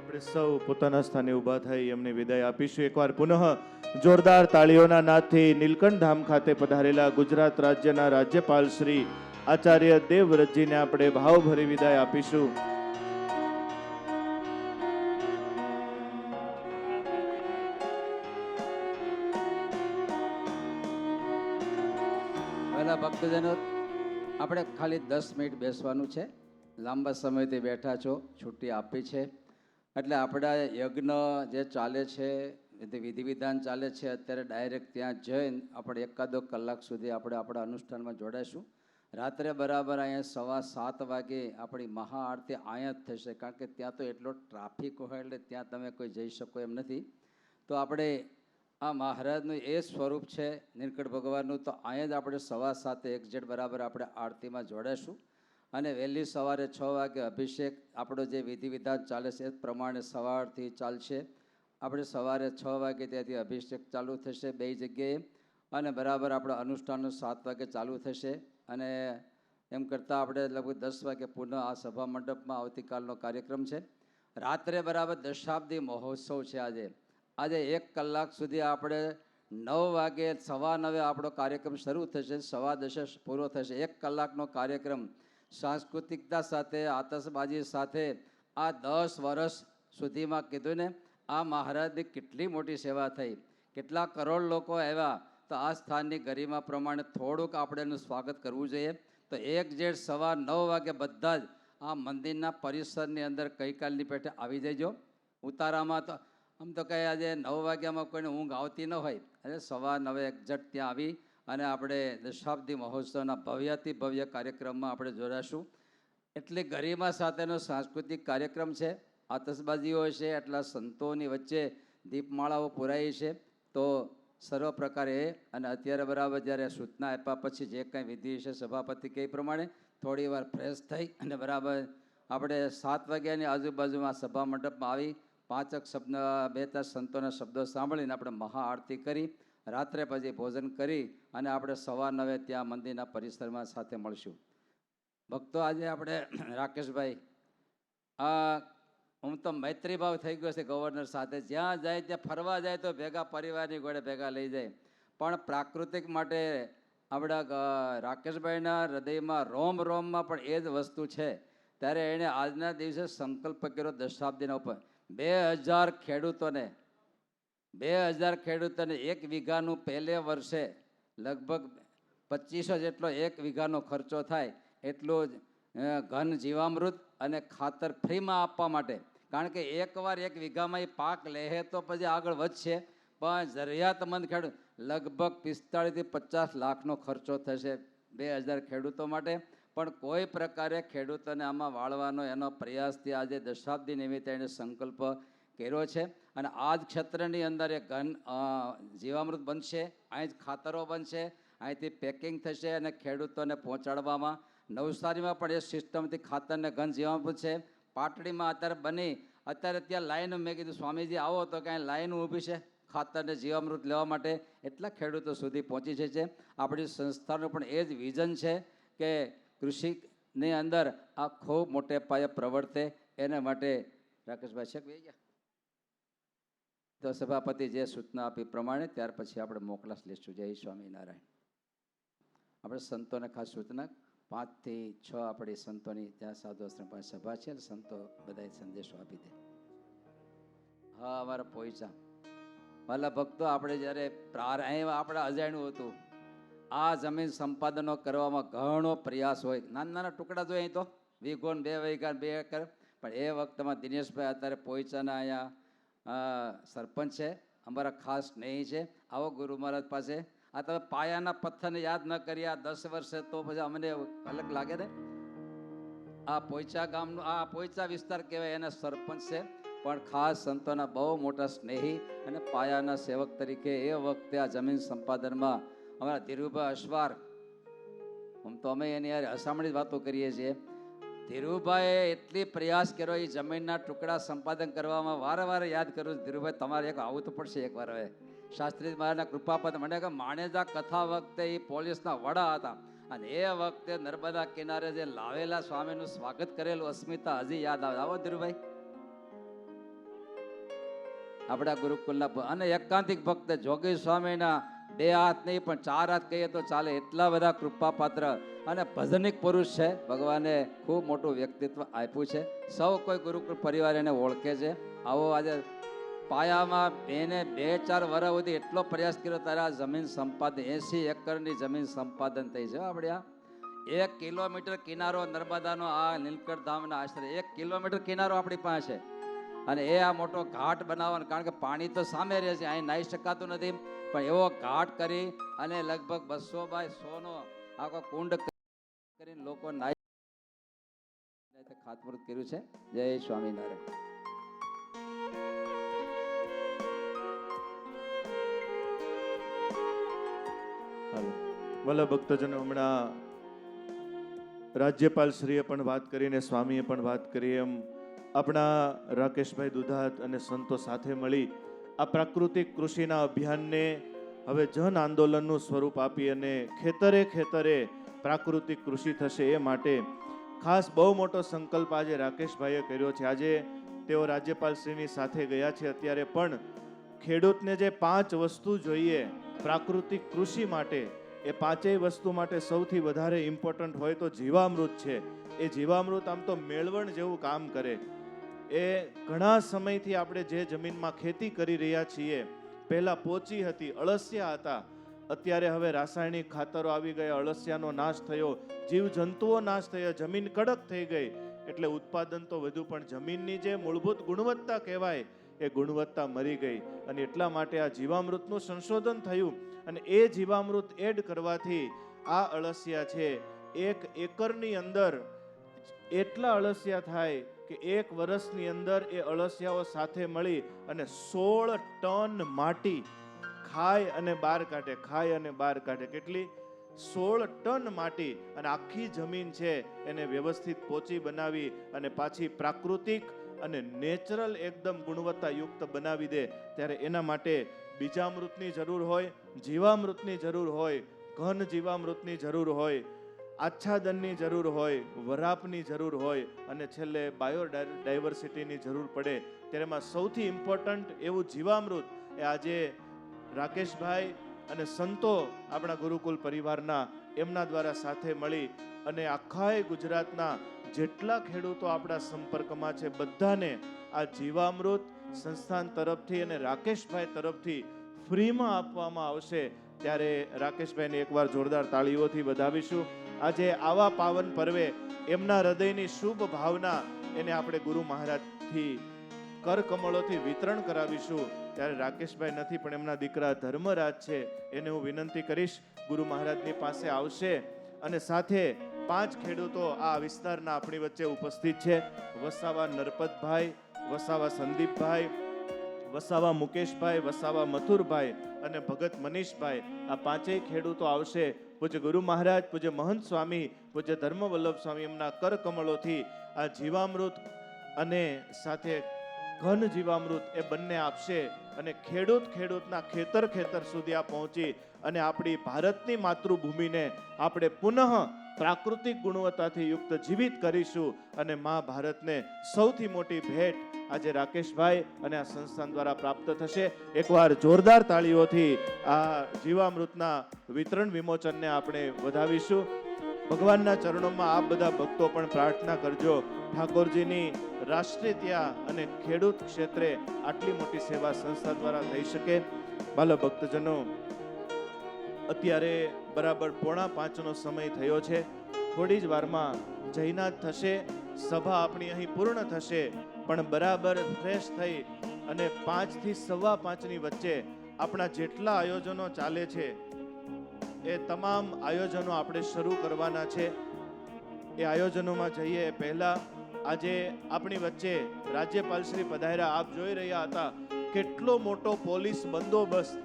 Speaker 3: આપણે સૌ પોતાના સ્થાને ઊભા થઈ એમને વિદાય આપીશું. એકવાર પુનઃ જોરદાર તાળીઓના નાદથી નીલકંઠ ધામ ખાતે પધારેલા ગુજરાત રાજ્યના રાજ્યપાલ શ્રી આચાર્ય દેવવ્રતજીને આપણે ભાવભરી વિદાય આપીશું.
Speaker 6: પહેલા ભક્તજનો, આપણે ખાલી 10 મિનિટ બેસવાનું છે. લાંબા સમયથી બેઠા છો, છુટ્ટી આપી છે એટલે આપણા યજ્ઞ જે ચાલે છે, વિધિ વિધાન ચાલે છે, અત્યારે ડાયરેક્ટ ત્યાં જઈને આપણે એકાદો કલાક સુધી આપણે આપણા અનુષ્ઠાનમાં જોડાઈશું. રાત્રે બરાબર અહીંયા 7:15 વાગે આપણી મહાઆરતી અહીંયા જ થશે, કારણ કે ત્યાં તો એટલો ટ્રાફિક હોય એટલે ત્યાં તમે કોઈ જઈ શકો એમ નથી. તો આપણે આ મહારાજનું એ સ્વરૂપ છે નીલકંઠ ભગવાનનું, તો અહીંયા જ આપણે 7:15 એક્ઝેક્ટ બરાબર આપણે આરતીમાં જોડાઈશું. અને વહેલી સવારે 6 વાગે અભિષેક આપણો જે વિધિ વિધાન ચાલે છે એ પ્રમાણે સવારથી ચાલશે. આપણે સવારે 6 વાગે ત્યાંથી અભિષેક ચાલુ થશે 2 જગ્યાએ, અને બરાબર આપણો અનુષ્ઠાનનું 7 વાગે ચાલુ થશે. અને એમ કરતાં આપણે લગભગ 10 વાગે પુનઃ આ સભા મંડપમાં આવતીકાલનો કાર્યક્રમ છે. રાત્રે બરાબર દશાબ્દી મહોત્સવ છે. આજે 1 કલાક સુધી આપણે 9 વાગે 9:15 આપણો કાર્યક્રમ શરૂ થશે, 10:15 પૂરો થશે. 1 કલાકનો કાર્યક્રમ સાંસ્કૃતિકતા સાથે, આતશબાજી સાથે. આ 10 વર્ષ સુધીમાં કીધું ને, આ મહારાજની કેટલી મોટી સેવા થઈ, કેટલા કરોડ લોકો આવ્યા. તો આ સ્થાનની ગરિમા પ્રમાણે થોડુંક આપણે એનું સ્વાગત કરવું જોઈએ. તો 9 વાગે બધા જ આ મંદિરના પરિસરની અંદર ગઈકાલની પેઠે આવી જજો. ઉતારામાં તો આમ તો કંઈ આજે 9 વાગ્યામાં કોઈને ઊંઘ આવતી ન હોય, અને 9:15 એક્ઝેક્ટ ત્યાં આવી અને આપણે દશાબ્દી મહોત્સવના ભવ્યાતિ ભવ્ય કાર્યક્રમમાં આપણે જોડાશું. એટલે ગરિમા સાથેનો સાંસ્કૃતિક કાર્યક્રમ છે. આતશબાજીઓ છે, એટલા સંતોની વચ્ચે દીપમાળાઓ પુરાઈ છે. તો સર્વ પ્રકારે અને અત્યારે બરાબર જ્યારે સૂચના આપ્યા પછી જે કંઈ વિધિ છે સભાપતિ કહે પ્રમાણે થોડી વાર ફ્રેશ થઈ અને બરાબર આપણે 7 વાગ્યાની આજુબાજુમાં સભા મંડપમાં આવી 5 શબ્દ 2 સંતોના શબ્દો સાંભળીને આપણે મહાઆરતી કરી રાત્રે પછી ભોજન કરી અને આપણે 9:15 ત્યાં મંદિરના પરિસરમાં સાથે મળશું. ભક્તો, આજે આપણે રાકેશભાઈ, હું તો મૈત્રીભાવ થઈ ગયો છે ગવર્નર સાથે. જ્યાં જાય ત્યાં ફરવા જાય તો ભેગા પરિવારની ઘોડે ભેગા લઈ જાય. પણ પ્રાકૃતિક માટે આપણા રાકેશભાઈના હૃદયમાં રોમમાં પણ એ જ વસ્તુ છે. ત્યારે એણે આજના દિવસે સંકલ્પ કર્યો દશાબ્દીના ઉપર 2000 ખેડૂતોને 1 વીઘાનું પહેલે વર્ષે લગભગ 2500 જેટલો 1 વીઘાનો ખર્ચો થાય એટલું જ ઘન જીવામૃત અને ખાતર ફ્રીમાં આપવા માટે. કારણ કે એકવાર 1 વીઘામાં એ પાક લે તો પછી આગળ વધશે, પણ જરૂરિયાતમંદ ખેડૂત લગભગ 45 થી 50 લાખનો ખર્ચો થશે 2000 ખેડૂતો માટે. પણ કોઈ પ્રકારે ખેડૂતોને આમાં વાળવાનો એનો પ્રયાસથી આજે દશાબ્દી નિમિત્તે એણે સંકલ્પ કર્યો છે. અને આ જ ક્ષેત્રની અંદર એક ઘન જીવામૃત બનશે, અહીં જ ખાતરો બનશે, અહીંથી પેકિંગ થશે અને ખેડૂતોને પહોંચાડવામાં. નવસારીમાં પણ એ સિસ્ટમથી ખાતરને ઘન જીવામૃત છે. પાટડીમાં અત્યારે ત્યાં લાઈન, મેં કીધું સ્વામીજી આવો તો કાંઈ લાઈન ઊભી છે ખાતરને જીવામૃત લેવા માટે. એટલા ખેડૂતો સુધી પહોંચી છે. આપણી સંસ્થાનું પણ એ જ વિઝન છે કે કૃષિની અંદર આ ખૂબ મોટે પાયે પ્રવર્તે. એના માટે રાકેશભાઈ છે ગયા તો સભાપતિ જે સૂચના આપી પ્રમાણે ત્યાર પછી આપણે મોકલાશ લઈશું. જય સ્વામિનારાયણ. આપણે સંતોને ખાસ સૂચના 5 થી 6 આપણી સંતોની ત્યાં સાધુ આશ્રમ પાસે સભા છે, સંતો બધા સંદેશો આપી દે. હા, અમારા પોઈચા વાલા ભક્તો, આપણે જ્યારે આપણે અજાણ્યું હતું આ જમીન સંપાદનો કરવામાં ઘણો પ્રયાસ હોય. નાના નાના ટુકડા જોઈએ અહીં તો વીઘો 2 વીઘા 2 એકર. પણ એ વખતમાં દિનેશભાઈ અત્યારે પોઈચાના અહીંયા સરપંચ છે, અમારા ખાસ સ્નેહી છે. આવો ગુરુ મહારાજ પાસે. આ તમે પાયાના પથ્થરને યાદ ન કરી આ 10 વર્ષે તો પછી અમને અલગ લાગે ને. આ પોઈચા ગામનું, આ પોઈચા વિસ્તાર કહેવાય, એના સરપંચ છે. પણ ખાસ સંતોના બહુ મોટા સ્નેહી અને પાયાના સેવક તરીકે એ વખતે આ જમીન સંપાદનમાં અમારા ધીરુભાઈ અશ્વાર, આમ તો અમે એની યાર હસામણી વાતો કરીએ છીએ. ધીરુભાઈએ એટલી પ્રયાસ કર્યો એ જમીનના ટુકડા સંપાદન કરવામાં. વારંવાર યાદ કરું છું, ધીરુભાઈ તમારે એક આવવું તો પડશે એકવાર. હવે શાસ્ત્રી મહારાજના કૃપાપદ મને કે માણેજા કથા વખતે એ પોલીસના વડા હતા અને એ વખતે નર્મદા કિનારે જે લાવેલા સ્વામીનું સ્વાગત કરેલું અસ્મિતા હજી યાદ આવે. આવો ધીરુભાઈ. આપણા ગુરુકુલના અને એકાંતિક ભક્ત જોગી સ્વામીના 2 હાથ નહીં પણ 4 હાથ કહીએ તો ચાલે, એટલા બધા કૃપાપાત્ર અને ભજનિક પુરુષ છે. ભગવાને ખૂબ મોટું વ્યક્તિત્વ આપ્યું છે. સૌ કોઈ ગુરુકુળ પરિવાર એને ઓળખે છે. આવો આજે પાયામાં એને 2-4 વર્ષ સુધી એટલો પ્રયાસ કર્યો ત્યારે આ જમીન સંપાદન 80 એકરની જમીન સંપાદન થઈ છે. આપણે આ 1 કિલોમીટર કિનારો નર્મદાનો, આ નીલકંઠ ધામના આશરે 1 કિલોમીટર કિનારો આપણી પાસે છે. અને એ આ મોટો ઘાટ બનાવવાનો, કારણ કે પાણી તો સામે રહે છે, અહીં નાહી શકાતું નથી, પણ એવો ઘાટ કરી અને લગભગ 200 બાય 100નો આખો કુંડ કરીને લોકો નાહી ખાતમુહૂર્ત કર્યું છે. જય સ્વામિનારાયણ.
Speaker 3: હાલો વલ્લભ ભક્તજનો, હમણાં રાજ્યપાલ શ્રીએ પણ વાત કરીને સ્વામીએ પણ વાત કરી એમ આપણા રાકેશભાઈ દુધાત અને સંતો સાથે મળી આ પ્રાકૃતિક કૃષિના અભિયાનને હવે જન આંદોલનનું સ્વરૂપ આપી અને ખેતરે ખેતરે પ્રાકૃતિક કૃષિ થશે એ માટે ખાસ બહુ મોટો સંકલ્પ આજે રાકેશભાઈએ કર્યો છે. આજે તેઓ રાજ્યપાલ શ્રીની સાથે ગયા છે. અત્યારે પણ ખેડૂતને જે 5 વસ્તુ જોઈએ પ્રાકૃતિક કૃષિ માટે, એ 5 વસ્તુ માટે સૌથી વધારે ઇમ્પોર્ટન્ટ હોય તો જીવામૃત છે. એ જીવામૃત આમ તો મેળવણ જેવું કામ કરે. એ ઘણા સમયથી આપણે જે જમીનમાં ખેતી કરી રહ્યા છીએ, પહેલાં પોચી હતી, અળસિયા હતા, અત્યારે હવે રાસાયણિક ખાતરો આવી ગયા, અળસિયાનો નાશ થયો, જીવજંતુઓ નાશ થયા, જમીન કડક થઈ ગઈ, એટલે ઉત્પાદન તો વધુ, પણ જમીનની જે મૂળભૂત ગુણવત્તા કહેવાય એ ગુણવત્તા મરી ગઈ. અને એટલા માટે આ જીવામૃતનું સંશોધન થયું અને એ જીવામૃત એડ કરવાથી આ અળસિયા છે 1 એકરની અંદર એટલા અળસિયા થાય કે 1 વર્ષની અંદર એ અળસિયાઓ સાથે મળી અને 16 ટન માટી ખાય અને બહાર કાઢે, ખાય અને બહાર કાઢે. કેટલી? 16 ટન માટી. અને આખી જમીન છે એને વ્યવસ્થિત પોચી બનાવી અને પાછી પ્રાકૃતિક અને નેચરલ એકદમ ગુણવત્તાયુક્ત બનાવી દે. ત્યારે એના માટે બીજામૃતની જરૂર હોય, જીવામૃતની જરૂર હોય, ઘન જીવામૃતની જરૂર હોય, આચ્છાદનની જરૂર હોય, વરાપની જરૂર હોય અને છેલ્લે બાયોડાયવર્સિટીની જરૂર પડે. ત્યારે એમાં સૌથી ઇમ્પોર્ટન્ટ એવું જીવામૃત એ આજે રાકેશભાઈ અને સંતો આપણા ગુરુકુલ પરિવારના એમના દ્વારા સાથે મળી અને આખા ગુજરાતના જેટલા ખેડૂતો આપણા સંપર્કમાં છે બધાને આ જીવામૃત સંસ્થાન તરફથી અને રાકેશભાઈ તરફથી ફ્રીમાં આપવામાં આવશે. ત્યારે રાકેશભાઈને એકવાર જોરદાર તાળીઓથી વધાવીશું. આજે આવા પાવન પર્વે એમના હૃદયની શુભ ભાવના એને આપણે ગુરુ મહારાજથી કરકમળોથી વિતરણ કરાવીશું. ત્યારે રાકેશભાઈ નથી પણ એમના દીકરા ધર્મરાજ છે, એને હું વિનંતી કરીશ ગુરુ મહારાજની પાસે આવશે. અને સાથે 5 ખેડૂતો આ વિસ્તારના આપણી વચ્ચે ઉપસ્થિત છે. વસાવા નરપતભાઈ, વસાવા સંદીપભાઈ, વસાવા મુકેશભાઈ, વસાવા મથુરભાઈ અને ભગત મનીષભાઈ, આ 5 ખેડૂતો આવશે. પૂજ્ય ગુરુ મહારાજ, પૂજ્ય મહંત સ્વામી, પૂજ્ય ધર્મવલ્લભ સ્વામી એમના કરકમળોથી આ જીવામૃત અને સાથે ઘન જીવામૃત એ બંને આપશે. અને ખેડૂતના ખેતર સુધી આ પહોંચી અને આપણી ભારતની માતૃભૂમિને આપણે પુનઃ પ્રાકૃતિક ગુણવત્તાથી યુક્ત જીવિત કરીશું. અને મા ભારતને સૌથી મોટી ભેટ આજે રાકેશભાઈ અને આ સંસ્થાન દ્વારા પ્રાપ્ત થશે. એકવાર જોરદાર તાળીઓથી આ જીવામૃતના વિતરણ વિમોચનને આપણે વધાવીશું. ભગવાનના ચરણોમાં આપ બધા ભક્તો પણ પ્રાર્થના કરજો ઠાકોરજીની રાષ્ટ્રીય અને ખેડૂત ક્ષેત્રે આટલી મોટી સેવા સંસ્થા દ્વારા થઈ શકે. બાલ ભક્તજનો, અત્યારે બરાબર 4:45નો સમય થયો છે. થોડી જ વારમાં જયનાથ થશે, સભા આપણી અહીં પૂર્ણ થશે. પણ બરાબર ફ્રેશ થઈ અને 5 થી 5:15ની વચ્ચે આપણા જેટલા આયોજનો ચાલે છે એ તમામ આયોજનો આપણે શરૂ કરવાના છે. એ આયોજનોમાં જઈએ પહેલા આજે આપણી વચ્ચે રાજ્યપાલ શ્રી પધાર્યા. આપ જોઈ રહ્યા હતા કેટલો મોટો પોલીસ બંદોબસ્ત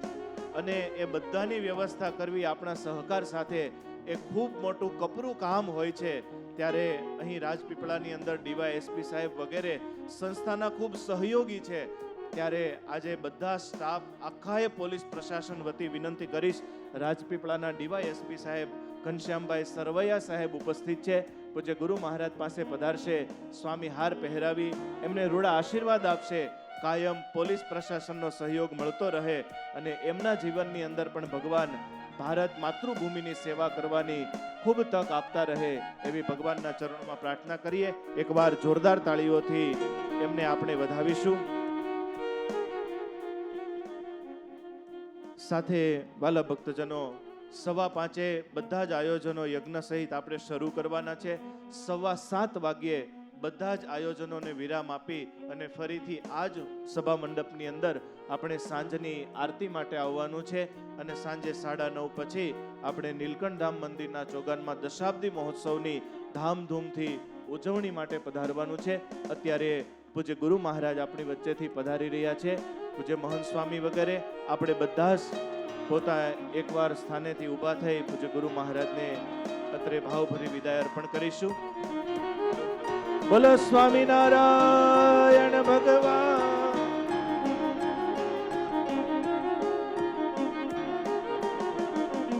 Speaker 3: અને એ બધાની વ્યવસ્થા કરવી આપણા સહકાર સાથે એ ખૂબ મોટું કપરું કામ હોય છે. ત્યારે અહીં રાજપીપળાની અંદર ડીવાયએસપી સાહેબ વગેરે સંસ્થાના ખૂબ સહયોગી છે. ત્યારે આજે બધા સ્ટાફ આખાએ પોલીસ પ્રશાસન વતી વિનંતી કરીશ, રાજપીપળાના ડીવાયએસપી સાહેબ ઘનશ્યામભાઈ સરવૈયા સાહેબ ઉપસ્થિત છે. પૂજ્ય ગુરુ મહારાજ પાસે પધારશે, સ્વામી હાર પહેરાવી એમને રૂડા આશીર્વાદ આપશે કાયમ પોલીસ પ્રશાસનનો સહયોગ મળતો રહે અને એમના જીવનની અંદર પણ ભગવાન ભારત માતૃભૂમિની સેવા કરવાની ખૂબ તક આપતા રહે એવી ભગવાનના ચરણોમાં પ્રાર્થના કરીએ. એકવાર જોરદાર તાળીઓથી એમને આપણે વધાવીશું. સાથે વાલા ભક્તજનો 5:15 બધા જ આયોજનો યજ્ઞ સહિત આપણે શરૂ કરવાના છે. 7:15 વાગ્યે બધા જ આયોજનોને વિરામ આપી અને ફરીથી આ જ સભા મંડપની અંદર આપણે સાંજની આરતી માટે આવવાનું છે અને સાંજે 9:30 પછી આપણે નીલકંઠ ધામ મંદિરના ચોગાનમાં દશાબ્દી મહોત્સવની ધામધૂમથી ઉજવણી માટે પધારવાનું છે. અત્યારે પૂજ્ય ગુરુ મહારાજ આપણી વચ્ચેથી પધારી રહ્યા છે. પૂજ્ય મહંત સ્વામી વગેરે આપણે બધા જ પોતા એકવાર સ્થાનેથી ઊભા થઈ પૂજ્ય ગુરુ મહારાજને અત્રે ભાવભરી વિદાય અર્પણ કરીશું. બોલો સ્વામિનારાયણ ભગવાન